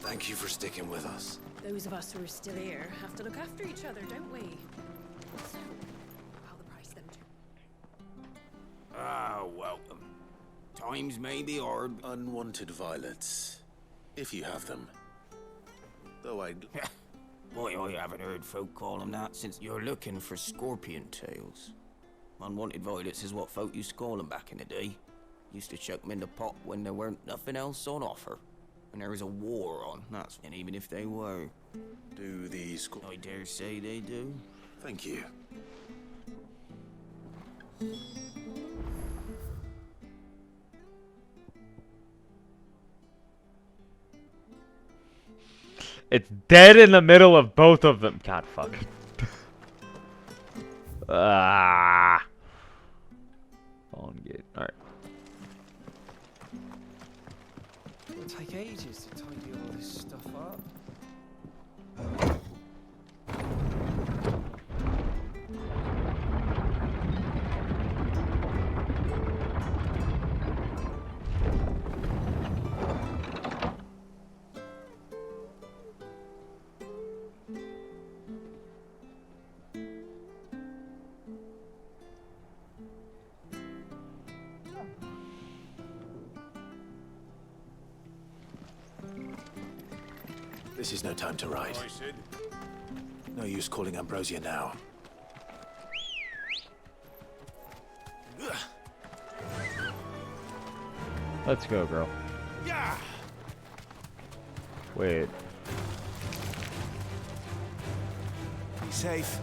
Thank you for sticking with us. Those of us who are still here have to look after each other, don't we? So, I'll the price them too. Ah, welcome. Times may be hard. Unwanted violets, if you have them. Though I'd... Boy, I haven't heard folk call them that since you're looking for scorpion tails. Unwanted violets is what folk used to call them back in the day. Used to chuck them in the pot when there weren't nothing else on offer. And there was a war on, that's and even if they were. Do these... I dare say they do. Thank you. It's dead in the middle of both of them. God, fuck. Ah. On gate. Alright. It'll take ages to tidy all this stuff up. This is no time to ride. No use calling Ambrosia now. Let's go, girl. Yeah. Wait. Be safe.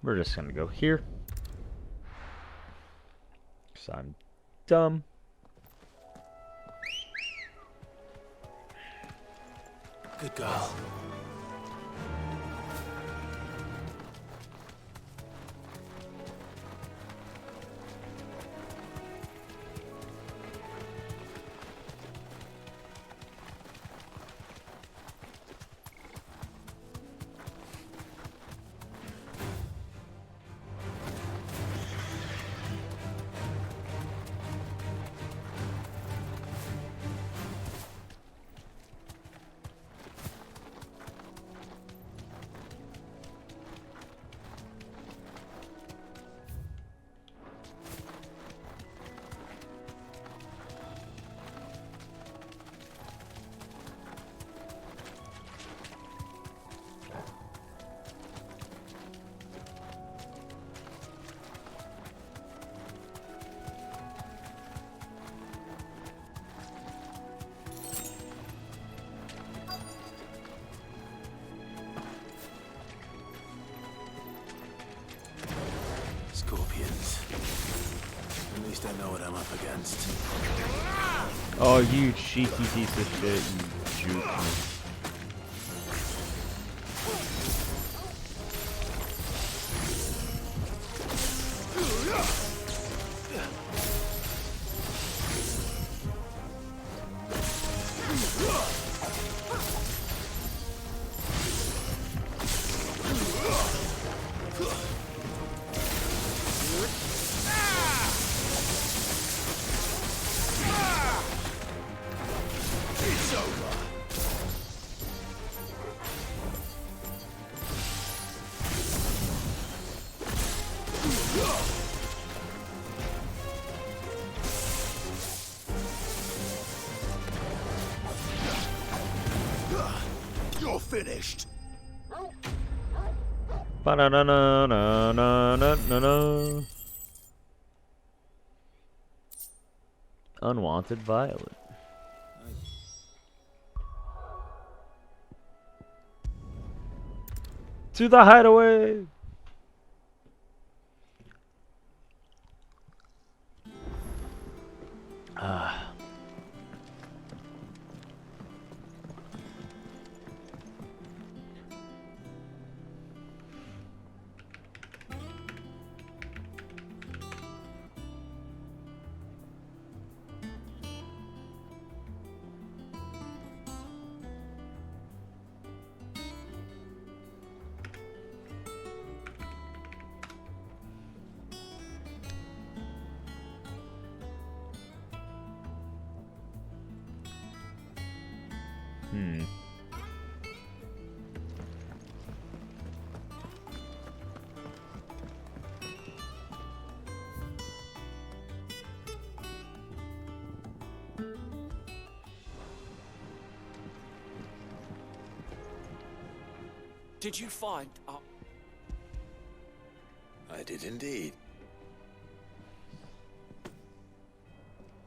We're just gonna go here. 'Cause I'm dumb. Good girl. Scorpions. At least I know what I'm up against. Oh, you cheeky piece of shit, you juke. You're finished. Ba-na-na-na-na-na-na-na. Unwanted violet. To the hideaway. Did you find... I did indeed.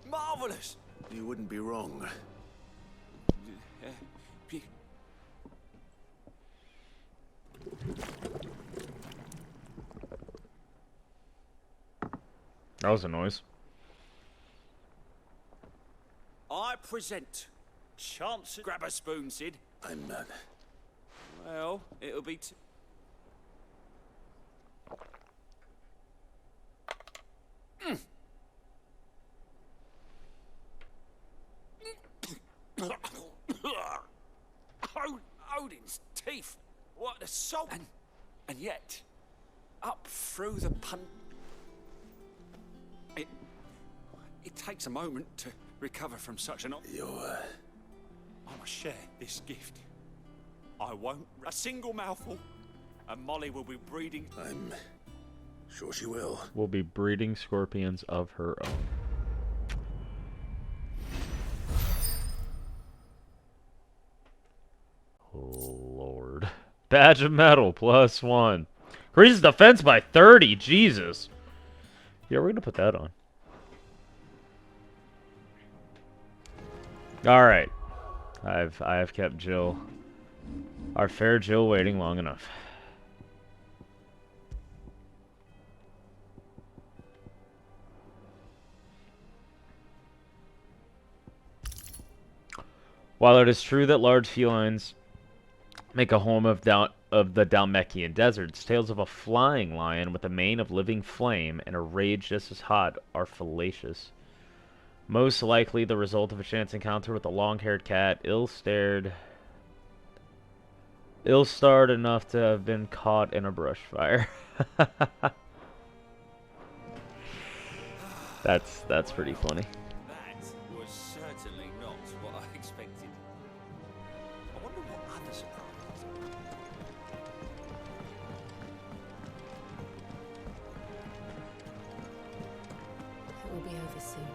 Marvelous! You wouldn't be wrong. That was a noise. I present Chance. Grab a spoon, Sid. I'm none. Well, it'll be Odin's teeth. What a soul. And yet, up through the pun... It takes a moment to recover from such an... I must share this gift. I won't... A single mouthful, and Molly will be breeding... I'm sure she will. Will be breeding scorpions of her own. Lord. Badge of metal, +1. Increases defense by 30, Jesus. Yeah, we're gonna put that on. Alright. I have kept Jill, our fair Jill, waiting long enough. While it is true that large felines make a home of the Dalmekian deserts, tales of a flying lion with a mane of living flame and a rage just as hot are fallacious. Most likely the result of a chance encounter with a long-haired cat, ill-starred enough to have been caught in a brush fire. That's pretty funny. That was certainly not what I expected. I wonder what other surprises. It will be over soon.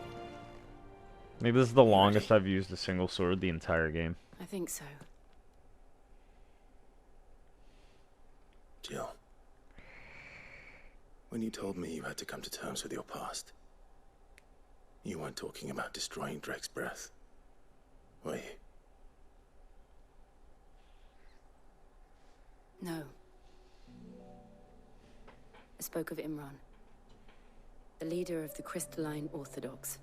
Maybe this is the longest I've used a single sword the entire game. I think so. Jill, when you told me you had to come to terms with your past, you weren't talking about destroying Drake's breath, were you? No. I spoke of Imran. The leader of the Crystalline Orthodox.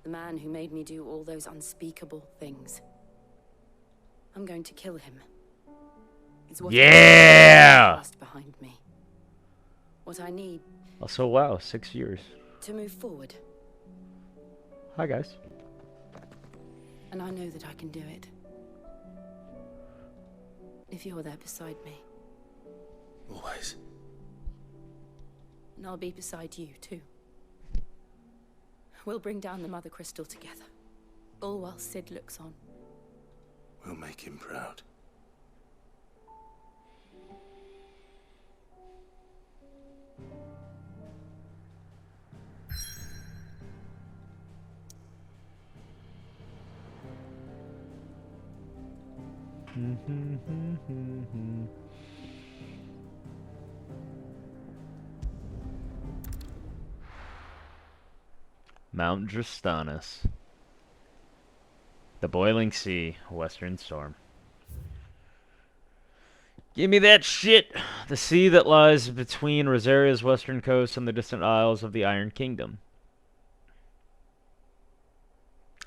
The man who made me do all those unspeakable things. I'm going to kill him. It's what Yeah! I left behind me. What I need Also, wow, 6 years. to move forward. Hi, guys. And I know that I can do it. If you're there beside me. Always. And I'll be beside you, too. We'll bring down the Mother Crystal together. All while Sid looks on. We'll make him proud. Mount Drastanis. The Boiling Sea, Western Storm. Give me that shit! The sea that lies between Rosaria's western coast and the distant isles of the Iron Kingdom.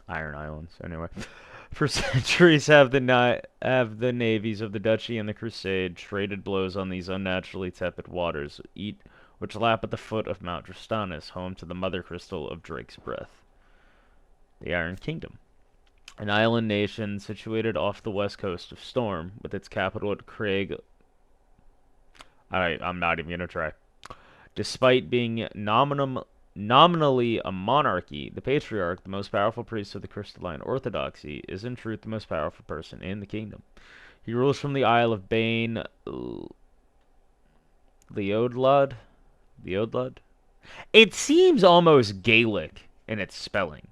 Iron Islands, anyway. For centuries have the navies of the Duchy and the Crusade traded blows on these unnaturally tepid waters, which lap at the foot of Mount Drastanis, home to the mother crystal of Drake's Breath. The Iron Kingdom. An island nation situated off the west coast of Storm, with its capital at Craig. Alright, I'm not even gonna try. Despite being nominally a monarchy, the Patriarch, the most powerful priest of the Crystalline Orthodoxy, is in truth the most powerful person in the kingdom. He rules from the Isle of Bane, Leodlud? It seems almost Gaelic in its spelling.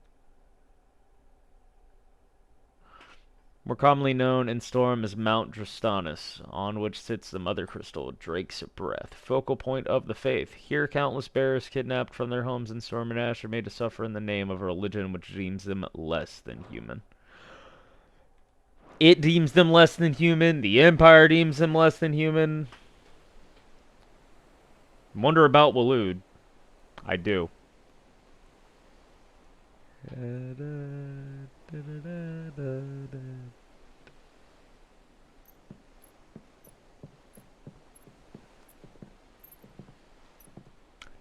More commonly known in Storm as Mount Drastanis, on which sits the Mother Crystal, Drake's Breath, focal point of the faith. Here, countless bearers kidnapped from their homes in Storm and Ash are made to suffer in the name of a religion which deems them less than human. It deems them less than human. The Empire deems them less than human. Wonder about Waloed. I do.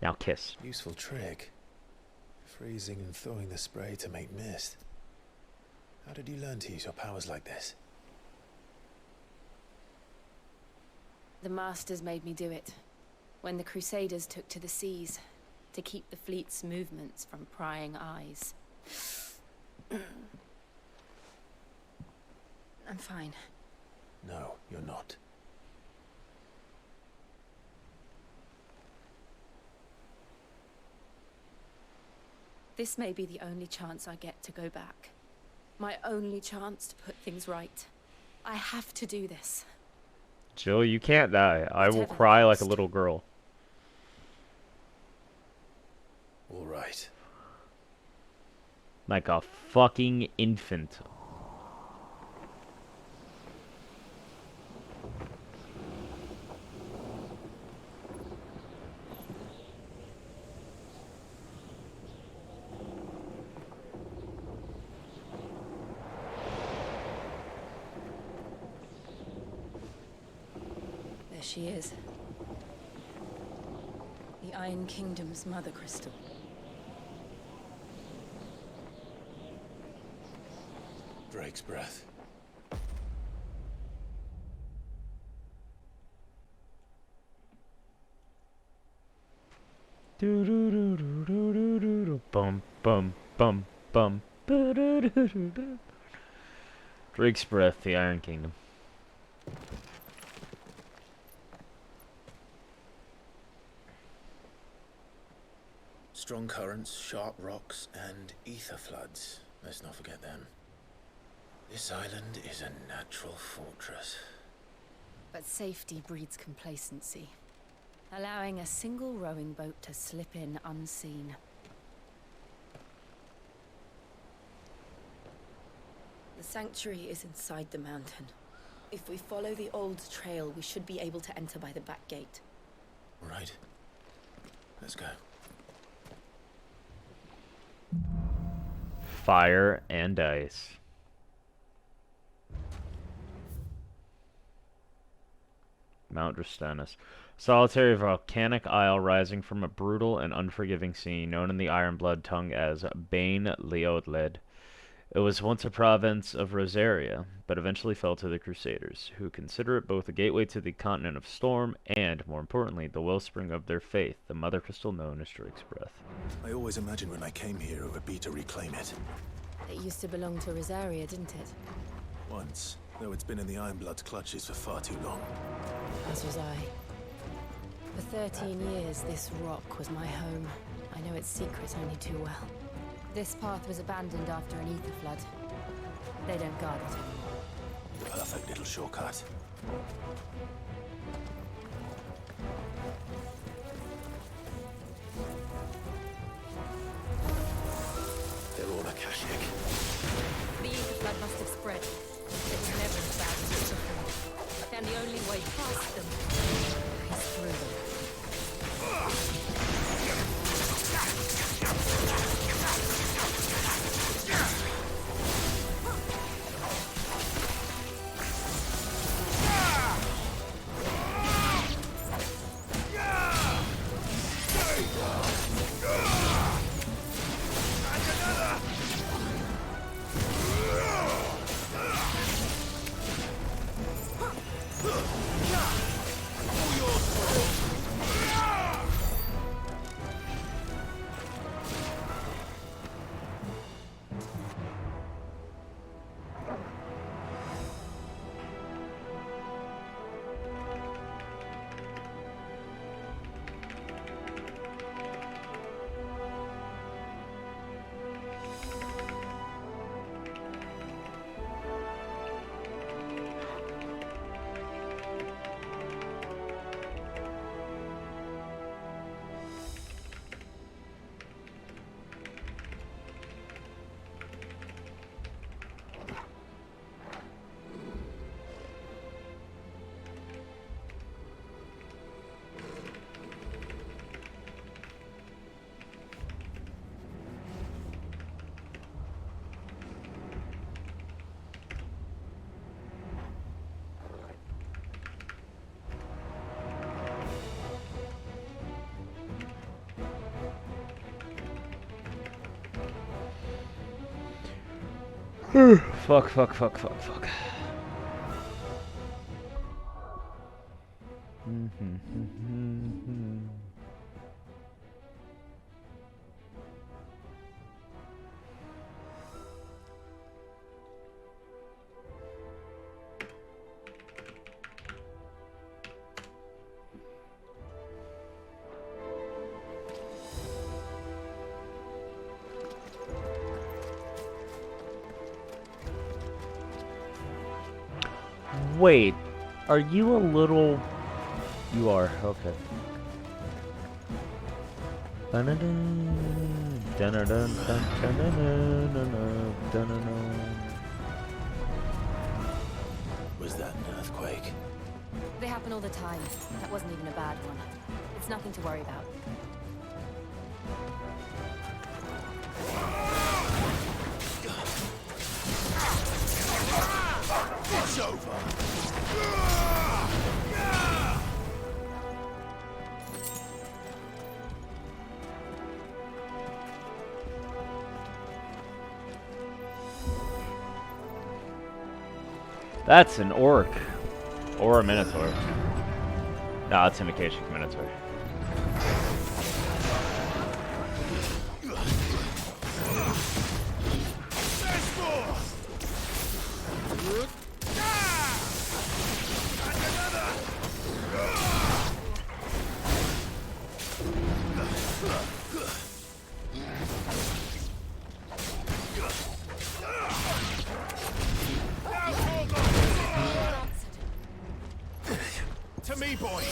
Now kiss. Useful trick. Freezing and thawing the spray to make mist. How did you learn to use your powers like this? The Masters made me do it. When the Crusaders took to the seas, to keep the fleet's movements from prying eyes. I'm fine. No, you're not. This may be the only chance I get to go back. My only chance to put things right. I have to do this. Jill, you can't die. I will cry like a little girl. All right. Like a fucking infant. There she is. The Iron Kingdom's Mother Crystal. Drake's Breath. Do do do do do do do do bum bum bum bum do do do do do. Drake's Breath, the Iron Kingdom. Strong currents, sharp rocks, and ether floods. Let's not forget them. This island is a natural fortress. But safety breeds complacency, allowing a single rowing boat to slip in unseen. The sanctuary is inside the mountain. If we follow the old trail, we should be able to enter by the back gate. All right. Let's go. Fire and ice. Mount Drastennis. Solitary volcanic isle rising from a brutal and unforgiving sea, known in the Ironblood tongue as Bain Leodled. It was once a province of Rosaria, but eventually fell to the Crusaders, who consider it both a gateway to the continent of Storm and, more importantly, the wellspring of their faith, the mother crystal known as Drake's Breath. I always imagined when I came here it would be to reclaim it. It used to belong to Rosaria, didn't it? Once, though it's been in the Ironblood's clutches for far too long. As was I. For 13 years, this rock was my home. I know its secrets only too well. This path was abandoned after an ether flood. They don't guard it anymore. Perfect little shortcut. They're all Akashic. The ether flood must have spread. It was never as bad as it before. And the only way past them is through them. Fuck. Wait, are you a little... You are, okay. Was that an earthquake? They happen all the time. That wasn't even a bad one. It's nothing to worry about. It's over! That's an orc. Or a minotaur. No, it's an Akashic minotaur. To me, boy.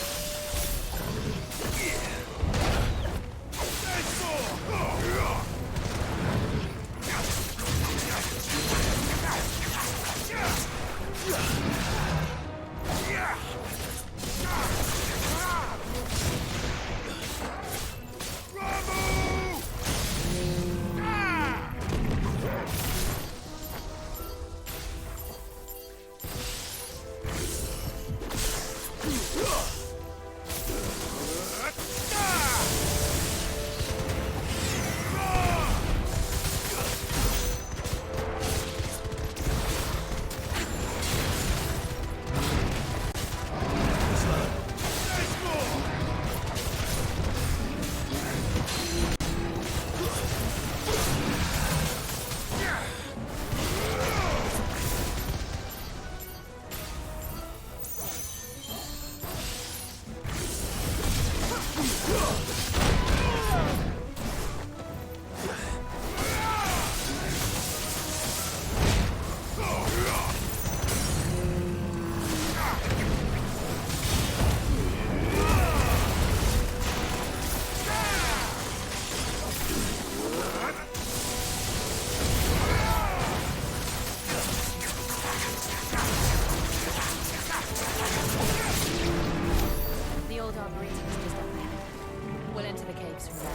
old arboretum is just up ahead. We'll enter the caves from there.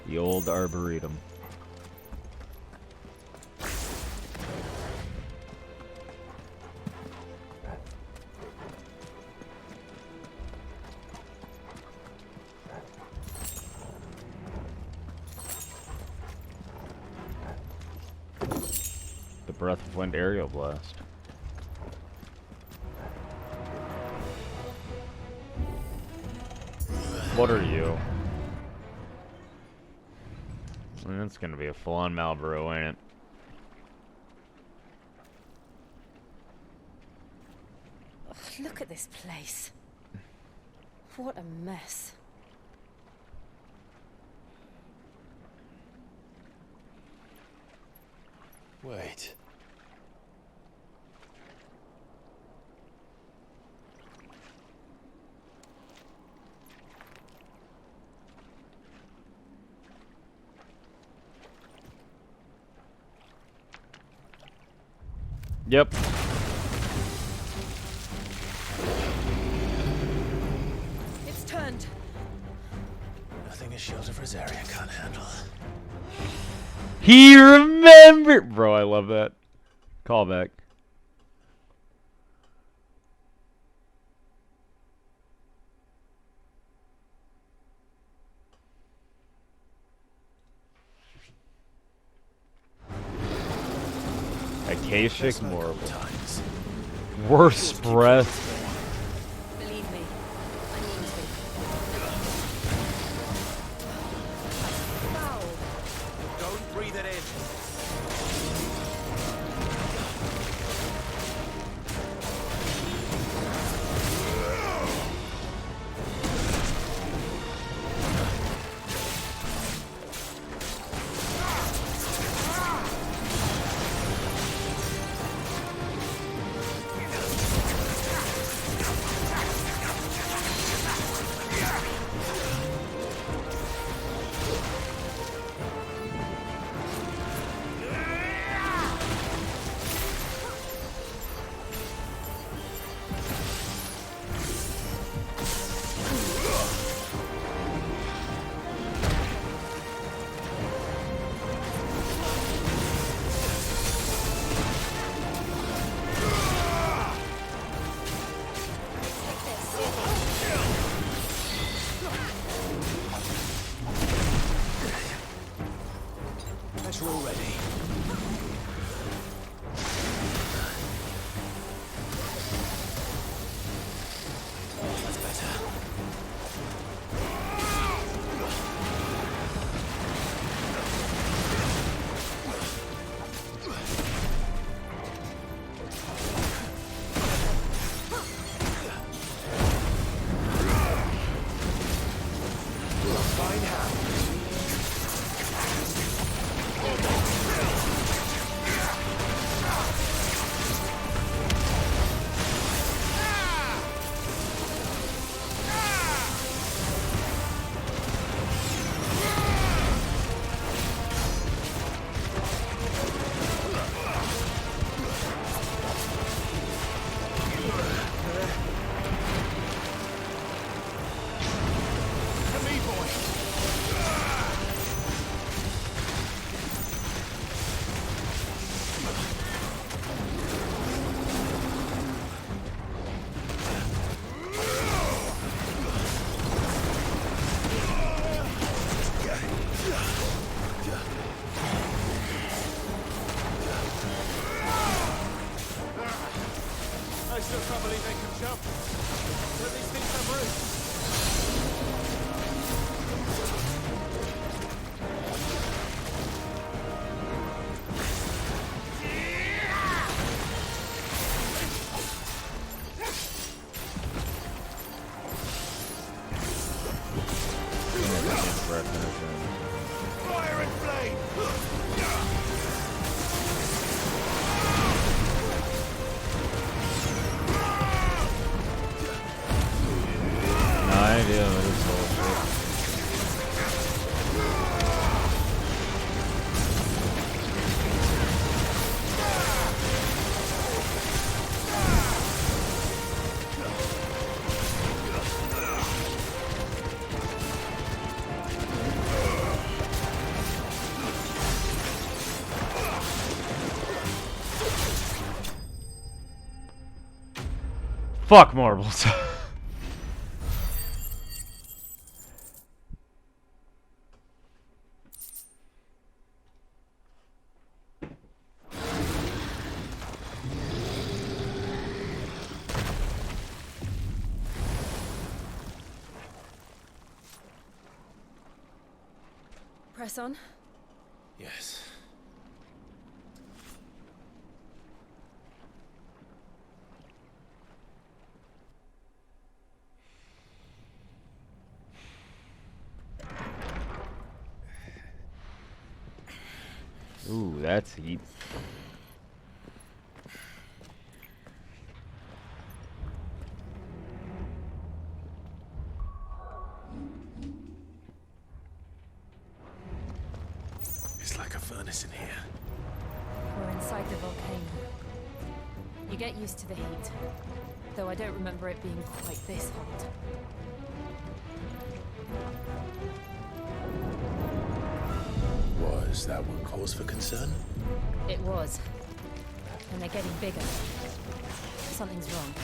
The old arboretum. The Breath of Wind aerial blast. What are you? It's gonna be a full-on Malboro, ain't it? Ugh, look at this place. What a mess. Wait. Yep. It's turned. Nothing a shield of Rosaria can't handle. He remembered! Bro, I love that. Callback. Acacic Morble. Worst breath. Believe me, I mean to. Foul. Don't breathe it in. Better already. That's better. Find how. I still can't believe they can jump. But these things have roots. Fire and flame! Fuck marbles. Press on. Yes. Ooh, that's heat. It's like a furnace in here. We're inside the volcano. You get used to the heat, though I don't remember it being quite this hot. Was that one cause for concern? It was. And they're getting bigger. Something's wrong.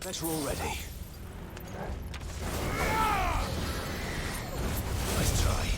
Better already. Nice try.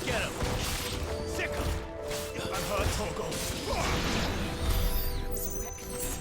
Get him! Sick him! I'm hurt, Torgal. That was reckless.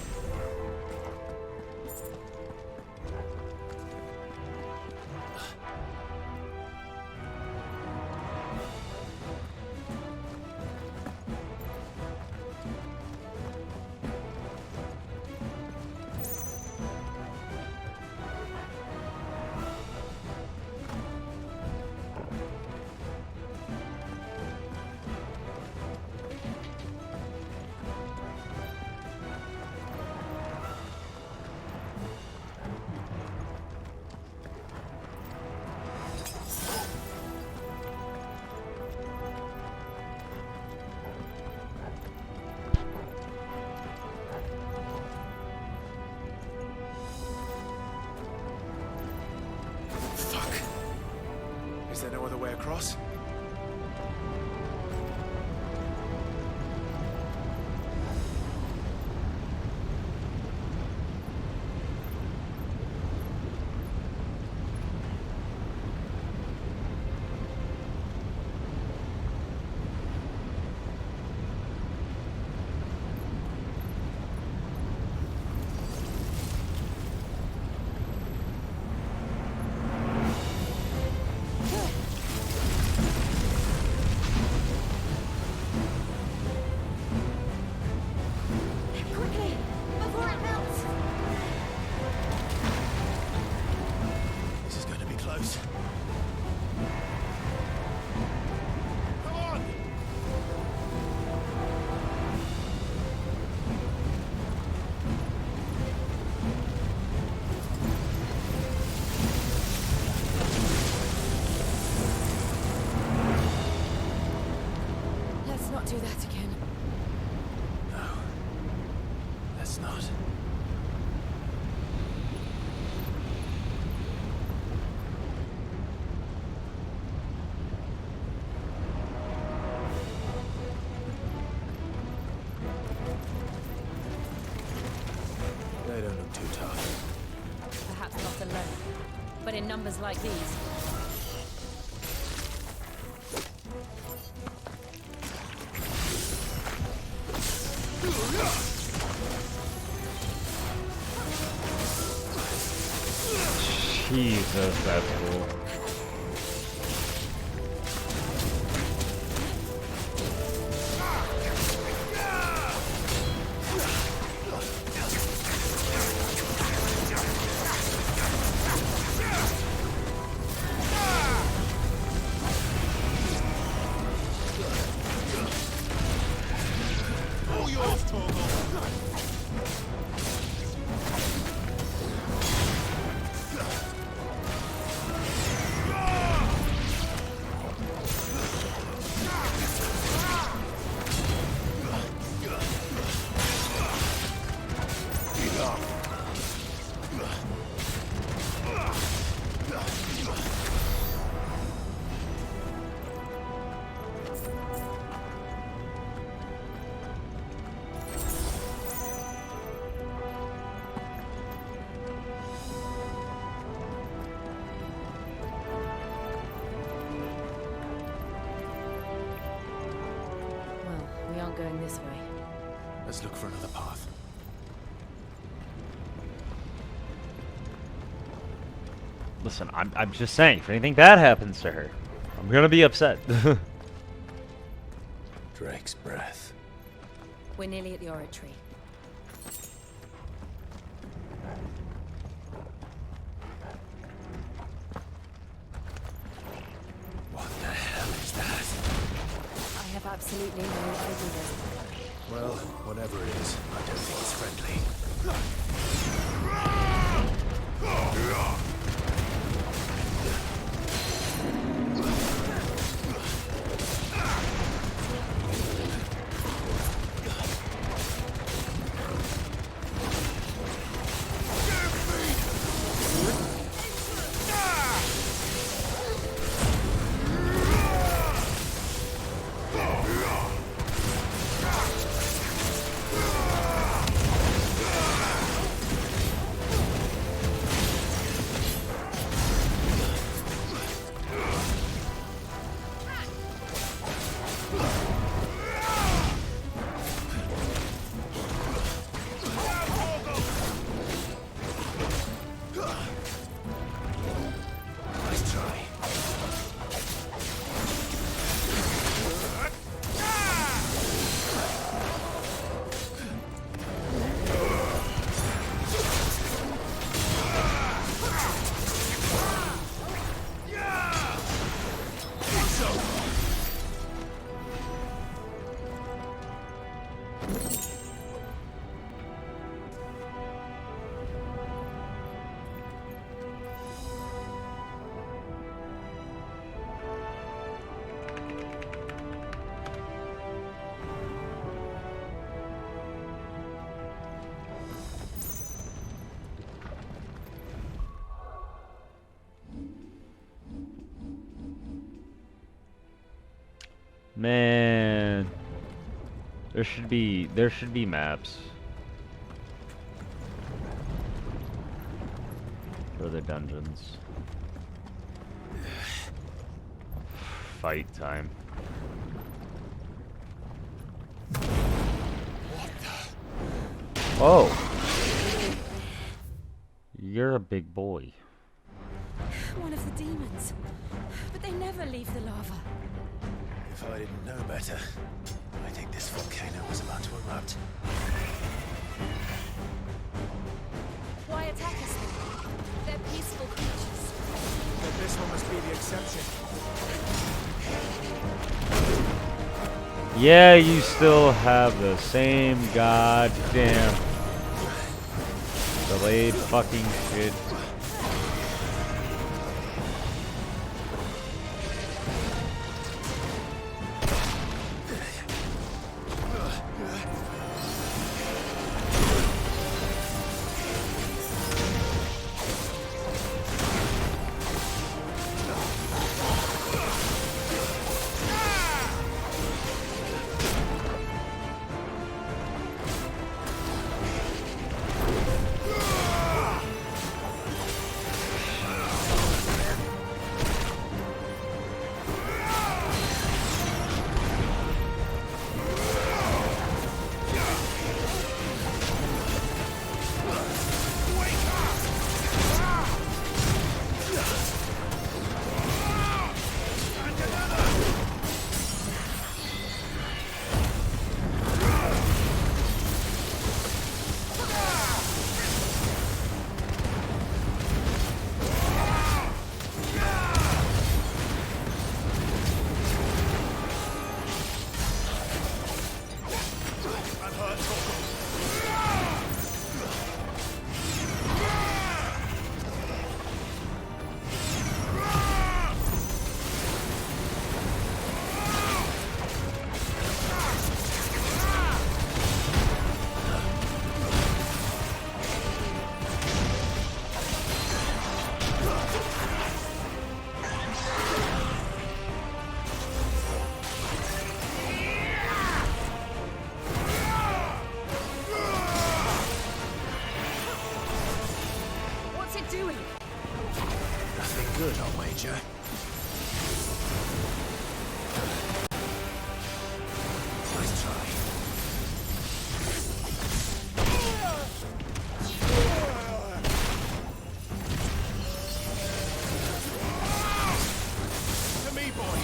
Fuck. Is there no other way across? Quickly, before it melts. This is going to be close. Come on! Let's not do that again. No. Let's not. They don't look too tough. Perhaps not alone, but in numbers like these. Jesus, that's cool. All yours, Torgal. Well, we aren't going this way. Let's look for another path. Listen, I'm just saying, if anything bad happens to her, I'm gonna be upset. Drake's breath. We're nearly at the oratory. What the hell is that? I have absolutely no idea. Well, whatever it is, I don't think it's friendly. Man, there should be maps for the dungeons. Fight time. Oh, you're a big boy. One of the demons. But they never leave the lava. If I didn't know better, I think this volcano was about to erupt. Why attack us then? They're peaceful creatures. But this one must be the exception. Yeah, you still have the same goddamn delayed fucking shit. Good, I'll wager. Nice try. To me, boy.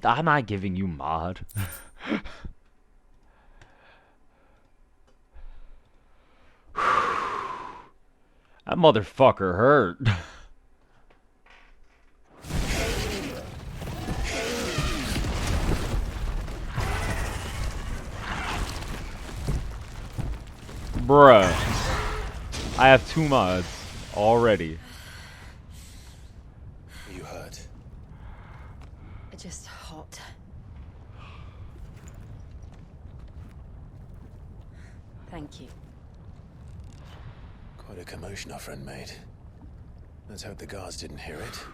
I'm not giving you mod. That motherfucker hurt. Bruh. I have 2 mods already. You hurt? Just hot. Thank you. Quite a commotion our friend made. Let's hope the guards didn't hear it.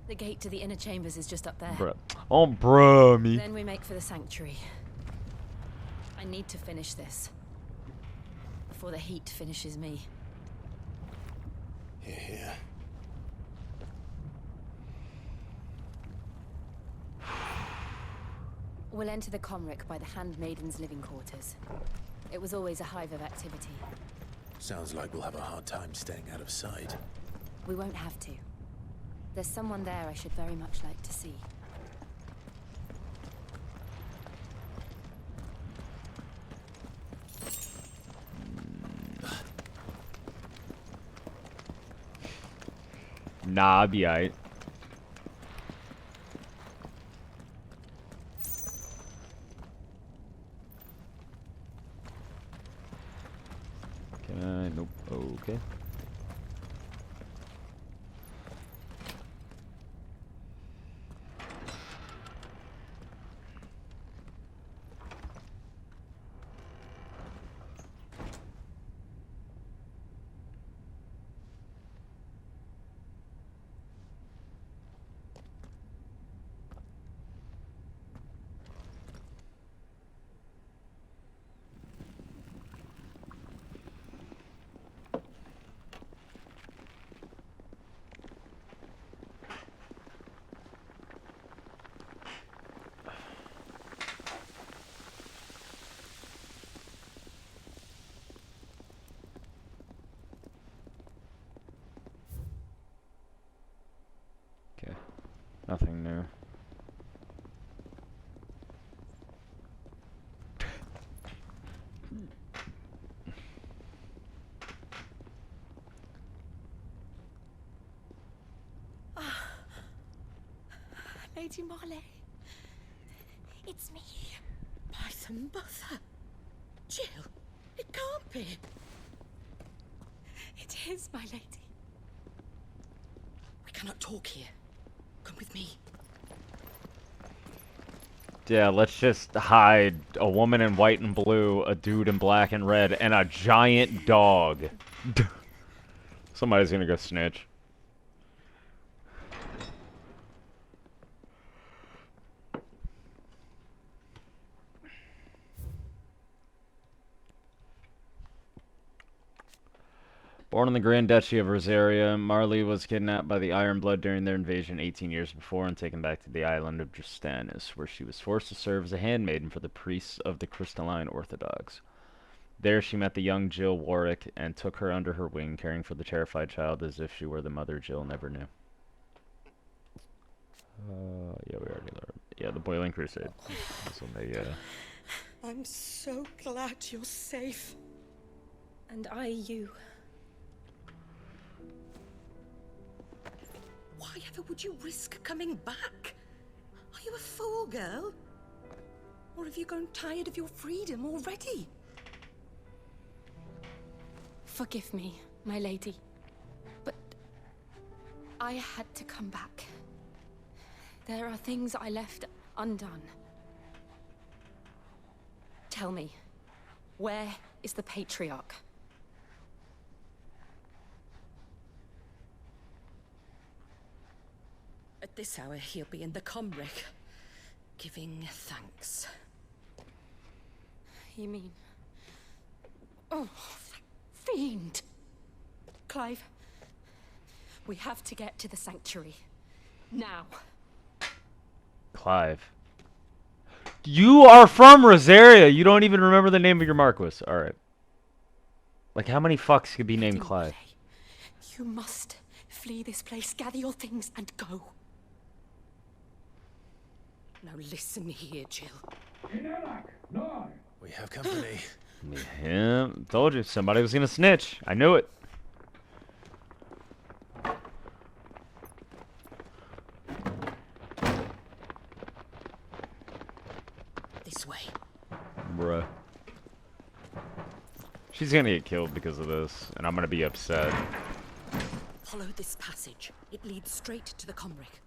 The gate to the inner chambers is just up there. Bruh. Oh, bruh, me. Then we make for the sanctuary. I need to finish this. Before the heat finishes me. Here, here. We'll enter the Comric by the Handmaiden's living quarters. It was always a hive of activity. Sounds like we'll have a hard time staying out of sight. We won't have to. There's someone there I should very much like to see. Nah, I'll be alright. Can I? Nope. Okay. Okay. Nothing new. Lady Marley. It's me. By the mother. Jill, it can't be. It is, my lady. We cannot talk here. Come with me. Yeah, let's just hide a woman in white and blue, a dude in black and red, and a giant dog. Somebody's gonna go snitch. Born in the Grand Duchy of Rosaria, Marley was kidnapped by the Iron Blood during their invasion 18 years before and taken back to the island of Dristanis, where she was forced to serve as a handmaiden for the priests of the Crystalline Orthodox. There she met the young Jill Warwick and took her under her wing, caring for the terrified child as if she were the mother Jill never knew. Yeah, we already learned. Yeah, the Boiling Crusade. That's when they, I'm so glad you're safe. And I you. Why ever would you risk coming back? Are you a fool, girl? Or have you grown tired of your freedom already? Forgive me, my lady. But I had to come back. There are things I left undone. Tell me, where is the Patriarch? At this hour, he'll be in the Comric, giving thanks. You mean... Oh, fiend! Clive, we have to get to the sanctuary. Now. Clive. You are from Rosaria! You don't even remember the name of your Marquis. Alright. Like, how many fucks could be named Clive? You must flee this place, gather your things, and go. Now listen here, Jill. We have company. Yeah, told you. Somebody was gonna snitch. I knew it. This way. Bruh. She's gonna get killed because of this, and I'm gonna be upset. Follow this passage. It leads straight to the Comric.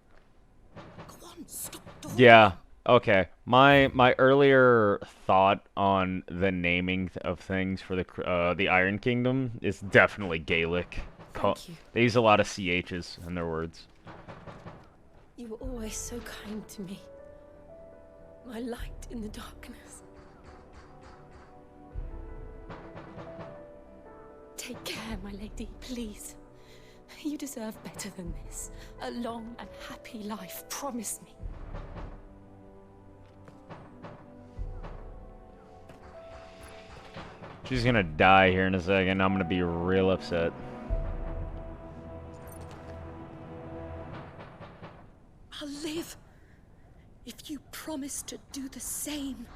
Go on, stop talking. Yeah. Okay. My earlier thought on the naming of things for the Iron Kingdom is definitely Gaelic. Thank you. They use a lot of CHs in their words. You were always so kind to me. My light in the darkness. Take care, my lady, please. You deserve better than this. A long and happy life, promise me. She's gonna die here in a second. I'm gonna be real upset. I'll live if you promise to do the same.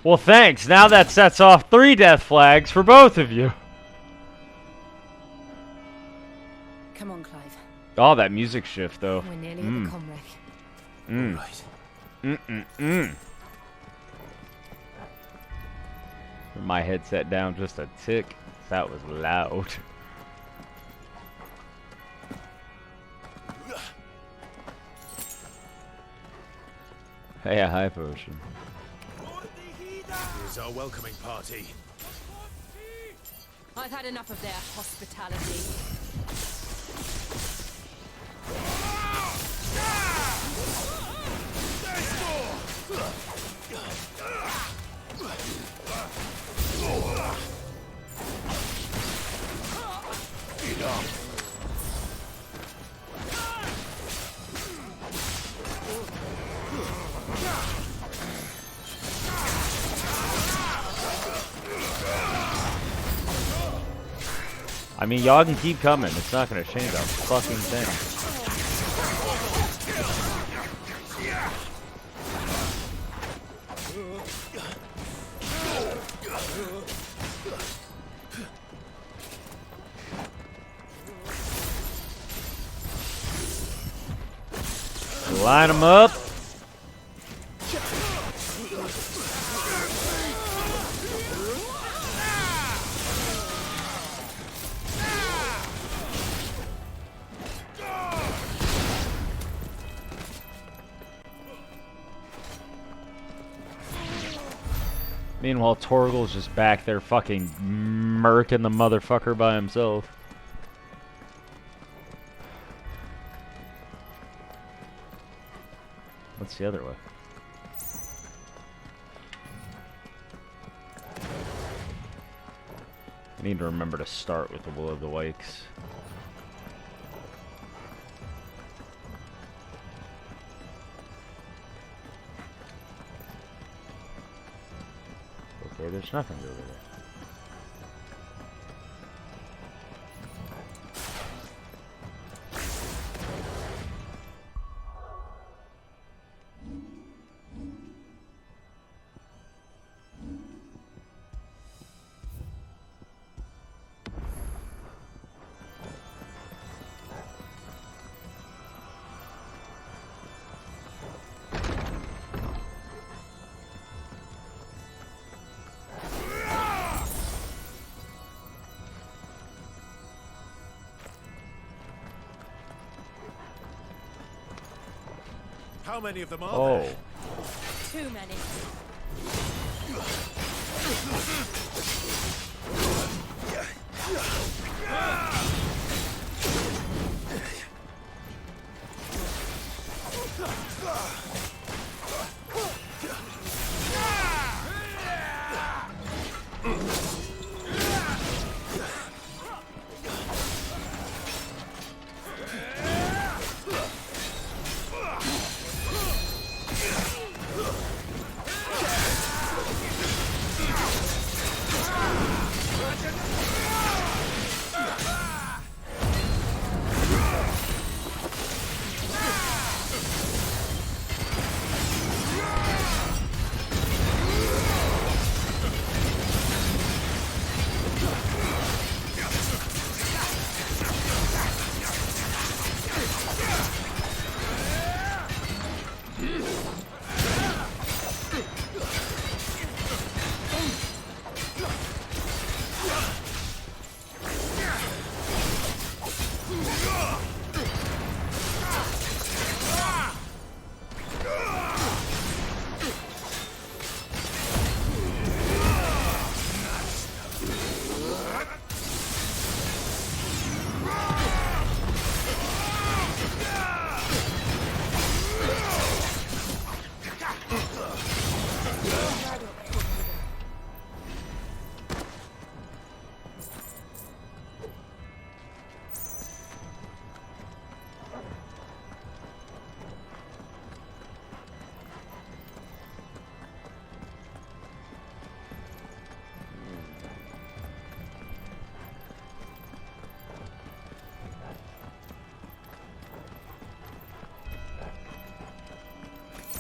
Well, thanks. Now that sets off 3 death flags for both of you. Come on, Clive. Oh, that music shift, though. We're nearly at the Comric. Right. My headset down just a tick. That was loud. Hey, a high potion. Here's our welcoming party. I've had enough of their hospitality. I mean, y'all can keep coming. It's not gonna change a fucking thing. Line them up. Meanwhile, Torgal's just back there fucking murking the motherfucker by himself. What's the other way? I need to remember to start with the Will of the Wakes. Okay, there's nothing over there. How many of them are there? Too many.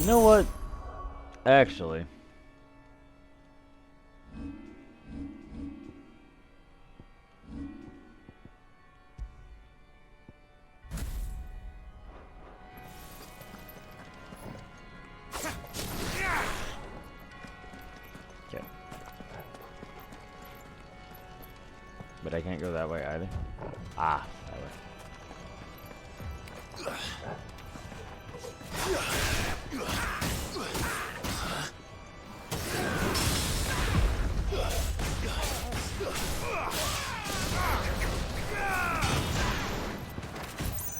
You know what? Actually. Okay. But I can't go that way either. Ah, that way.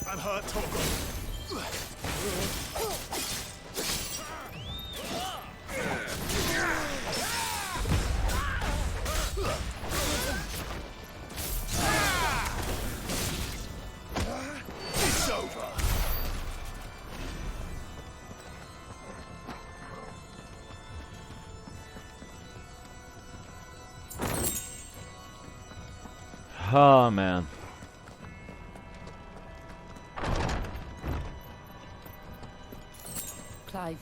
I'm hurt, Torgo. It's over. Oh man. Clive,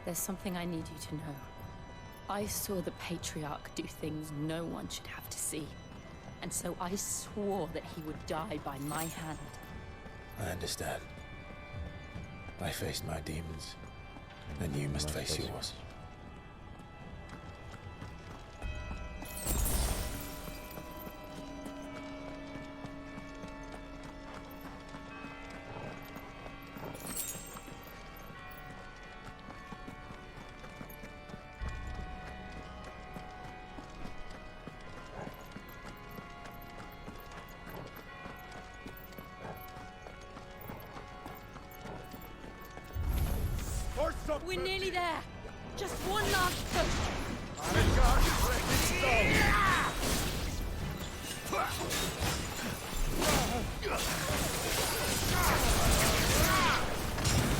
there's something I need you to know. I saw the Patriarch do things no one should have to see. And so I swore that he would die by my hand. I understand. I faced my demons, and you must face yours. We're nearly there. Just one last push.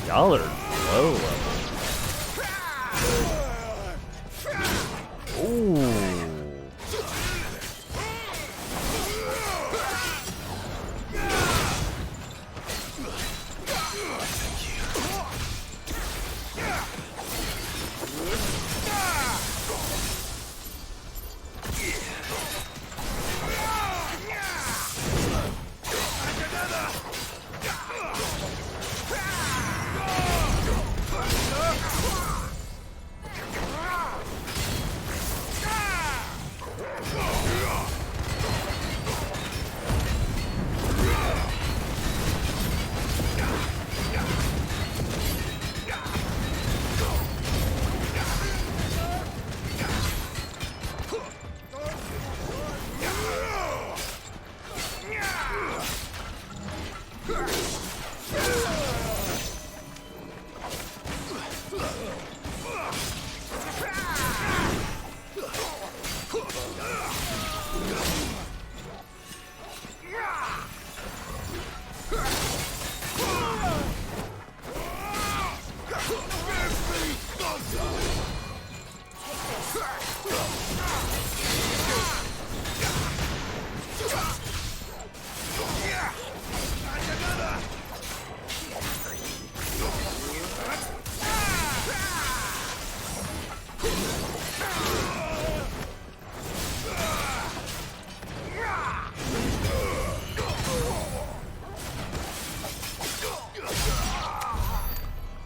Y'all are low level. Ooh.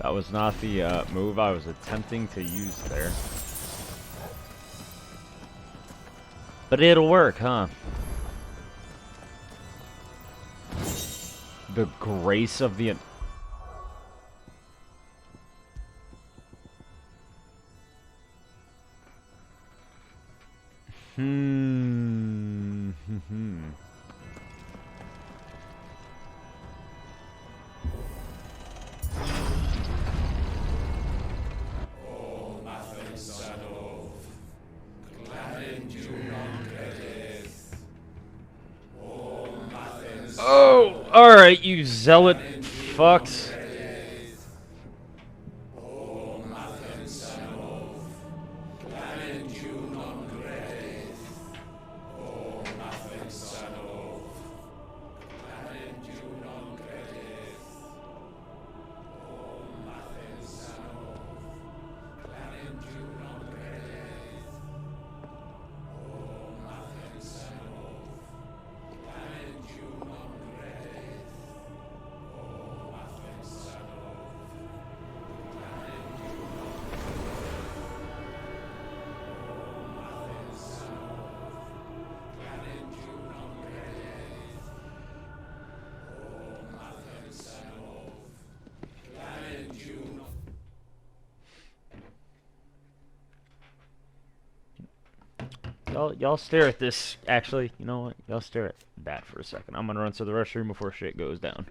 That was not the move I was attempting to use there. But it'll work, huh? The grace of the... Oh, alright, you zealot fucks. Y'all stare at this. Actually, you know what? Y'all stare at that for a second. I'm gonna run to the restroom before shit goes down.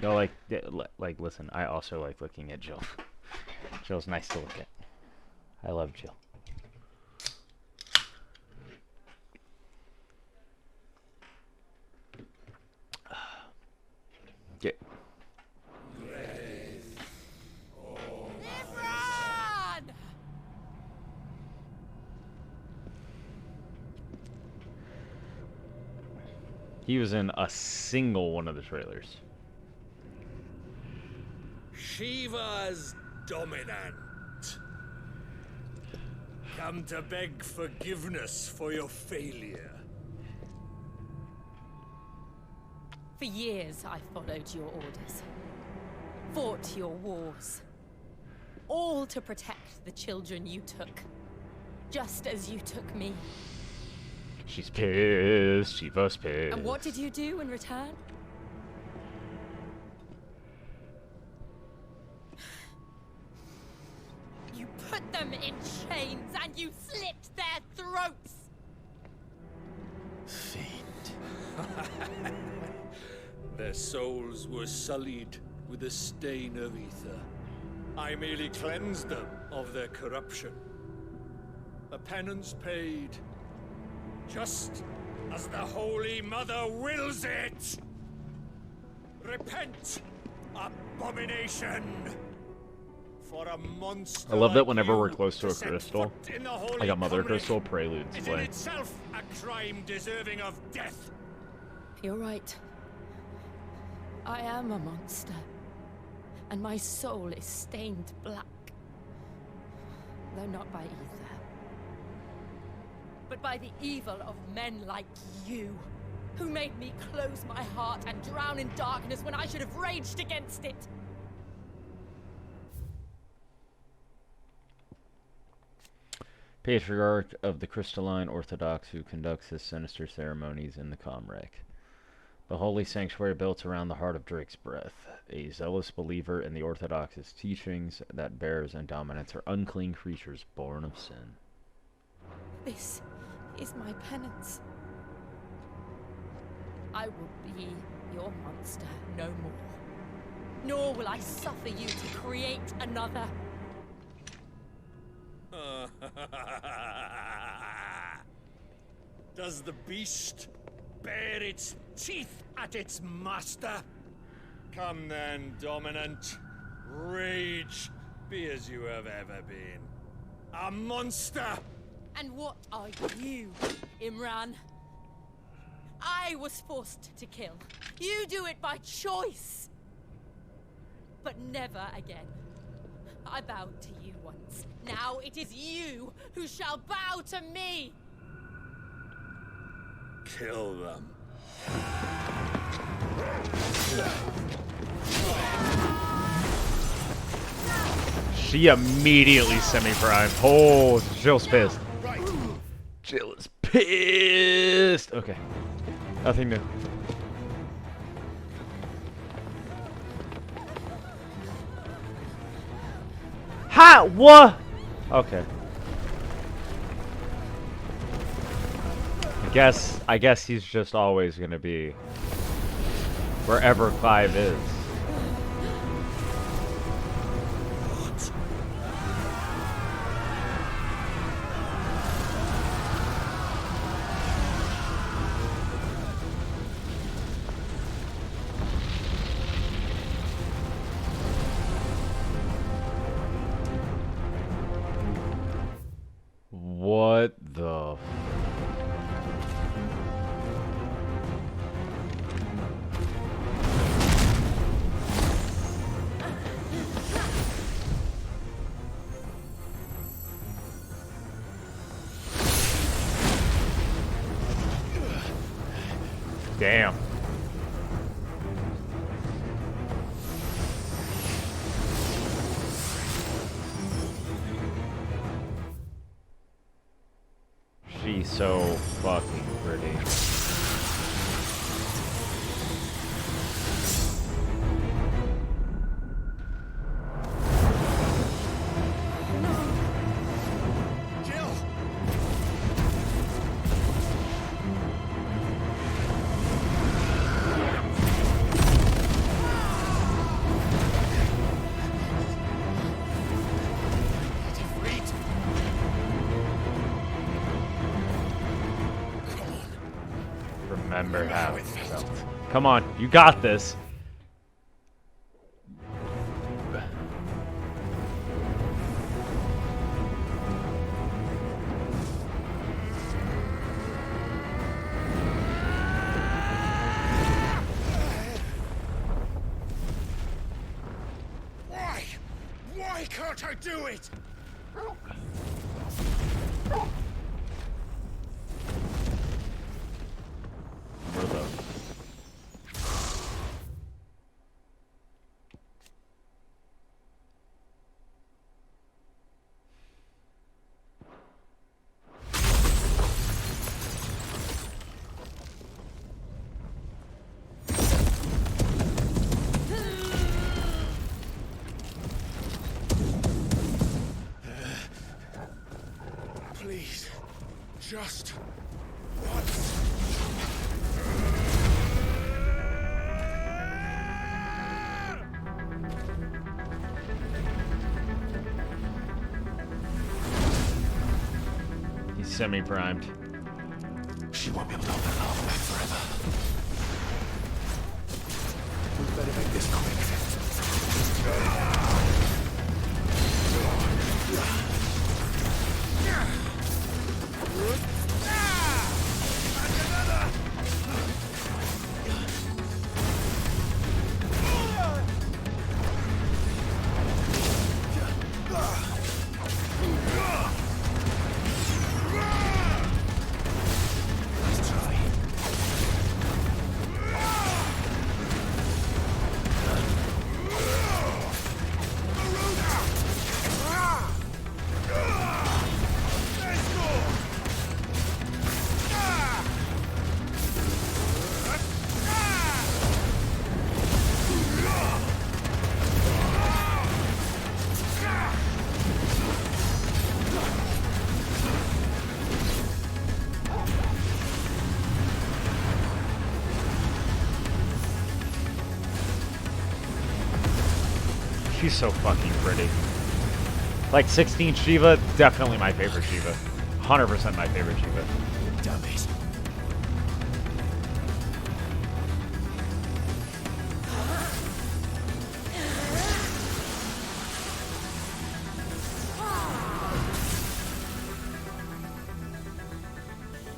Y'all like listen. I also like looking at Jill. Jill's nice to look at. I love Jill. Get. He was in a single one of the trailers. Shiva's dominant. Come to beg forgiveness for your failure. For years, I followed your orders, fought your wars, all to protect the children you took, just as you took me. She's pissed. Shiva's pissed. And what did you do in return? You put them in chains and you slit their throats! Their souls were sullied with a stain of ether. I merely cleansed them of their corruption. A penance paid, just as the Holy Mother wills it! Repent, abomination! For a monster I love that like whenever you we're close to a set crystal, foot in the holy like a mother communion crystal, preludes is in play. itself a crime deserving of death. You're right. I am a monster. And my soul is stained black. Though not by ether. But by the evil of men like you, who made me close my heart and drown in darkness when I should have raged against it. patriarch of the Crystalline Orthodox who conducts his sinister ceremonies in the Comrec. The holy sanctuary built around the heart of Drake's Breath, a zealous believer in the Orthodox's teachings that bears and dominants are unclean creatures born of sin. This is my penance. I will be your monster no more. Nor will I suffer you to create another. Does the beast bare its teeth at its master? Come then, Dominant. Rage, be as you have ever been. A monster! And what are you, Imran? I was forced to kill. You do it by choice. But never again. I bowed to you once. Now it is you who shall bow to me! Kill them. She immediately semi-primed. Oh, Jill's pissed. Jill is pissed. Okay. Nothing new. Ha! What? Okay. I guess he's just always gonna be wherever Clive is. What the? Damn. She's so fucking pretty. Remember how it felt. Come on, you got this. Why can't I do it? Please, just once. He's semi-primed. She won't be able to hold that arm back forever. We better make this quick. She's so fucking pretty. Like 16 Shiva, definitely my favorite Shiva. 100% my favorite Shiva. Damn it.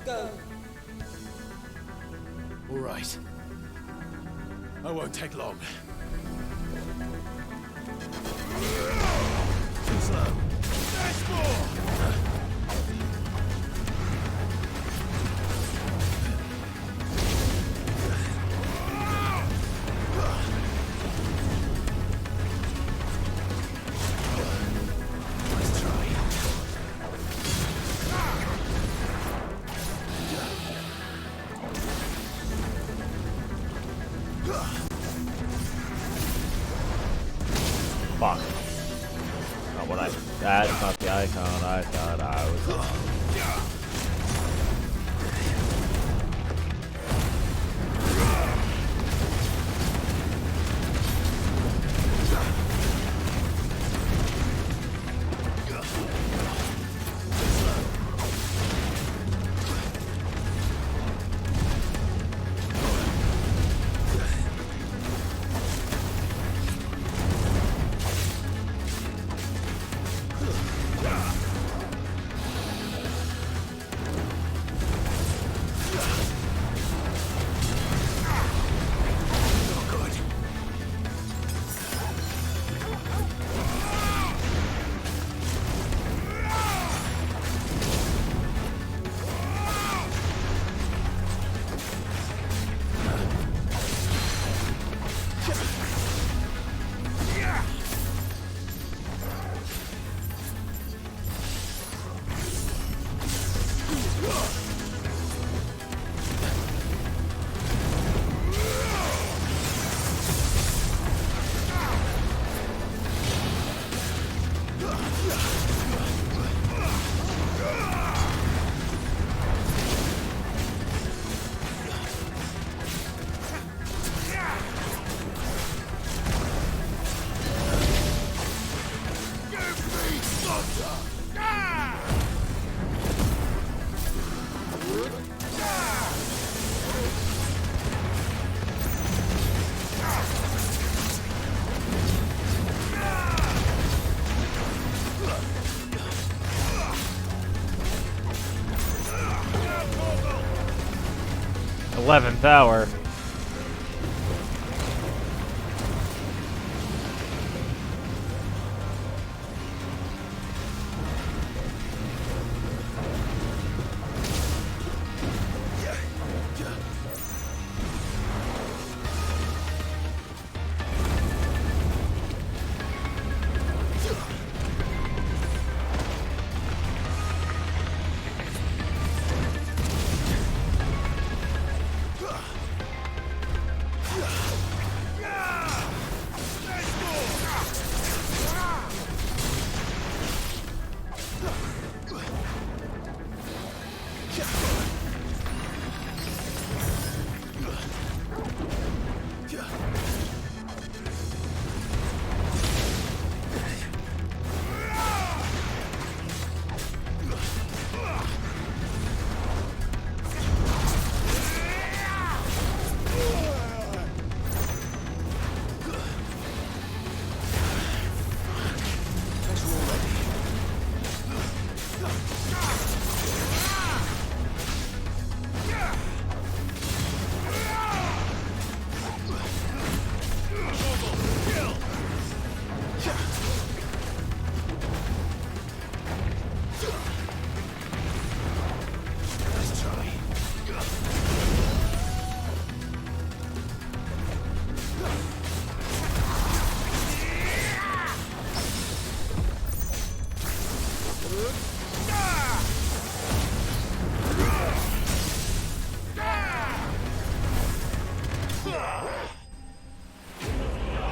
Go. All right. I won't take long. Too slow. There's more! Let's try. Fuck. Not what I. That's not the icon I thought I was on. '11th hour.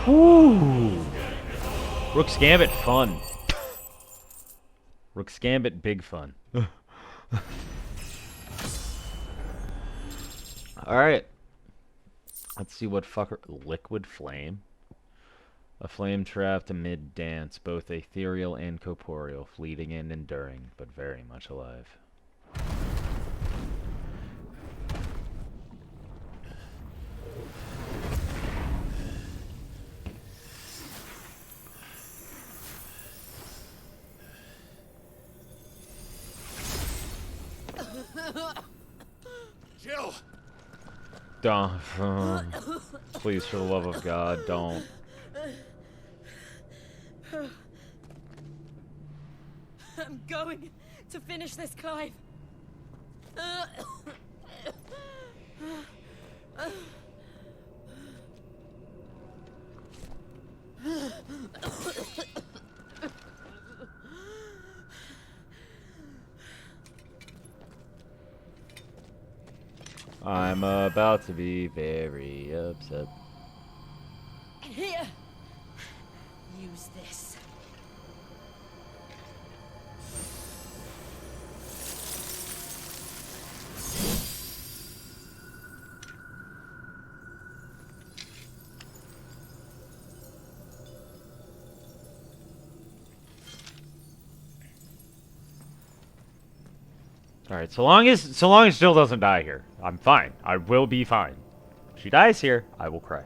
Woo! Rook's Gambit fun. Rook's Gambit big fun. Alright. Let's see what fucker. Liquid Flame. A flame trapped amid dance, both ethereal and corporeal, fleeting and enduring, but very much alive. Jill! Don't. Please, for the love of God, don't. I'm going to finish this, Clive. I'm about to be very upset. Here. Use this. All right, so long as Jill doesn't die here, I'm fine. I will be fine. If she dies here, I will cry.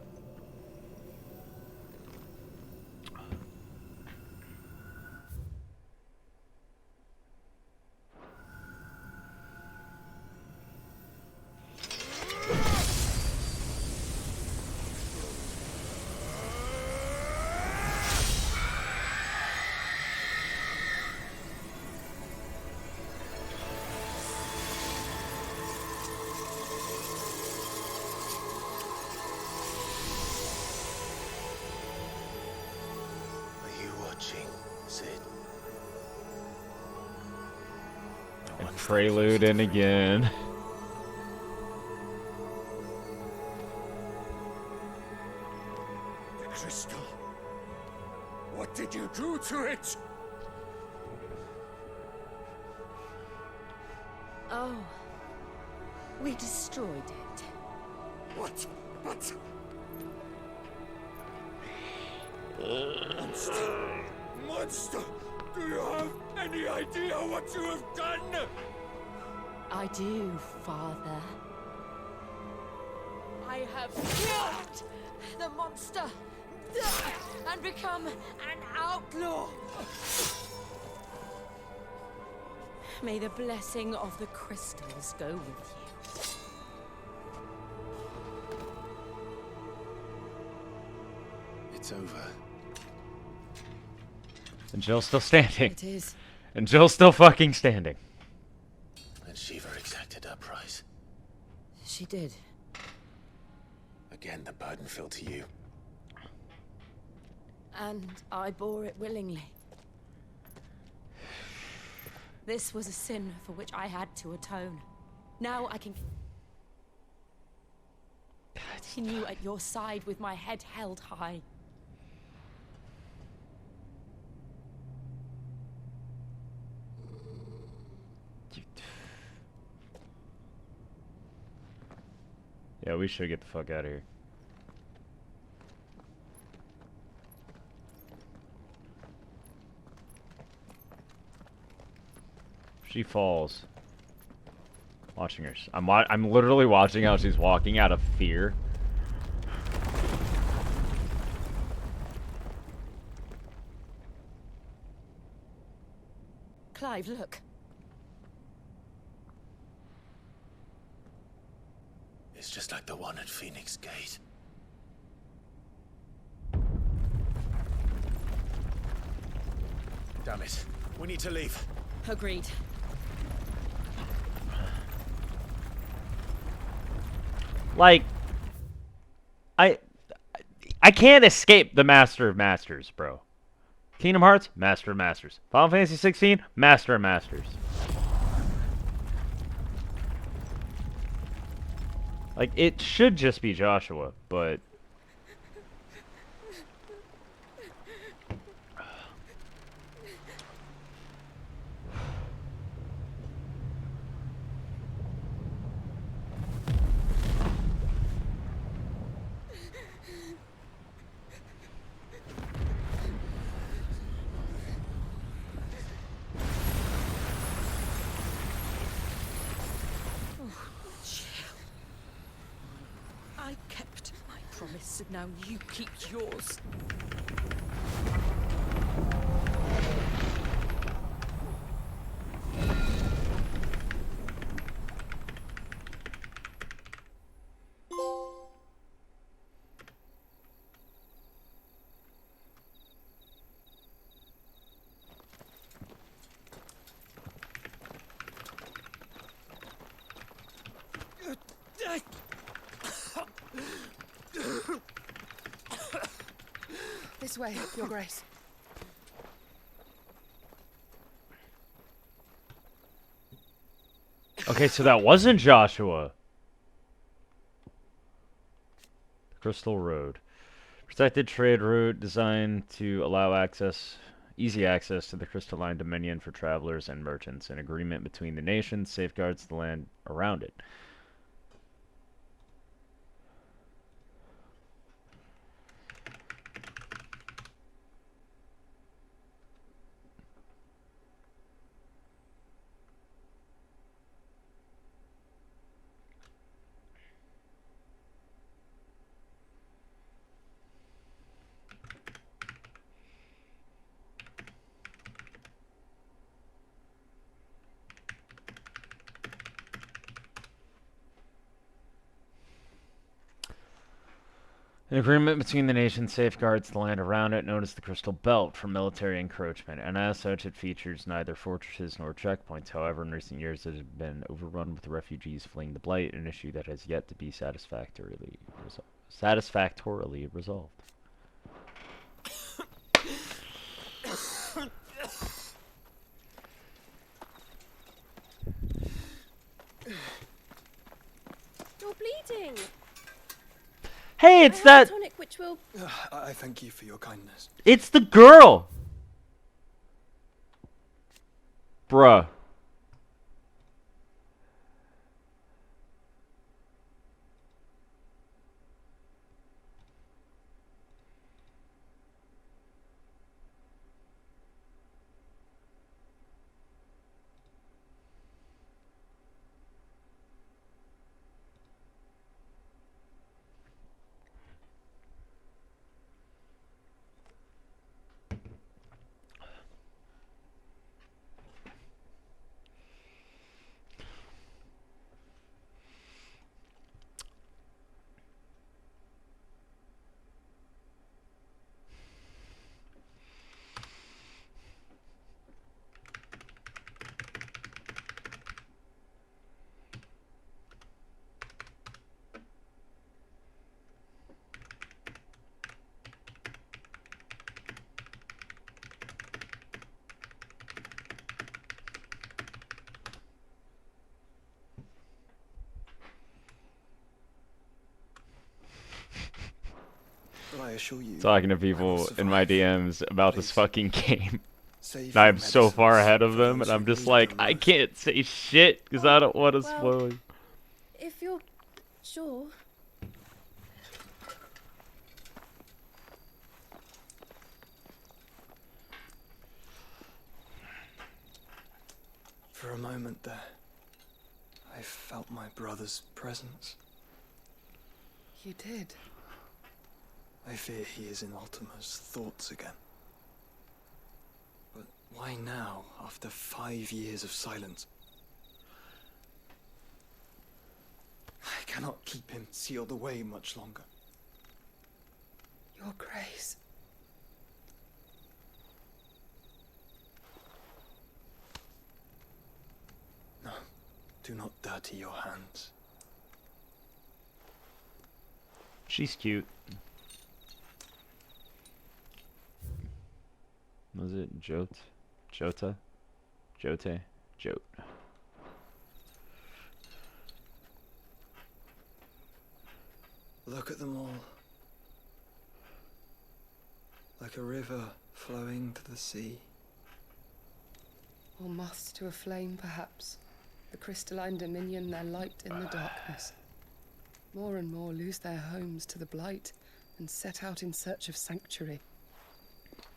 Prelude in again. The crystal. What did you do to it? Oh. We destroyed it. What? But... Monster! Monster! Do you have any idea what you have done? I do, Father. I have killed the monster and become an outlaw. May the blessing of the crystals go with you. It's over. And Jill's still standing. It is. And Jill's still fucking standing. And Shiva exacted her price. She did. Again, the burden fell to you. And I bore it willingly. This was a sin for which I had to atone. Now I can continue at your side with my head held high. Yeah, we should get the fuck out of here. She falls. Watching her. I'm literally watching how she's walking out of fear. Clive, look. It's just like the one at Phoenix Gate. Damn it. We need to leave. Agreed. Like, I can't escape the Master of Masters, bro. Kingdom Hearts, Master of Masters. Final Fantasy 16, Master of Masters. Like, it should just be Joshua, but... promise, and now you keep yours. This way, Your Grace. Okay, so that wasn't Joshua. Crystal Road. Protected trade route designed to allow easy access to the crystalline dominion for travelers and merchants. An agreement between the nations safeguards the land around it. An agreement between the nations safeguards the land around it, known as the Crystal Belt, from military encroachment, and as such it features neither fortresses nor checkpoints. However, in recent years it has been overrun with refugees fleeing the Blight, an issue that has yet to be satisfactorily resolved. You're bleeding. Hey, it's I have that... a tonic which will... I thank you for your kindness. It's the girl! Bruh. But I assure you, Talking to people in my DMs about this fucking game. And I'm so far ahead of them, and I'm just like, I can't say shit because I don't want to spoil it. If you're sure. For a moment there, I felt my brother's presence. You did. I fear he is in Ultima's thoughts again. But why now, after 5 years of silence? I cannot keep him sealed away much longer. Your Grace. No, do not dirty your hands. She's cute. Was it Jote? Jota? Jote? Jote. Look at them all. Like a river flowing to the sea. Or moths to a flame, perhaps. The crystalline dominion their light in the darkness. More and more lose their homes to the blight and set out in search of sanctuary,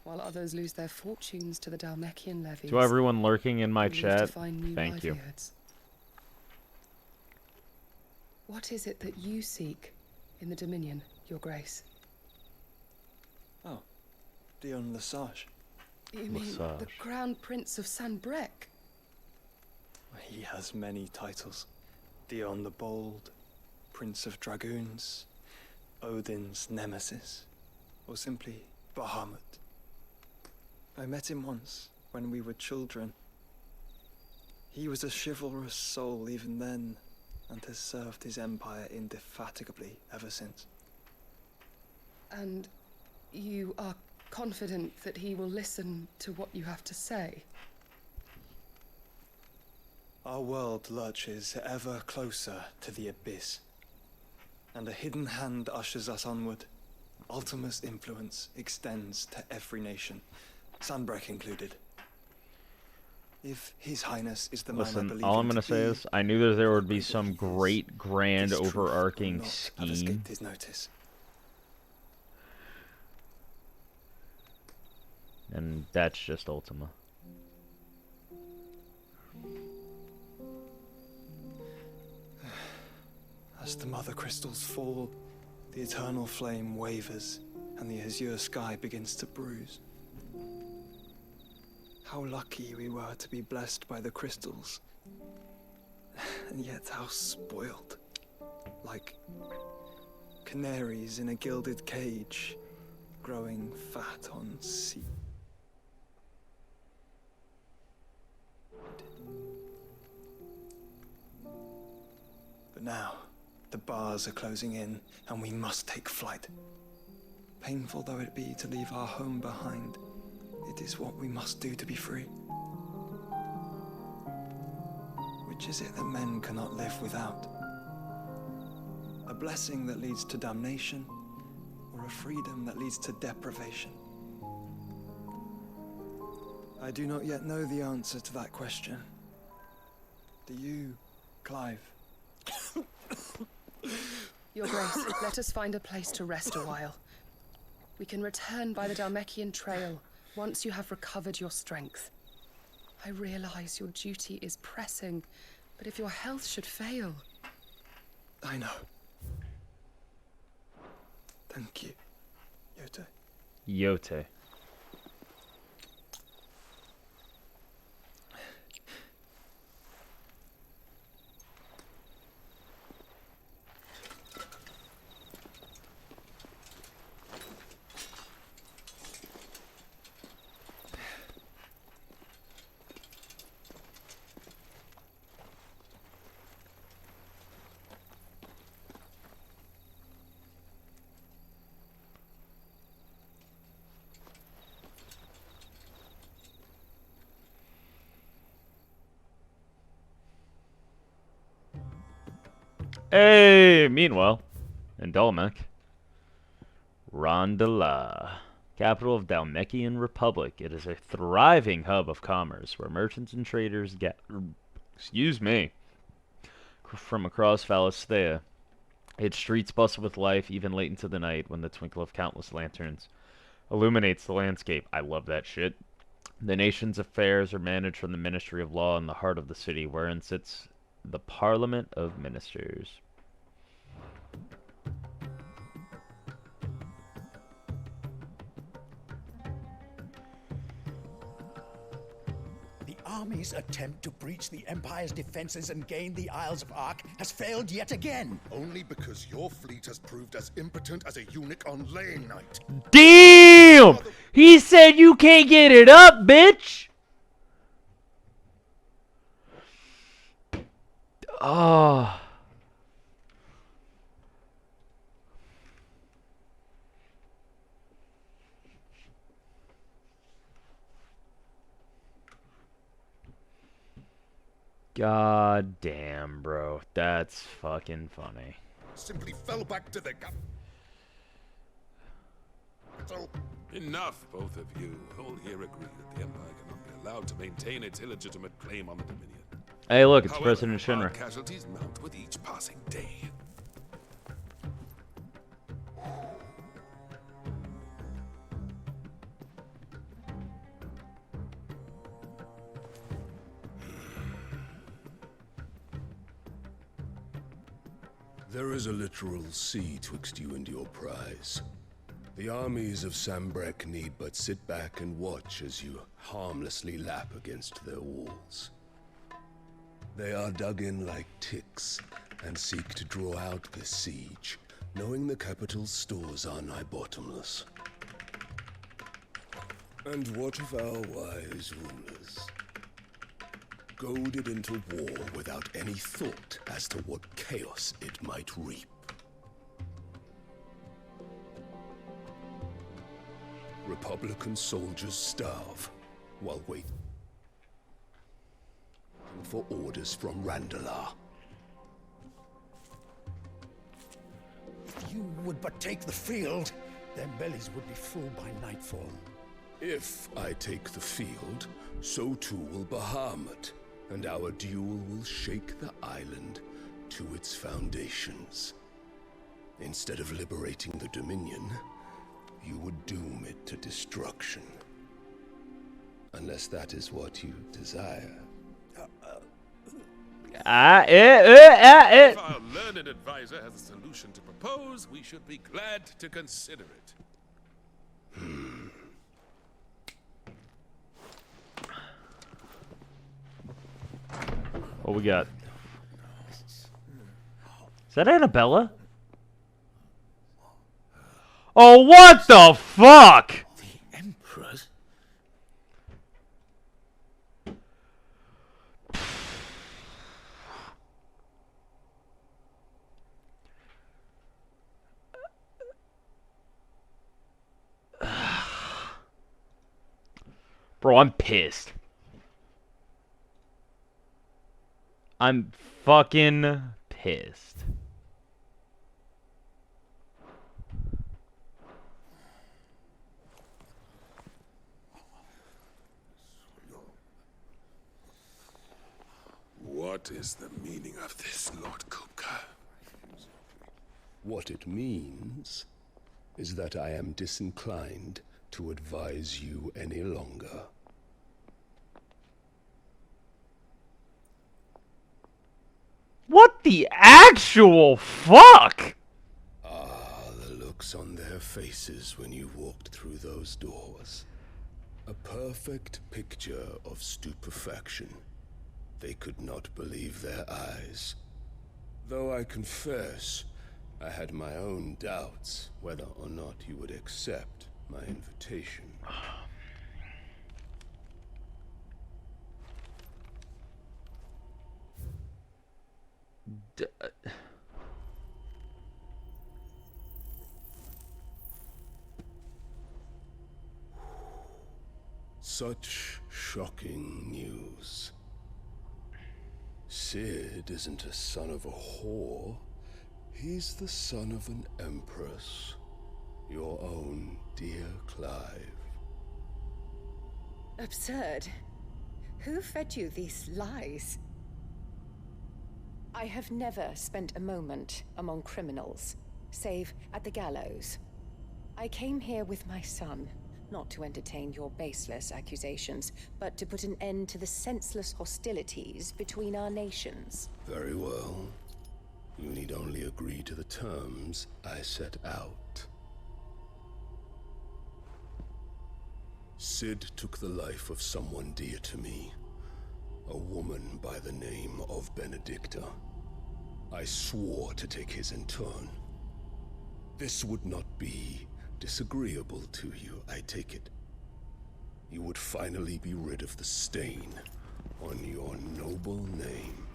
while others lose their fortunes to the Dalmekian levies. To everyone lurking in my and leave to chat, find new thank you. livelihoods. What is it that you seek in the Dominion, Your Grace. Oh, Dion Lesage. You mean the Crown Prince of Sanbrec? He has many titles. Dion the Bold, Prince of Dragoons, Odin's Nemesis, or simply Bahamut. I met him once, when we were children. He was a chivalrous soul even then, and has served his empire indefatigably ever since. And you are confident that he will listen to what you have to say? Our world lurches ever closer to the abyss, and a hidden hand ushers us onward. Ultima's influence extends to every nation, Sanbrec included. If His Highness is the man I believe all I'm him gonna to say be, is, I knew that there would be some great, grand, this truth will overarching not have scheme. escaped his notice. And that's just Ultima. As the mother crystals fall, the eternal flame wavers, and the azure sky begins to bruise. How lucky we were to be blessed by the crystals, and yet how spoiled. Like canaries in a gilded cage, growing fat on seed. But now, the bars are closing in, and we must take flight. Painful though it be to leave our home behind, it is what we must do to be free. Which is it that men cannot live without? A blessing that leads to damnation, or a freedom that leads to deprivation? I do not yet know the answer to that question. Do you, Clive? Your Grace, let us find a place to rest a while. We can return by the Dalmekian Trail once you have recovered your strength. I realize your duty is pressing, but if your health should fail... I know. Thank you, Yote. Yote. Hey, meanwhile, in Dalmek, Rondela, capital of Dalmekian Republic. It is a thriving hub of commerce where merchants and traders get, from across Valisthea. Its streets bustle with life even late into the night when the twinkle of countless lanterns illuminates the landscape. I love that shit. The nation's affairs are managed from the Ministry of Law in the heart of the city, wherein sits the Parliament of Ministers. The army's attempt to breach the Empire's defenses and gain the Isles of Ark has failed yet again. Only because your fleet has proved as impotent as a eunuch on laying night. Damn! He said you can't get it up, bitch! Oh. God damn, bro. That's fucking funny. Simply fell back to the capital. Enough, both of you. All here agree that the Empire cannot be allowed to maintain its illegitimate claim on the Dominion. Hey, look, it's However, President Shinra. our casualties mount with each passing day. There is a literal sea twixt you and your prize. The armies of Sambrek need but sit back and watch as you harmlessly lap against their walls. They are dug in like ticks and seek to draw out this siege, knowing the capital's stores are nigh bottomless. And what of our wise rulers? Goaded into war without any thought as to what chaos it might reap. Republican soldiers starve while waiting for orders from Randalar. If you would but take the field, their bellies would be full by nightfall. If I take the field, so too will Bahamut, and our duel will shake the island to its foundations. Instead of liberating the Dominion, you would doom it to destruction. Unless that is what you desire. If our learned advisor has a solution to propose, we should be glad to consider it. What we got? Is that Annabella? Oh, what the fuck? The Emperor's? Bro, I'm pissed. I'm fucking pissed. What is the meaning of this, Lord Kupka? What it means is that I am disinclined to advise you any longer. What the actual fuck? Ah, the looks on their faces when you walked through those doors. A perfect picture of stupefaction. They could not believe their eyes. Though I confess, I had my own doubts whether or not you would accept my invitation. Such shocking news. Sid isn't a son of a whore. He's the son of an empress. Your own dear Clive. Absurd. Who fed you these lies? I have never spent a moment among criminals, save at the gallows. I came here with my son, not to entertain your baseless accusations, but to put an end to the senseless hostilities between our nations. Very well. You need only agree to the terms I set out. Sid took the life of someone dear to me, a woman by the name of Benedicta. I swore to take his in turn. This would not be disagreeable to you, I take it. You would finally be rid of the stain on your noble name.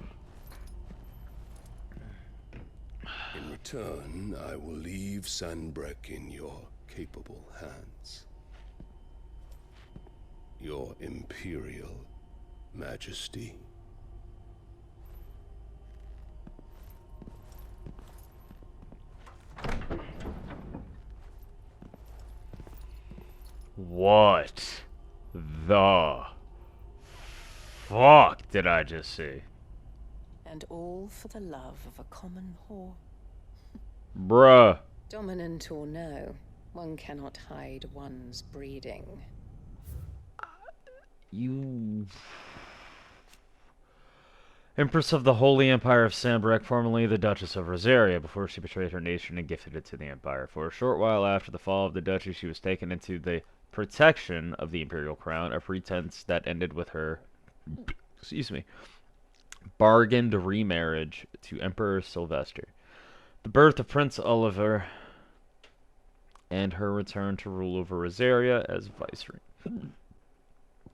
In return, I will leave Sanbreque in your capable hands. Your Imperial Majesty. What the fuck did I just see? And all for the love of a common whore. Bruh. Dominant or no, one cannot hide one's breeding. You... Empress of the Holy Empire of Sambrek, formerly the Duchess of Rosaria, before she betrayed her nation and gifted it to the Empire. For a short while after the fall of the duchy, she was taken into the protection of the imperial crown, a pretense that ended with her, excuse me, bargained remarriage to Emperor Sylvester. The birth of Prince Oliver and her return to rule over Rosaria as viceroy.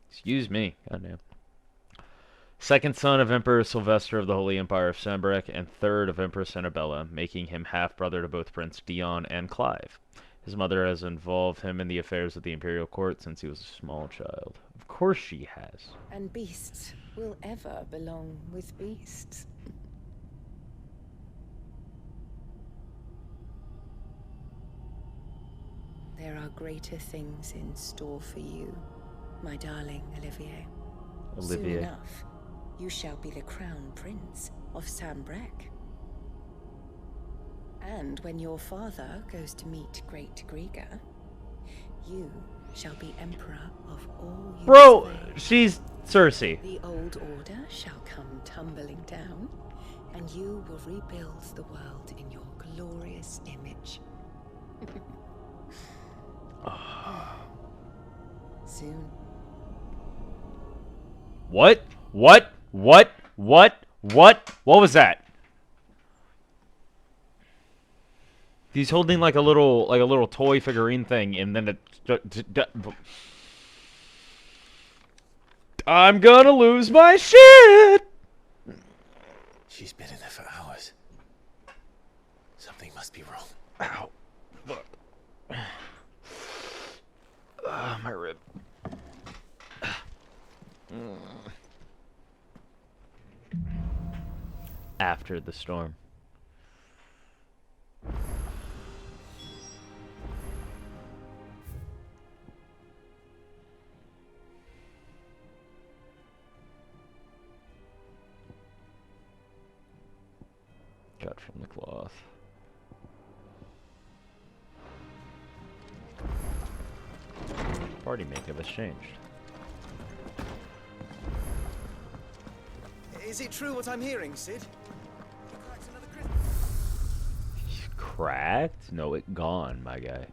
Excuse me, goddamn. Second son of Emperor Sylvester of the Holy Empire of Sambrek, and third of Empress Annabella, making him half-brother to both Prince Dion and Clive. His mother has involved him in the affairs of the imperial court since he was a small child. Of course she has. And beasts will ever belong with beasts. There are greater things in store for you, my darling Olivier. Soon enough, you shall be the crown prince of Sambrek. And when your father goes to meet Great Grieger, you shall be emperor of all you. Bro, she's Cersei. The old order shall come tumbling down, and you will rebuild the world in your glorious image. Soon. What? What? What? What? What? What was that? He's holding like a little toy figurine thing, and then I'm gonna lose my shit. She's been in there for hours. Something must be wrong. Ow. Look. My rib. After the storm. Cut from the cloth. Party makeup has changed. Is it true what I'm hearing, Sid? Cracked? No, it gone, my guy.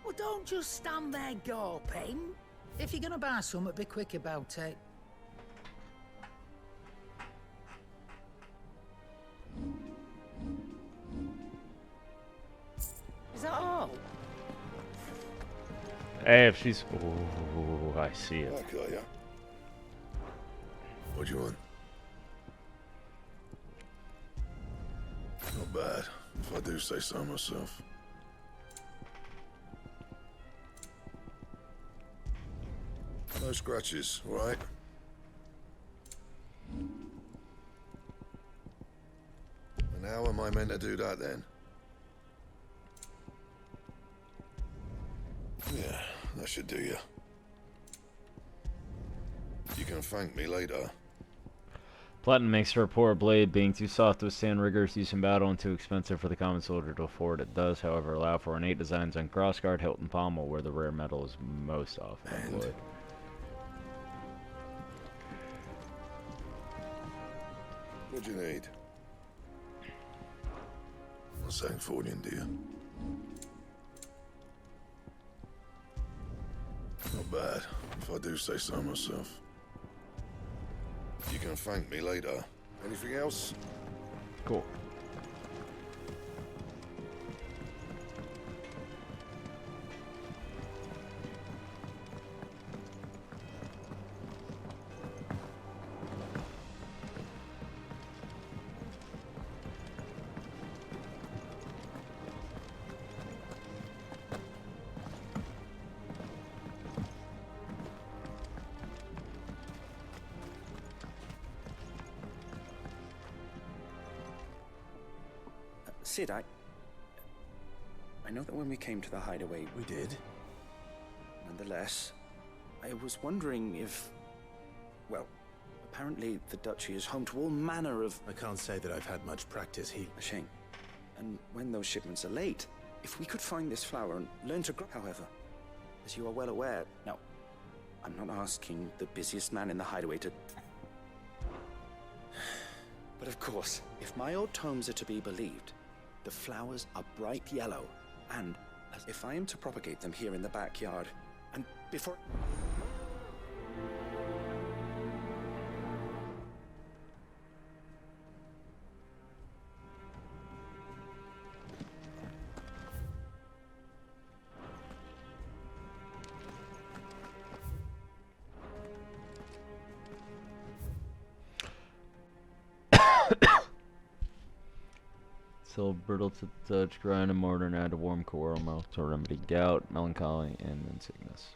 Well, don't just stand there gawping. If you're gonna buy something, be quick about it. Is that all? Hey, if she's... Ooh, I see it. I got ya. What do you want? Not bad, if I do say so myself. No scratches, right? And how am I meant to do that then? Yeah, that should do you. You can thank me later. Platinum makes her a poor blade, being too soft to withstand rigorous use in battle and too expensive for the common soldier to afford. It does, however, allow for ornate designs on crossguard, hilt, and pommel, where the rare metal is most often employed. What do you need? Not saying fortune, do you? Not bad, if I do say so myself. You can thank me later. Anything else? Cool. Sid, I know that when we came to the hideaway... We did? Nonetheless, I was wondering if... Well, apparently the Duchy is home to all manner of... I can't say that I've had much practice. A shame. And when those shipments are late, If we could find this flower and learn to grow, however, as you are well aware, now, I'm not asking the busiest man in the hideaway to... But of course, if my old tomes are to be believed, the flowers are bright yellow, and if I am to propagate them here in the backyard, and before... So brittle to the touch, grind and mortar, and add a warm core milk to remedy gout, melancholy, and then sickness.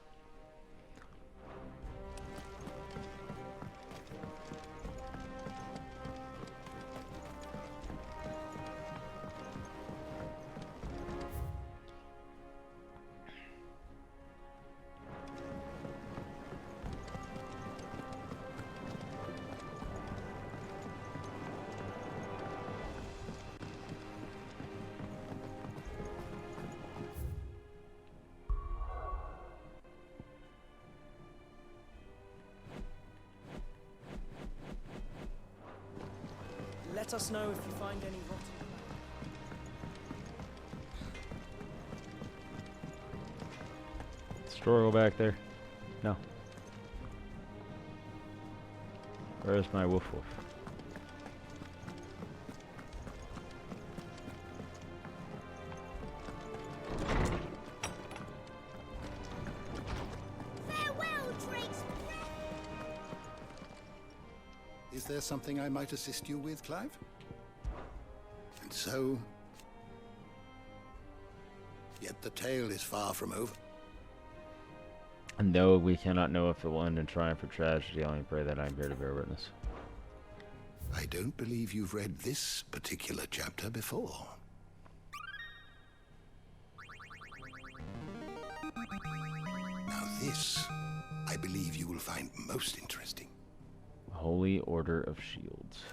Let us know if you find any rotten. Store go back there? No. Where's my woof woof? Farewell, Drake's Is there something I might assist you with, Clive? And so... Yet the tale is far from over. No, we cannot know if it will end in triumph or tragedy. I only pray that I am here to bear witness. I don't believe you've read this particular chapter before. Now this, I believe you will find most interesting. Holy Order of Shields.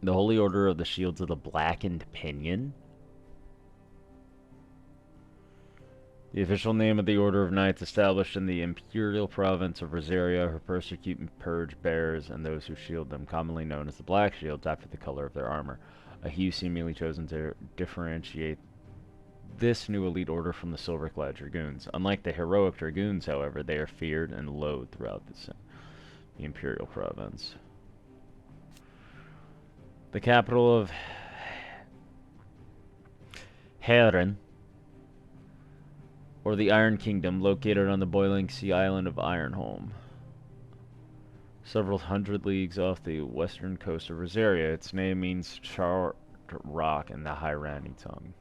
The Holy Order of the Shields of the Blackened Pinion? The official name of the Order of Knights established in the imperial province of Rosaria, who persecute and purge bears and those who shield them, commonly known as the Black Shields after the color of their armor, a hue seemingly chosen to differentiate this new elite order from the silver-clad dragoons. Unlike the heroic dragoons, however, they are feared and loathed throughout the imperial province. The capital of Heron, or the Iron Kingdom, located on the boiling sea island of Ironholm, several hundred leagues off the western coast of Rosaria. Its name means charred rock in the Hyrani tongue.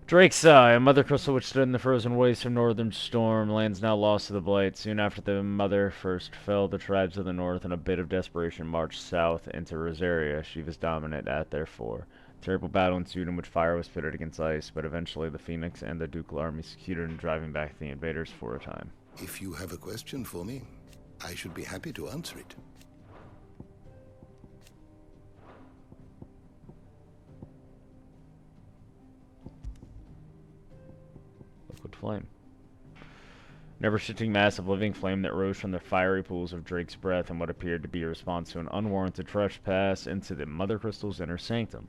Drake's Eye, a mother crystal which stood in the frozen wastes of northern storm, lands now lost to the blight. Soon after the mother first fell, the tribes of the north, in a bit of desperation, marched south into Rosaria. She was dominant at their fore. A terrible battle ensued in which fire was pitted against ice, but eventually the Phoenix and the ducal army succeeded in driving back the invaders for a time. If you have a question for me, I should be happy to answer it. Liquid flame. Never-shifting mass of living flame that rose from the fiery pools of Drake's breath in what appeared to be a response to an unwarranted trespass into the Mother Crystal's inner sanctum.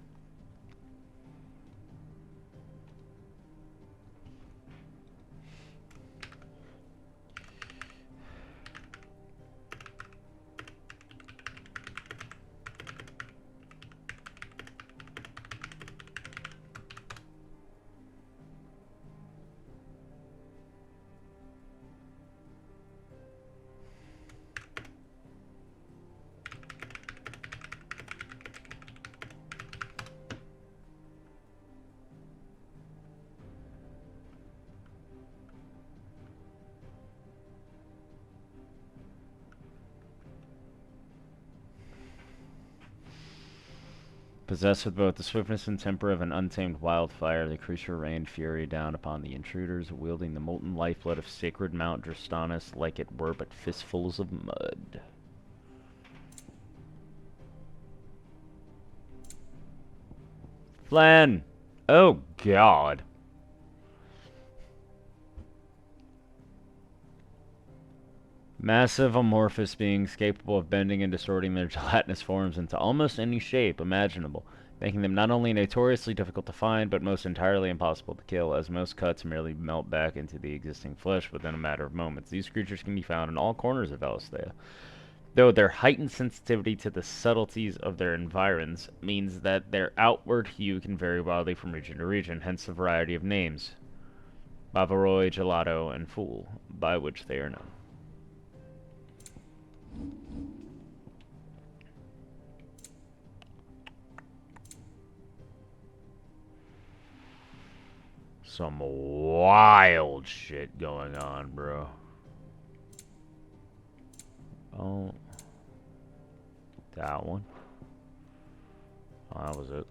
Possessed with both the swiftness and temper of an untamed wildfire, the creature rained fury down upon the intruders, wielding the molten lifeblood of sacred Mount Drastanus like it were but fistfuls of mud. Flan! Oh, God. Massive amorphous beings capable of bending and distorting their gelatinous forms into almost any shape imaginable, making them not only notoriously difficult to find, but most entirely impossible to kill, as most cuts merely melt back into the existing flesh within a matter of moments. These creatures can be found in all corners of Valisthea, though their heightened sensitivity to the subtleties of their environs means that their outward hue can vary wildly from region to region, hence the variety of names, Bavaroy, Gelato, and Fool, by which they are known. Some wild shit going on, bro. Oh. That one. Oh, that was it.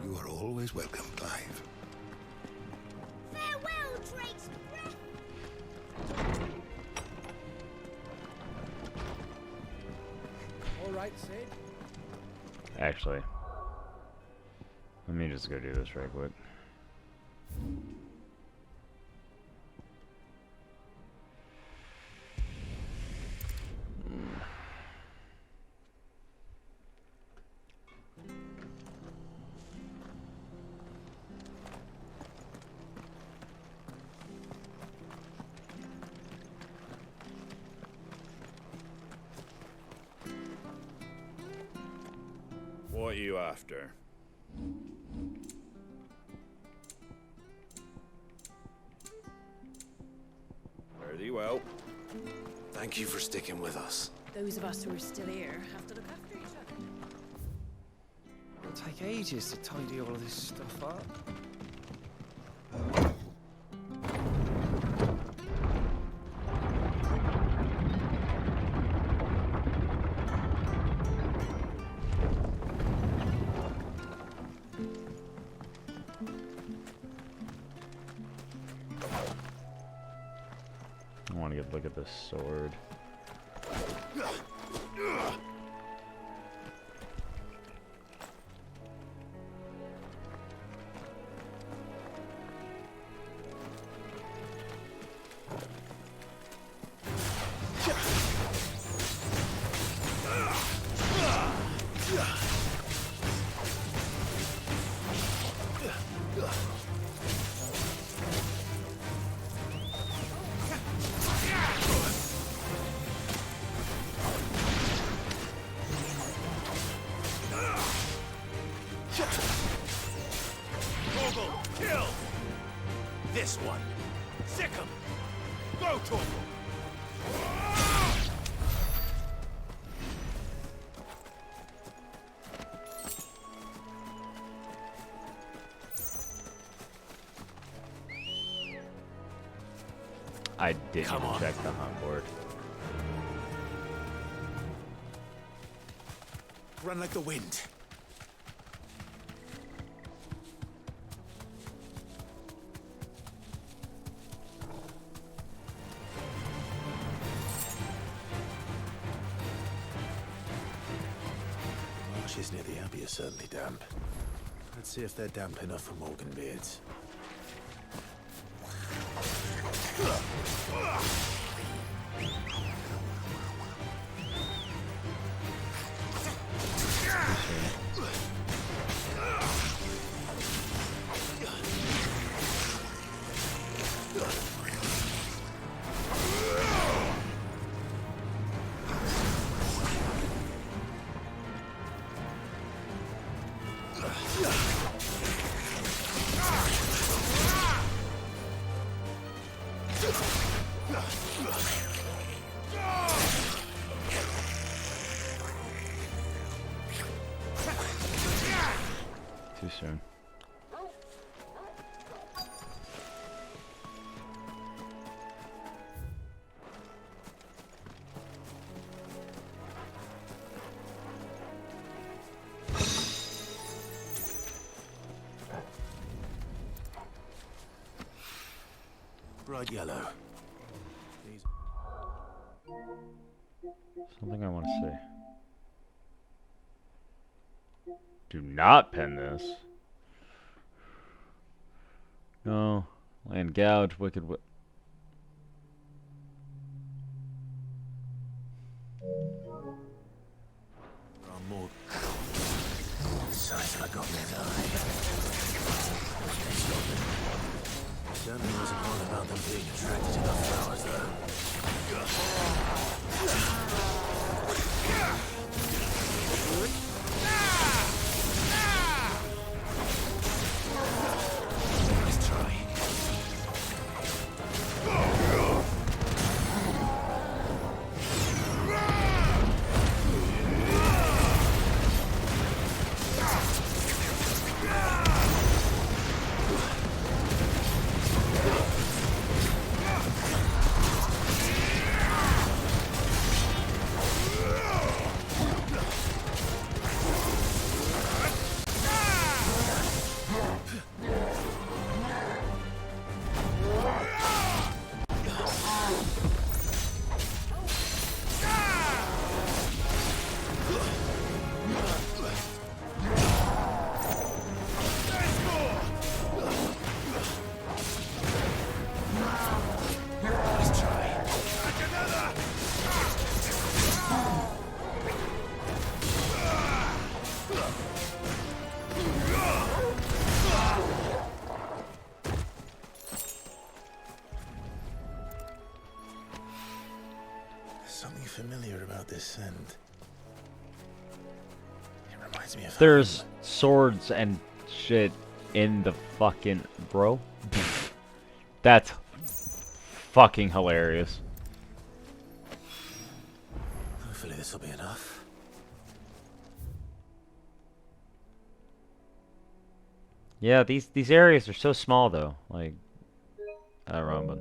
You are always welcome, Clive. Farewell, Drake's breath! All right, Sid. Actually, let me just go do this right quick. What are you after? Fare thee well. Thank you for sticking with us. Those of us who are still here have to look after each other. It'll take ages to tidy all of this stuff up. I want to get a look at this sword. Kill! This one. Sick 'em! Go, Torgal! I didn't even check the hunt board. Run like the wind. The marshes near the Abbey are certainly damp. Let's see if they're damp enough for Morganbeards. Too soon. bright yellow. Something I want to say. Do not pen this. No. Land gouge, wicked. More. Size of a goblin's eye. Certainly wasn't all about them being attracted to the flowers, though. Nice try. Something familiar about this scent. It reminds me of There's swords and shit in the fucking... Bro? That's fucking hilarious. Hopefully this will be enough. Yeah, these areas are so small though. Like, I don't know, but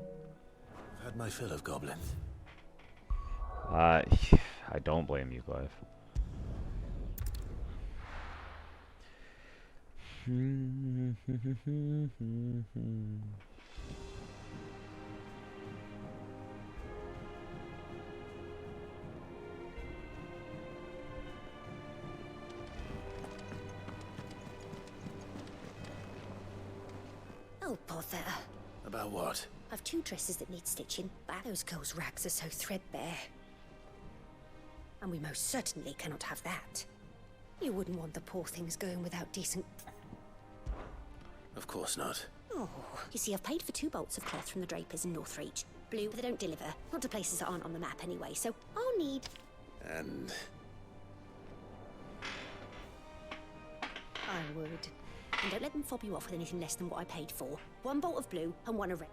I've had my fill of goblins. I don't blame you, Clive. Oh, bother. About what? I've 2 dresses that need stitching, but those girls' rags are so threadbare. And we most certainly cannot have that. You wouldn't want the poor things going without decent... Of course not. Oh, you see, I've paid for 2 bolts of cloth from the drapers in Northreach. Blue, but they don't deliver. Not to places that aren't on the map anyway, so I'll need... And... I would. And don't let them fob you off with anything less than what I paid for. 1 bolt of blue and 1 of red.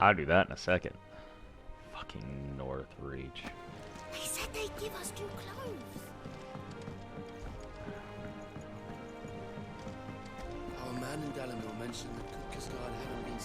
I'll do that in a second. Fucking Northreach. They said they'd give us 2 clothes. Our man in Dalamil mentioned that Cook Cascade hadn't been...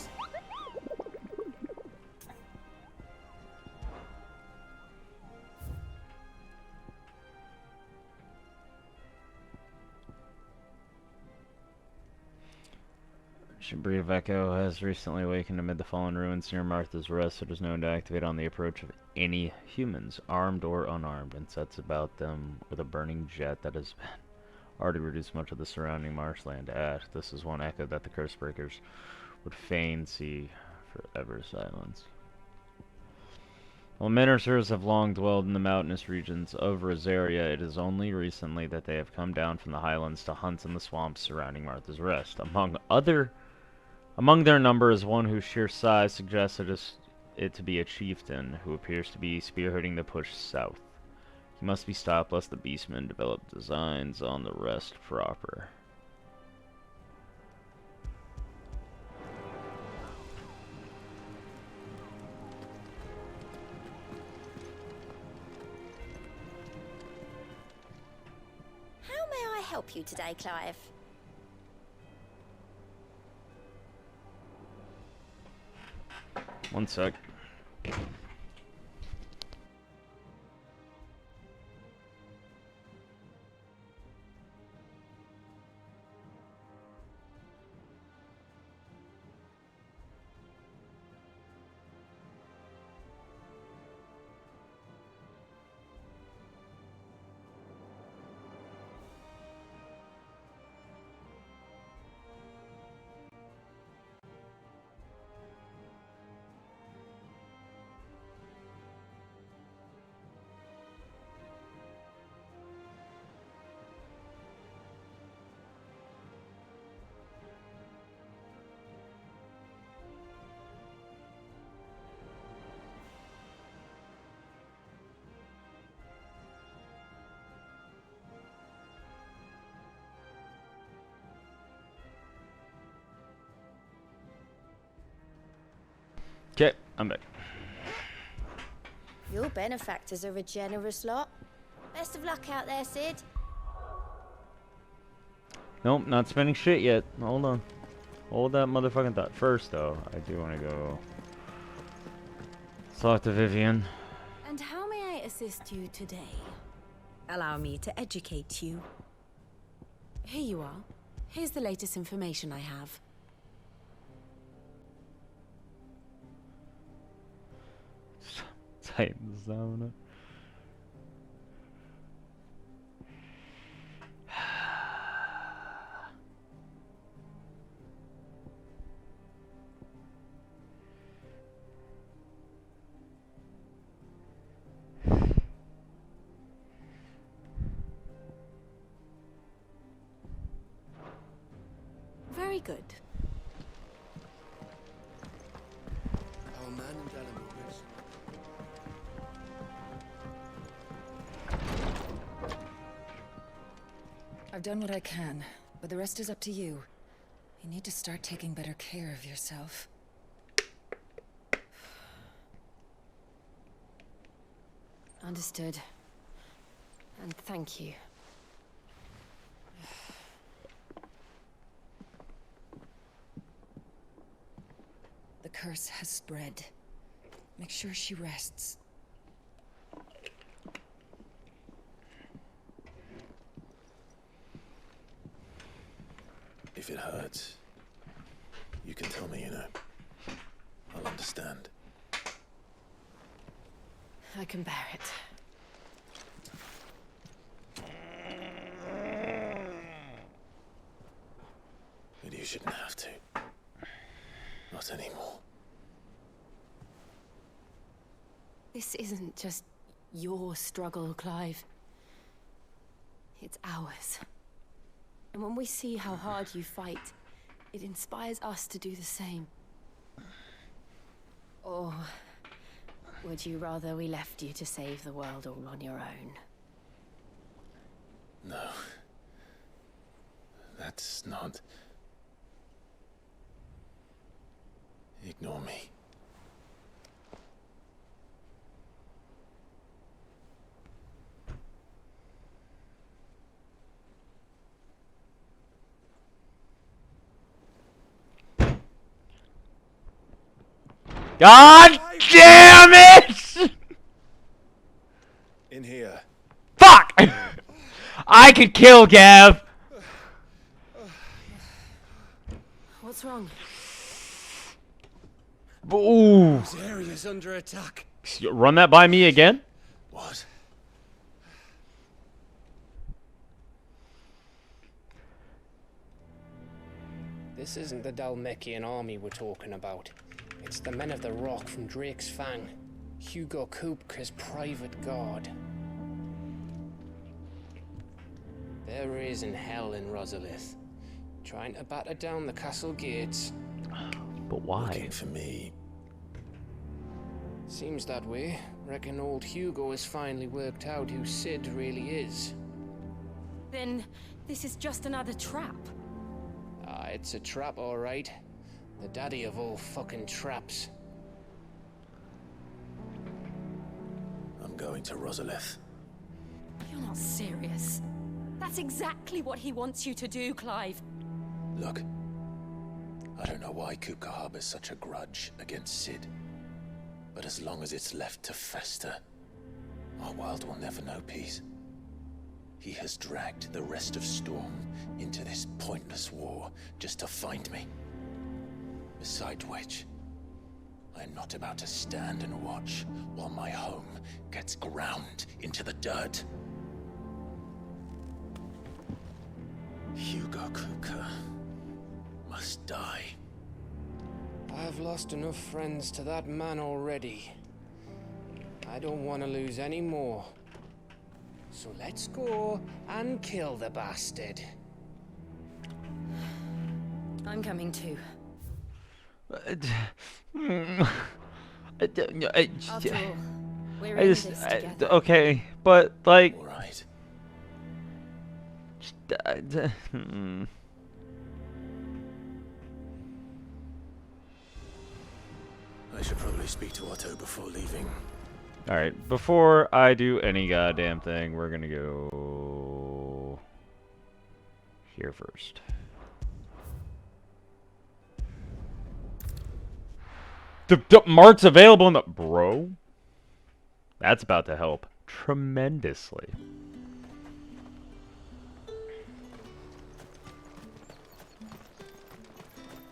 Breed of Echo has recently awakened amid the fallen ruins near Martha's Rest. It is known to activate on the approach of any humans, armed or unarmed, and sets about them with a burning jet that has been already reduced much of the surrounding marshland to ash. This is one echo that the Cursebreakers would fain see forever silence. While Menacers have long dwelled in the mountainous regions of Rosaria, it is only recently that they have come down from the highlands to hunt in the swamps surrounding Martha's Rest. Among their number is one whose sheer size suggests it to be a chieftain, who appears to be spearheading the push south. He must be stopped lest the beastmen develop designs on the rest proper. How may I help you today, Clive? One sec. Okay, I'm back. Your benefactors are a generous lot. Best of luck out there, Sid. Nope, not spending shit yet. Hold on. Hold that motherfucking thought. First, though, I do want to go talk to Vivian. And how may I assist you today? Allow me to educate you. Here you are. Here's the latest information I have. Titan stamina. Very good. Our man in Delamere mentioned I've done what I can, but the rest is up to you. You need to start taking better care of yourself. Understood. And thank you. The curse has spread. Make sure she rests. If it hurts, you can tell me, you know. I'll understand. I can bear it. But you shouldn't have to. Not anymore. This isn't just your struggle, Clive. It's ours. And when we see how hard you fight, it inspires us to do the same. Or would you rather we left you to save the world all on your own? No. That's not... Ignore me. God damn it! In here. Fuck! I could kill Gav. What's wrong? Ooh. This area's under attack. Run that by me again? What? This isn't the Dalmekian army we're talking about. It's the men of the Rock from Drake's Fang. Hugo Kupka's private guard. They're raising hell in Rosalith, trying to batter down the castle gates. But why? Looking for me. Seems that way. Reckon old Hugo has finally worked out who Sid really is. Then this is just another trap. Ah, it's a trap, all right. The daddy of all fucking traps. I'm going to Rosalith. You're not serious. That's exactly what he wants you to do, Clive. Look, I don't know why Kupka harbors such a grudge against Sid. But as long as it's left to fester, our world will never know peace. He has dragged the rest of Storm into this pointless war just to find me. Besides which, I'm not about to stand and watch while my home gets ground into the dirt. Hugo Kupka must die. I've lost enough friends to that man already. I don't want to lose any more. So let's go and kill the bastard. I'm coming too. After all, we're in this together. Okay, but like. All right. I should probably speak to Otto before leaving. Alright, before I do any goddamn thing, we're gonna go here first. The mart's available in the... Bro? That's about to help tremendously.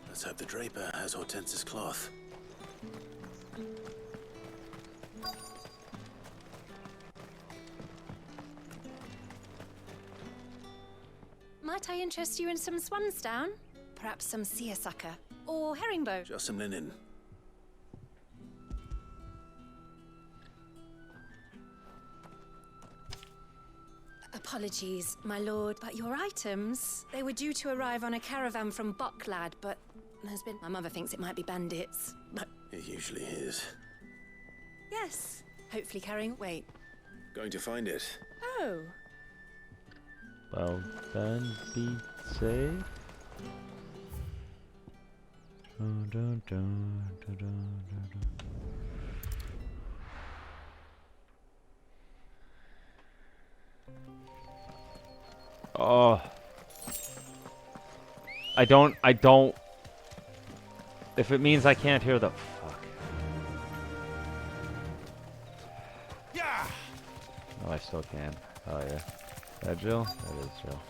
Let's hope the draper has Hortense's cloth. Might I interest you in some swansdown? Perhaps some seersucker or herringbone? Just some linen. Apologies, my lord, but your items, they were due to arrive on a caravan from Bucklad, but there's been... My mother thinks it might be bandits, but... It usually is. Yes, hopefully carrying... Wait. Going to find it. Oh. Well, then be safe. Dun, dun, dun, dun, dun, dun. Oh. I don't... If it means I can't hear the... Fuck. Yeah. Oh, I still can. Oh, yeah. That Jill? That is Jill.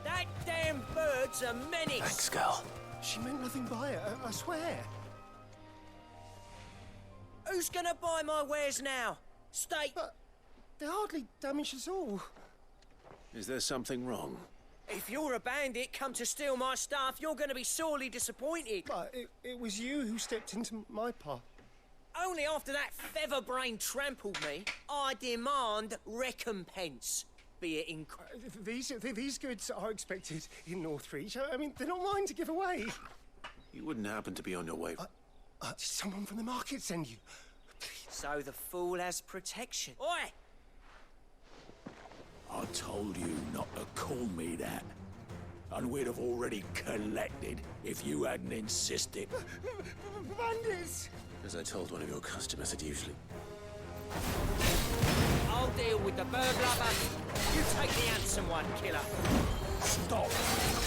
That damn bird's a menace. Thanks, girl. She meant nothing by it, I swear. Who's gonna buy my wares now? State. But they hardly damaged us all. Is there something wrong? If you're a bandit come to steal my stuff, you're gonna be sorely disappointed. But it was you who stepped into my path. Only after that feather-brain trampled me, I demand recompense. Be it in... These goods are expected in Northreach. I mean, they're not mine to give away. You wouldn't happen to be on your way. Did someone from the market send you? So the fool has protection. Oi! I told you not to call me that. And we'd have already collected if you hadn't insisted. Bandits! As I told one of your customers, it usually... I'll deal with the burglar. You take the handsome one, killer. Stop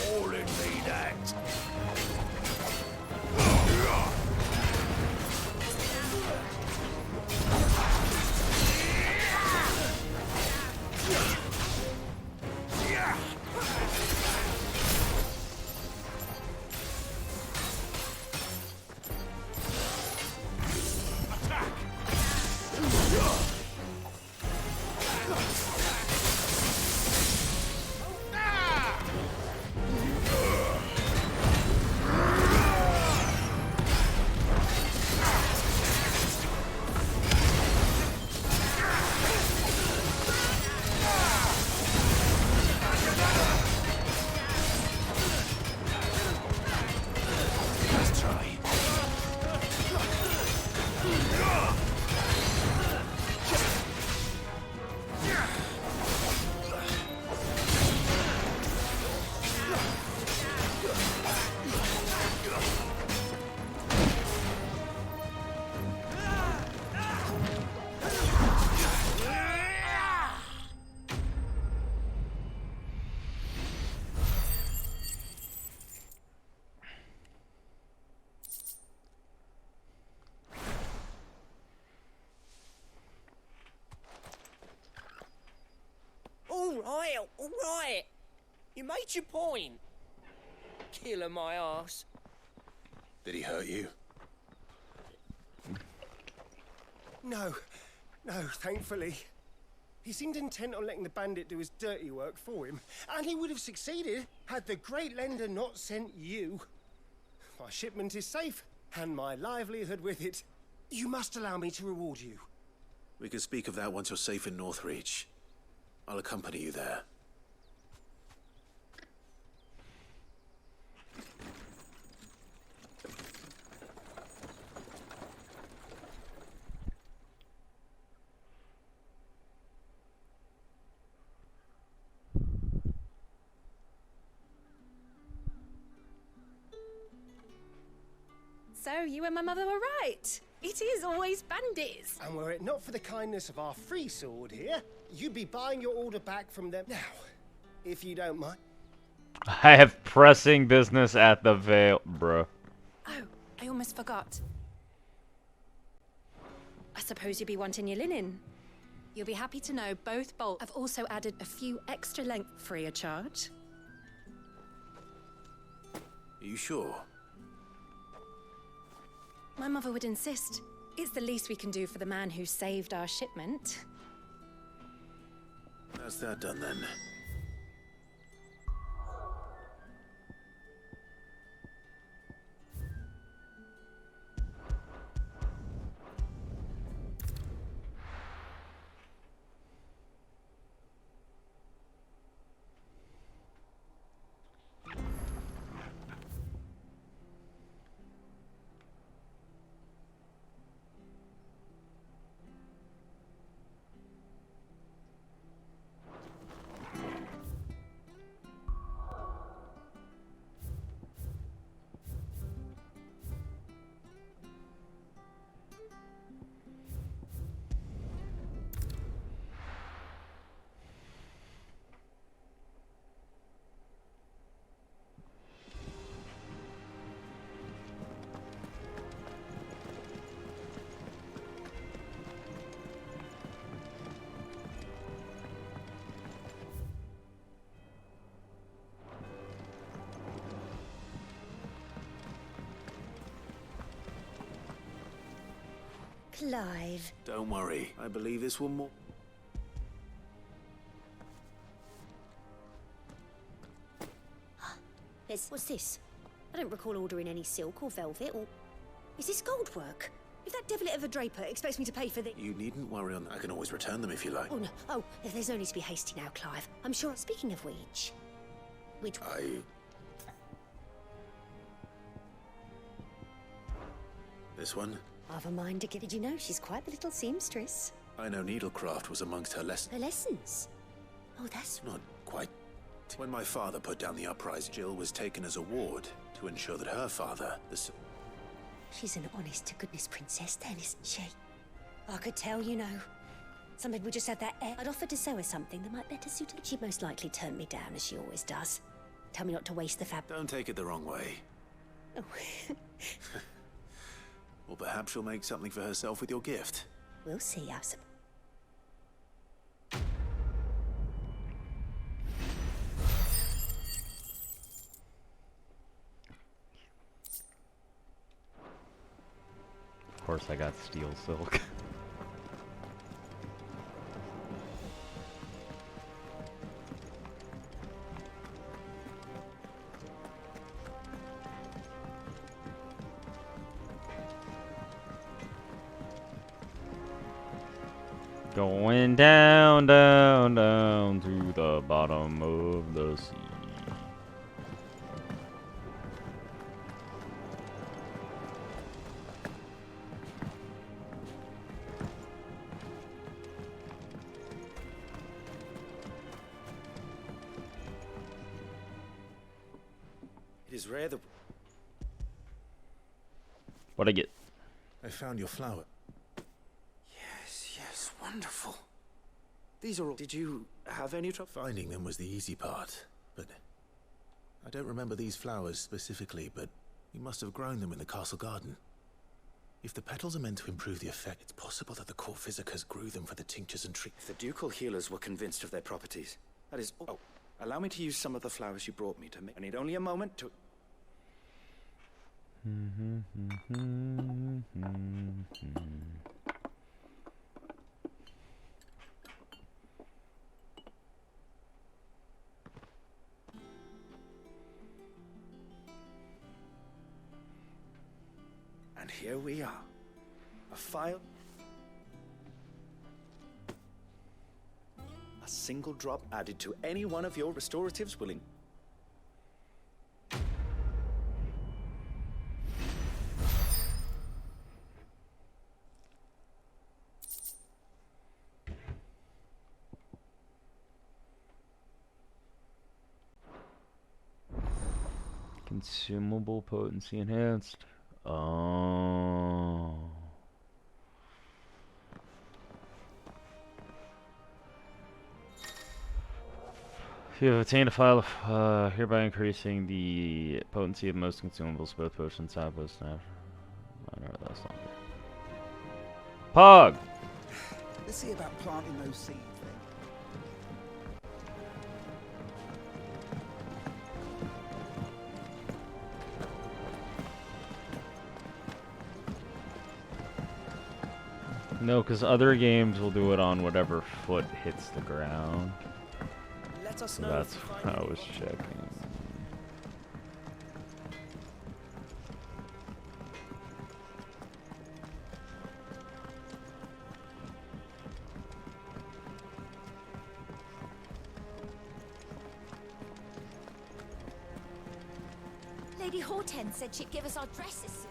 calling me that. All right. You made your point. Killer my ass. Did he hurt you? No, thankfully. He seemed intent on letting the bandit do his dirty work for him, and he would have succeeded had the great lender not sent you. My shipment is safe, and my livelihood with it. You must allow me to reward you. We can speak of that once you're safe in Northreach. I'll accompany you there. So you and my mother were right. It is always bandits. And were it not for the kindness of our free sword here, you'd be buying your order back from them now, if you don't mind. I have pressing business at the Vale, bro. Oh, I almost forgot. I suppose you'll be wanting your linen. You'll be happy to know both bolts have also added a few extra length free of charge. Are you sure? My mother would insist. It's the least we can do for the man who saved our shipment. How's that done then? Clive. Don't worry. I believe this will more. What's this? I don't recall ordering any silk or velvet or... Is this gold work? If that devilit of a draper expects me to pay for the... You needn't worry on that. I can always return them if you like. Oh, no. Oh, there's no need to be hasty now, Clive. I'm sure... Speaking of which... This one? I've a mind to get... Did you know she's quite the little seamstress? I know needlecraft was amongst her lessons. Her lessons? Oh, that's... Not quite. When my father put down the uprising, Jill was taken as a ward to ensure that her father, She's an honest-to-goodness princess then, isn't she? I could tell, you know. Somebody would just have that air. I'd offered to sew her something that might better suit her. She'd most likely turn me down, as she always does. Tell me not to waste the fabric. Don't take it the wrong way. Oh. Or perhaps she'll make something for herself with your gift. We'll see, I suppose. Of course I got steel silk. Going down, down, down to the bottom of the sea. It is rare that... What'd I get? I found your flower. Yes, wonderful. These are all... Did you have any trouble? Finding them was the easy part, but... I don't remember these flowers specifically, but we must have grown them in the castle garden. If the petals are meant to improve the effect, it's possible that the court physicers grew them for the tinctures and treat. If the ducal healers were convinced of their properties, that is... Oh, allow me to use some of the flowers you brought me to make... I need only a moment to... And here we are. A file. A single drop added to any one of your restoratives will... Consumable potency enhanced. Oh. If you have obtained a file of, hereby increasing the potency of most consumables, both potions, samples, snap. I don't know, that's longer. Pog! Let's see about planting those seeds then. No, because other games will do it on whatever foot hits the ground. Let us So know that's if you what find I any was options. checking. Lady Hortense said she'd give us our dresses soon.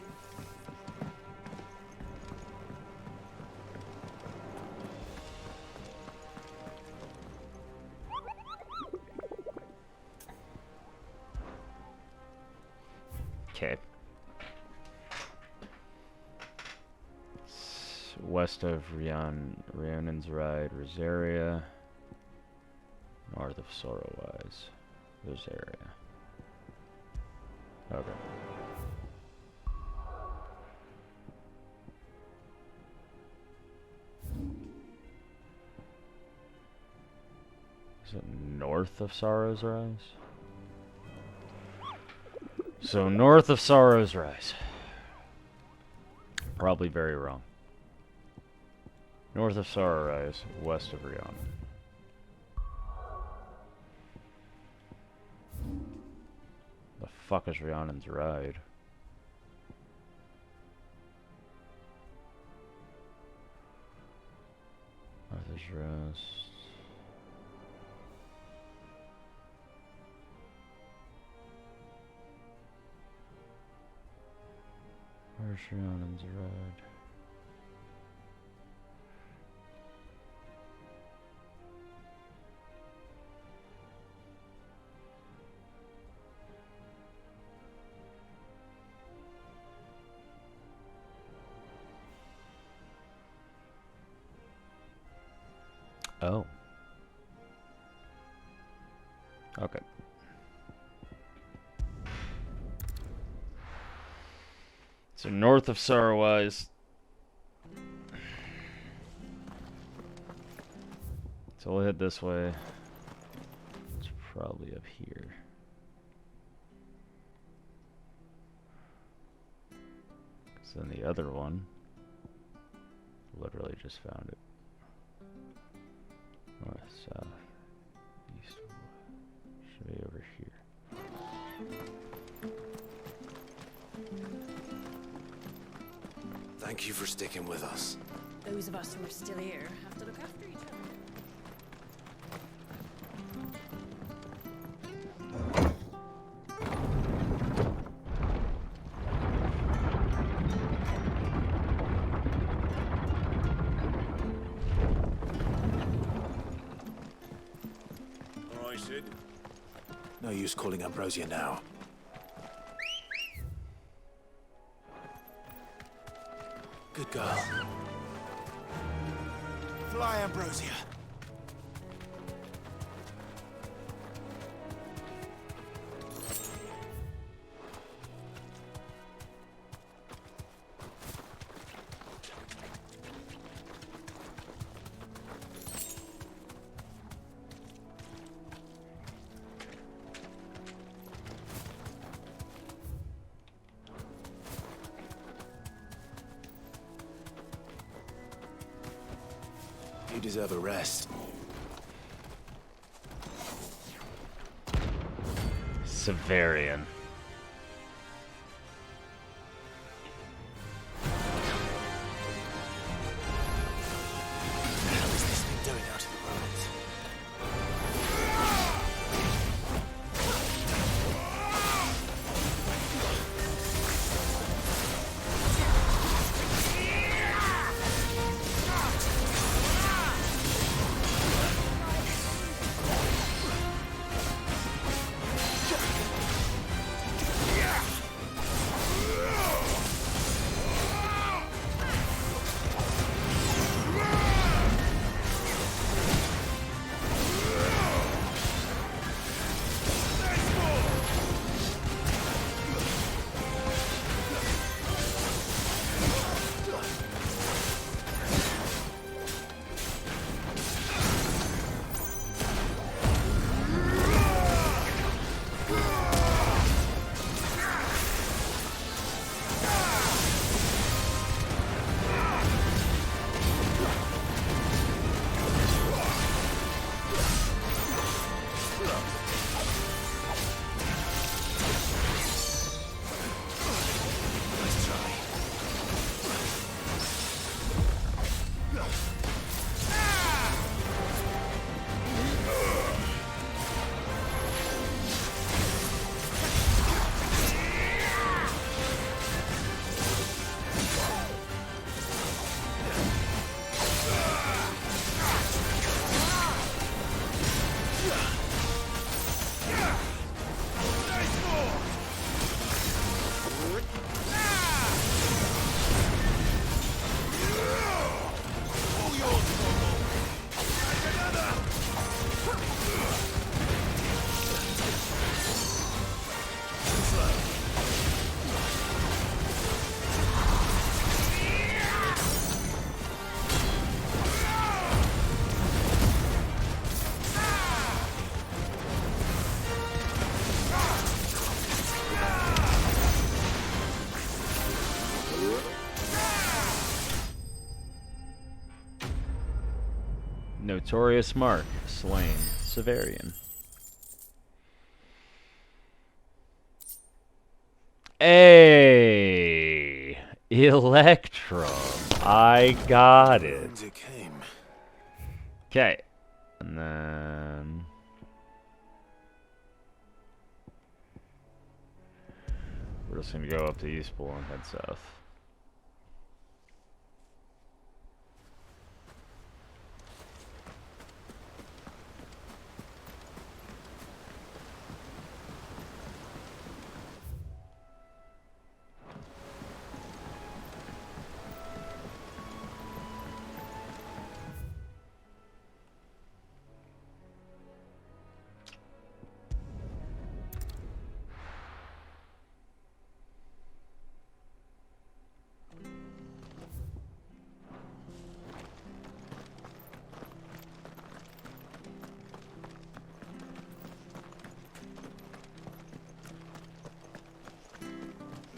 Okay. West of Rhiannon's Ride, Rosaria. North of Sorrowwise, Rosaria. Okay. Is it north of Sorrow's Rise? So north of Sorrow's Rise. Probably very wrong. North of Sorrow Rise, west of Rhiannon. The fuck is Rhiannon's Ride? Arthur's Rest. Where's Rhiannon's Ride? Oh. Okay. So north of Sorrowwise. So we'll head this way. It's probably up here. Because then the other one. Literally just found it. North, south, east, west. Should be over here. Thank you for sticking with us. Those of us who are still here have to look after each other. All right, Sid. No use calling Ambrosia now. Good girl. Fly, Ambrosia. You deserve a rest. Severian. What the hell is this thing doing out in the roads? Notorious Mark, slain. Severian. Hey! Electrum. I got it. Okay. And then... we're just going to go up to East Pool and head south.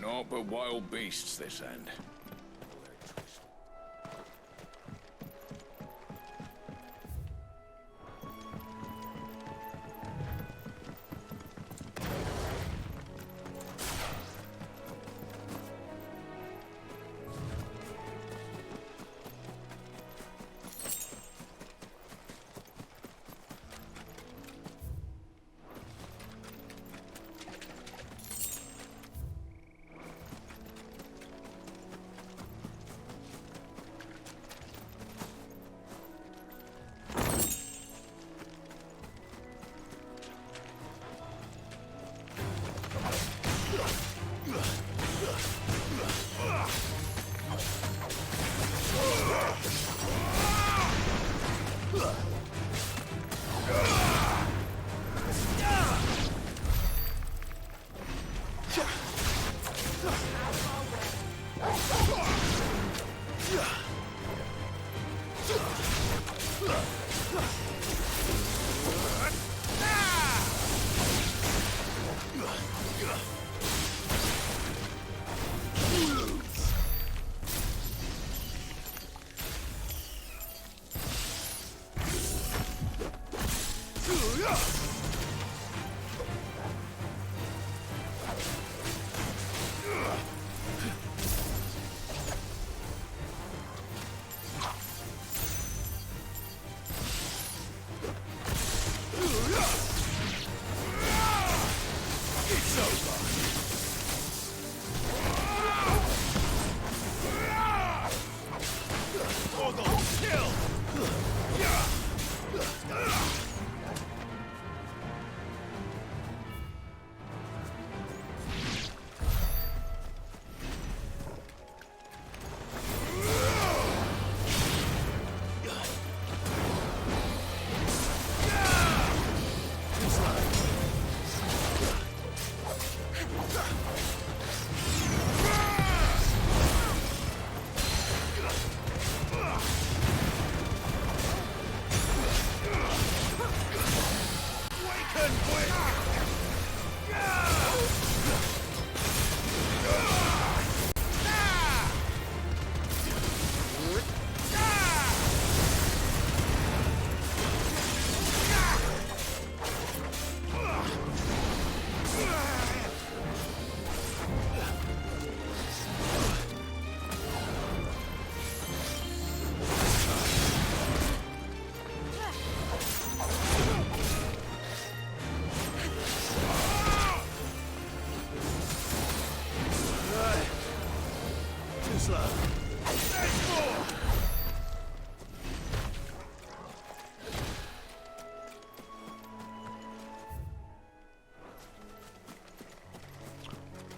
Naught but wild beasts this end.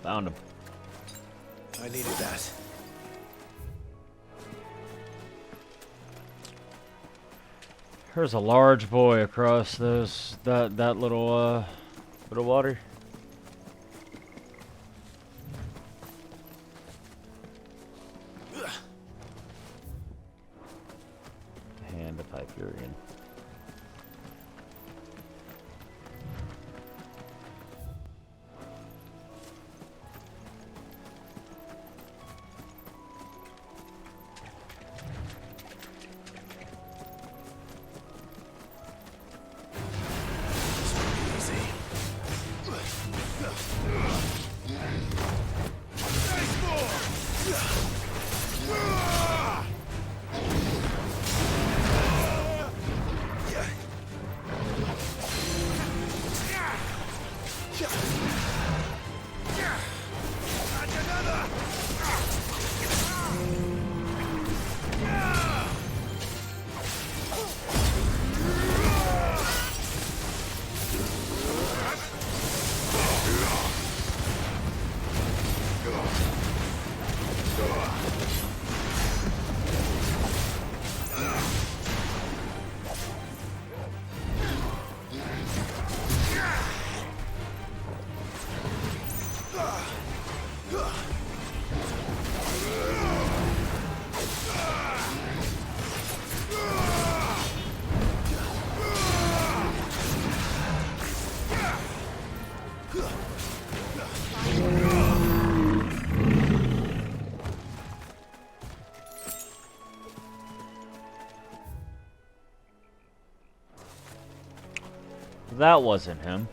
Found him. I needed that. There's a large boy across that little bit of water. Hand of Hyperion. That wasn't him.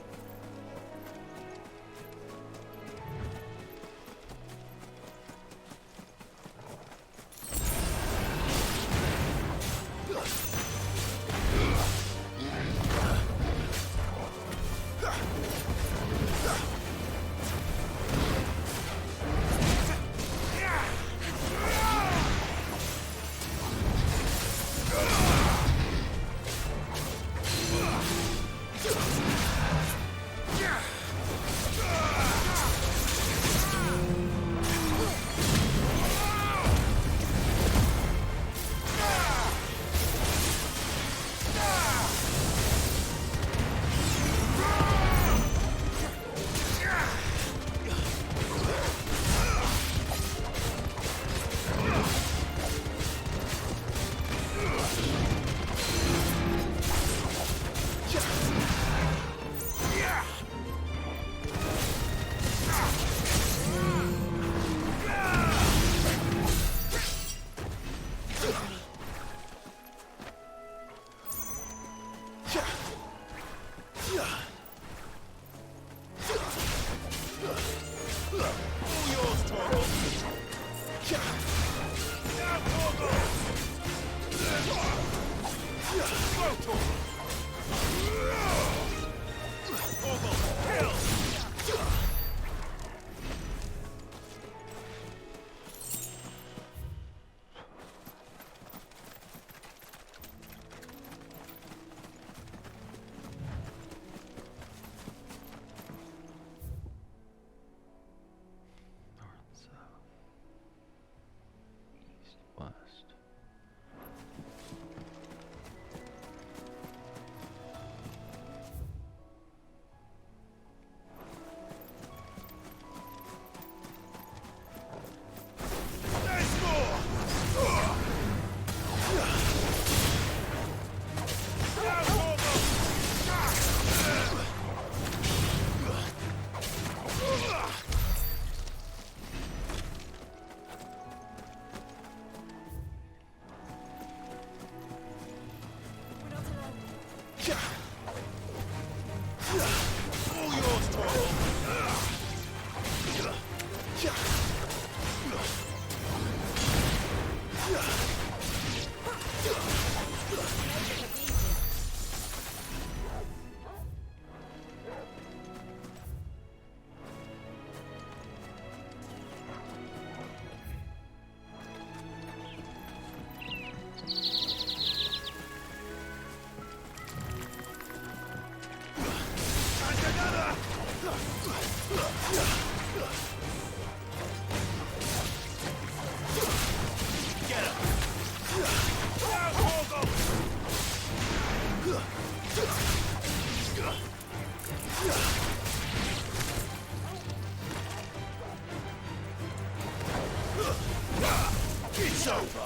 It's over.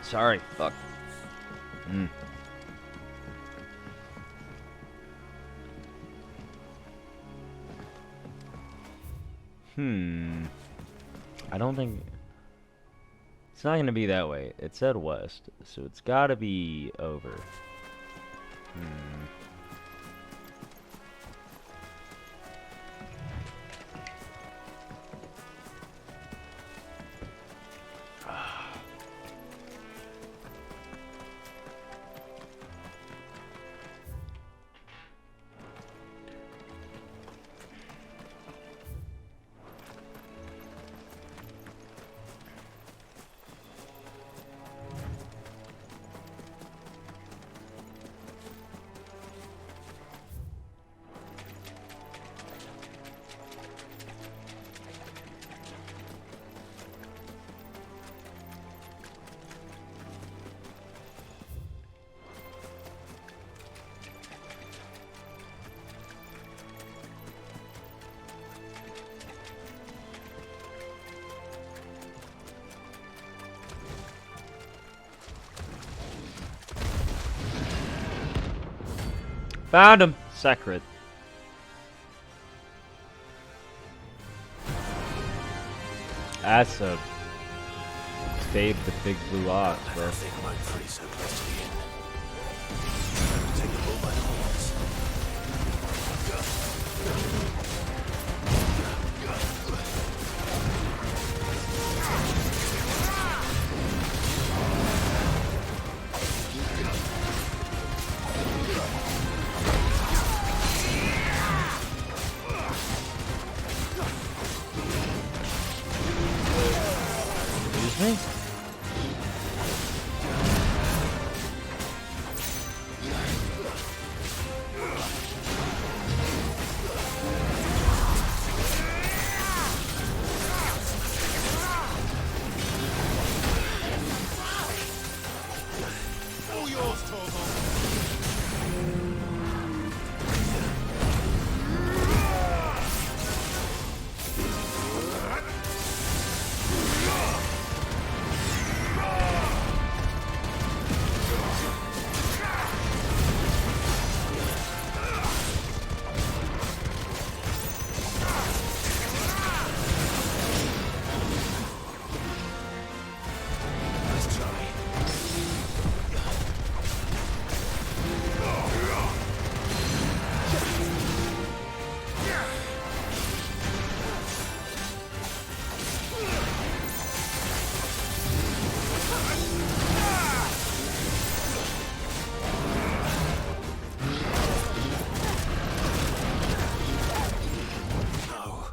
Sorry, fuck. I don't think... It's not gonna be that way. It said west, so it's gotta be over. Found him! Secret. That's a... Save the big blue ox, bro. I think I'm pretty so close to the end. Take the bull by the horns. Excuse me? All yours, Torval. Let's try. No.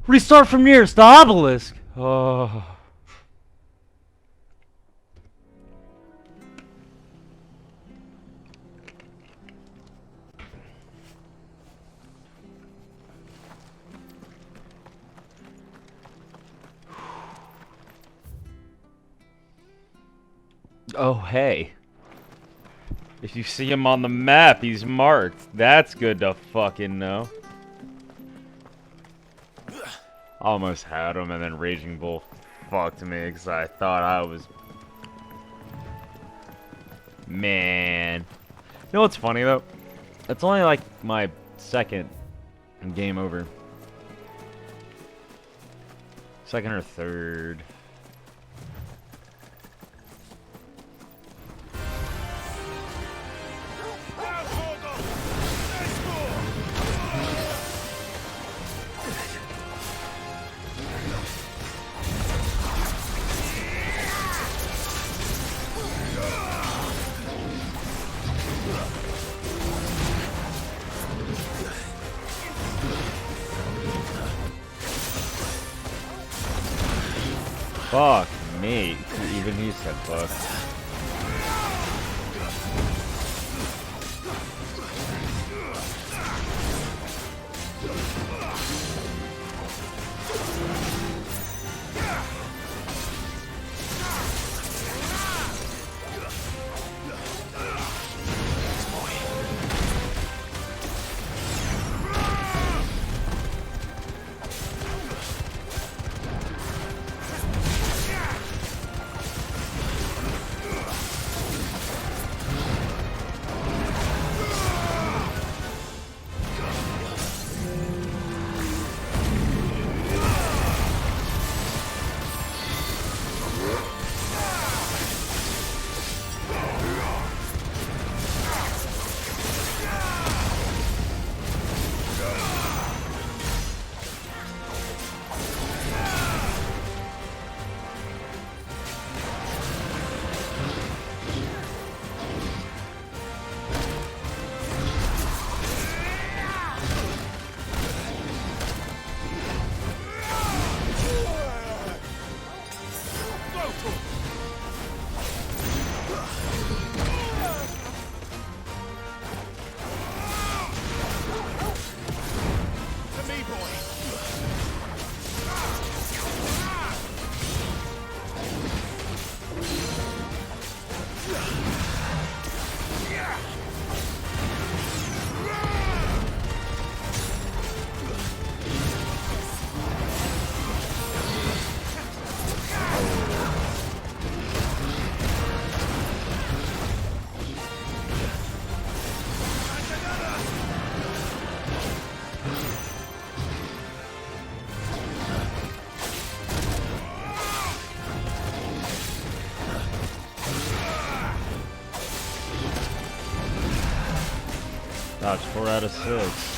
Restart from nearest, the obelisk! Oh. Oh, hey. If you see him on the map, he's marked. That's good to fucking know. Almost had him, and then Raging Bull fucked me because I thought I was... Man. You know what's funny, though? It's only like my second game over. Second or third. Fuck me. Even he said fuck. Dodge 4 out of 6.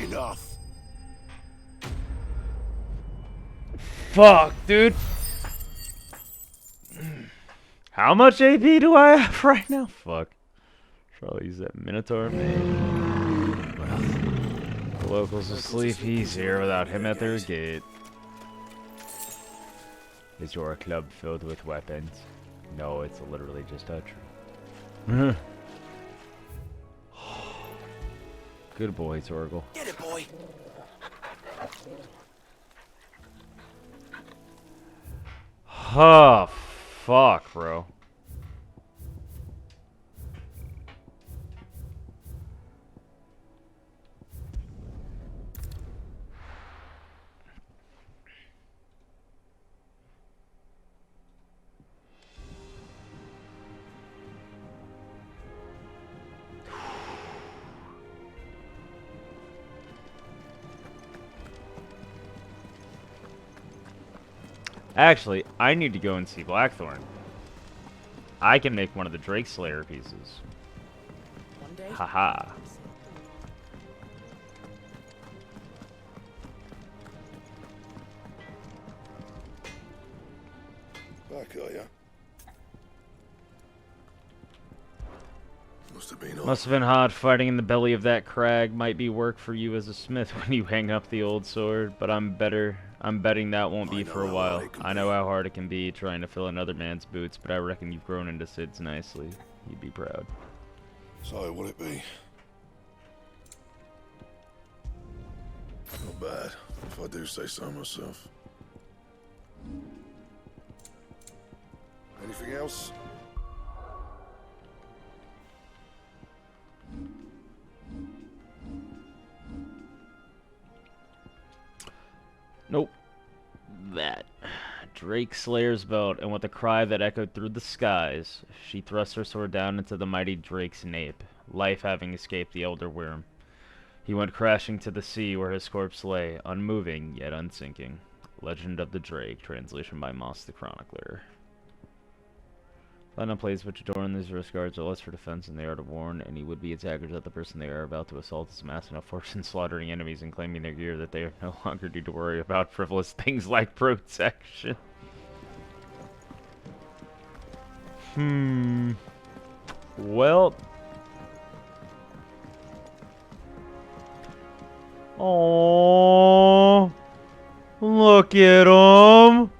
Enough. Fuck, dude. How much AP do I have right now? Fuck. Probably use that Minotaur man. The locals asleep. He's here without him at their gate. Is your club filled with weapons? No, it's literally just a tree. Good boy, Torgal. Get it, boy. Oh, fuck, bro. Actually, I need to go and see Blackthorn. I can make one of the Drake Slayer pieces. Haha. Back, are ya? Must have been hard fighting in the belly of that crag. Might be work for you as a smith when you hang up the old sword, but I'm betting that won't be for a while. I know how hard it can be trying to fill another man's boots, but I reckon you've grown into Sid's nicely. You'd be proud. So, will it be? Not bad, if I do say so myself. Anything else? Nope. That. Drake Slayer's belt, and with a cry that echoed through the skies, she thrust her sword down into the mighty Drake's nape, life having escaped the Elder Worm. He went crashing to the sea where his corpse lay, unmoving yet unsinking. Legend of the Drake, translation by Moss the Chronicler. Platinum plays which adorn these wrist guards are less for defense than they are to warn any would-be attackers that the person they are about to assault is amassed enough force in slaughtering enemies and claiming their gear that they are no longer need to worry about frivolous things like protection. Well. Oh, look at him.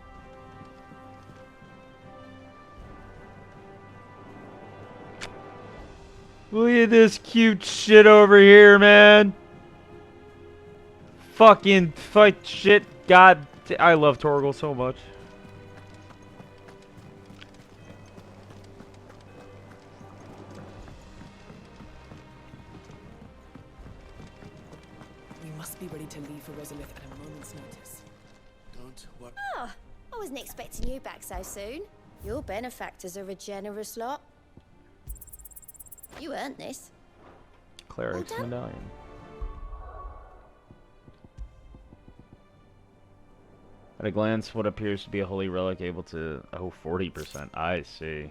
Look at this cute shit over here, man. Fucking fight shit. God, I love Torgal so much. We must be ready to leave for Rosalith at a moment's notice. Don't worry. Oh, I wasn't expecting you back so soon. Your benefactors are a generous lot. You earned this. Cleric's medallion. At a glance, what appears to be a holy relic able to... Oh, 40%. I see.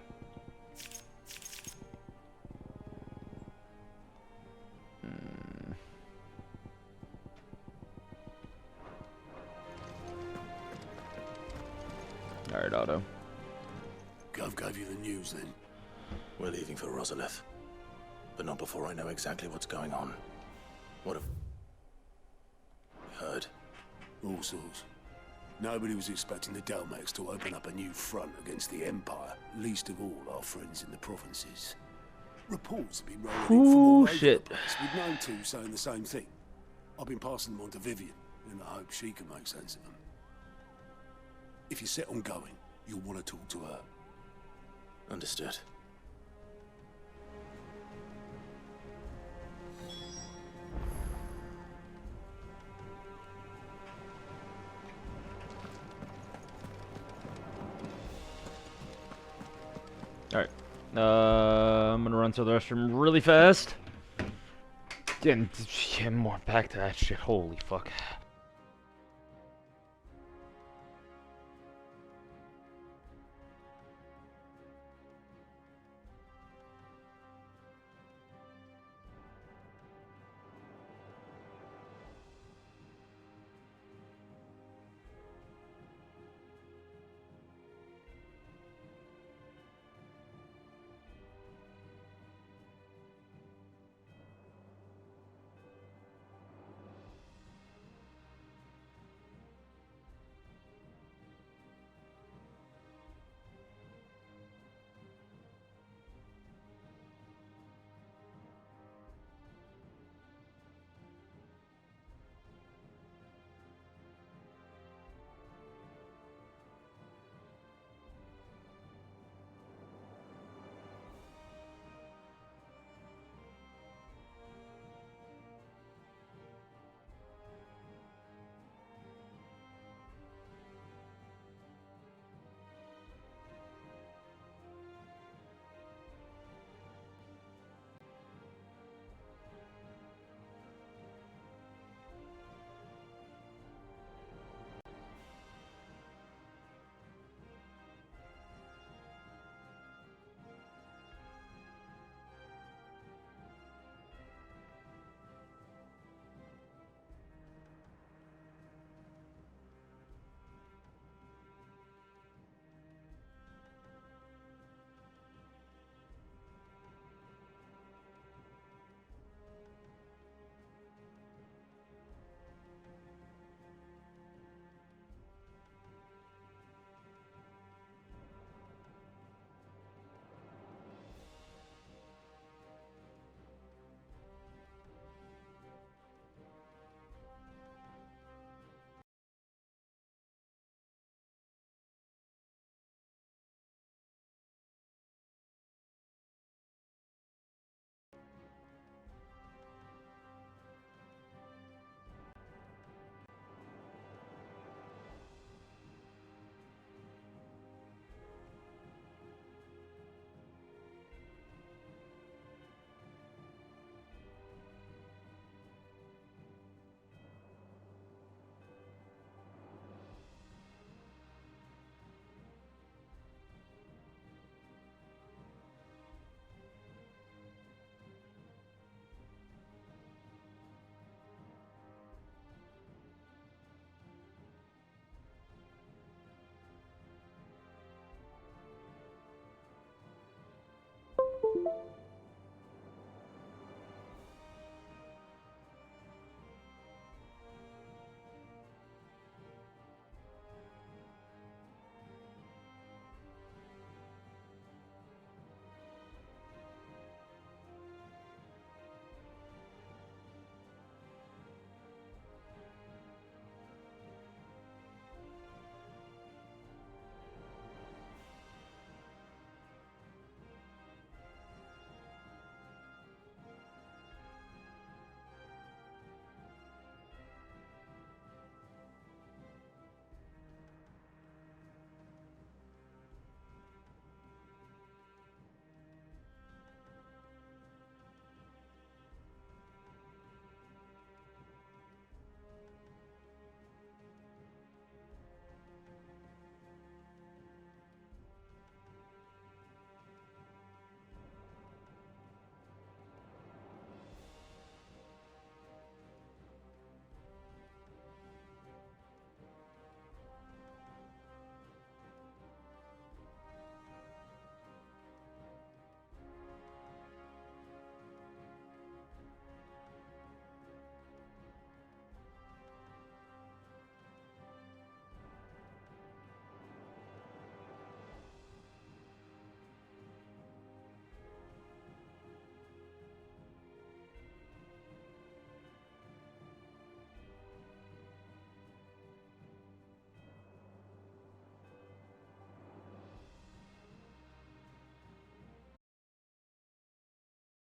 Alright, Otto. Gov gave you the news then? We're leaving for Rosalith. But not before I know exactly what's going on. What have... heard? All sorts. Nobody was expecting the Delmex to open up a new front against the Empire, least of all our friends in the provinces. Reports have been rolling in from all over the place, with no two saying the same thing. I've been passing them on to Vivian, in the hope she can make sense of them. If you're set on going, you'll want to talk to her. Understood. Alright. I'm gonna run to the restroom really fast. And more back to that shit. Holy fuck.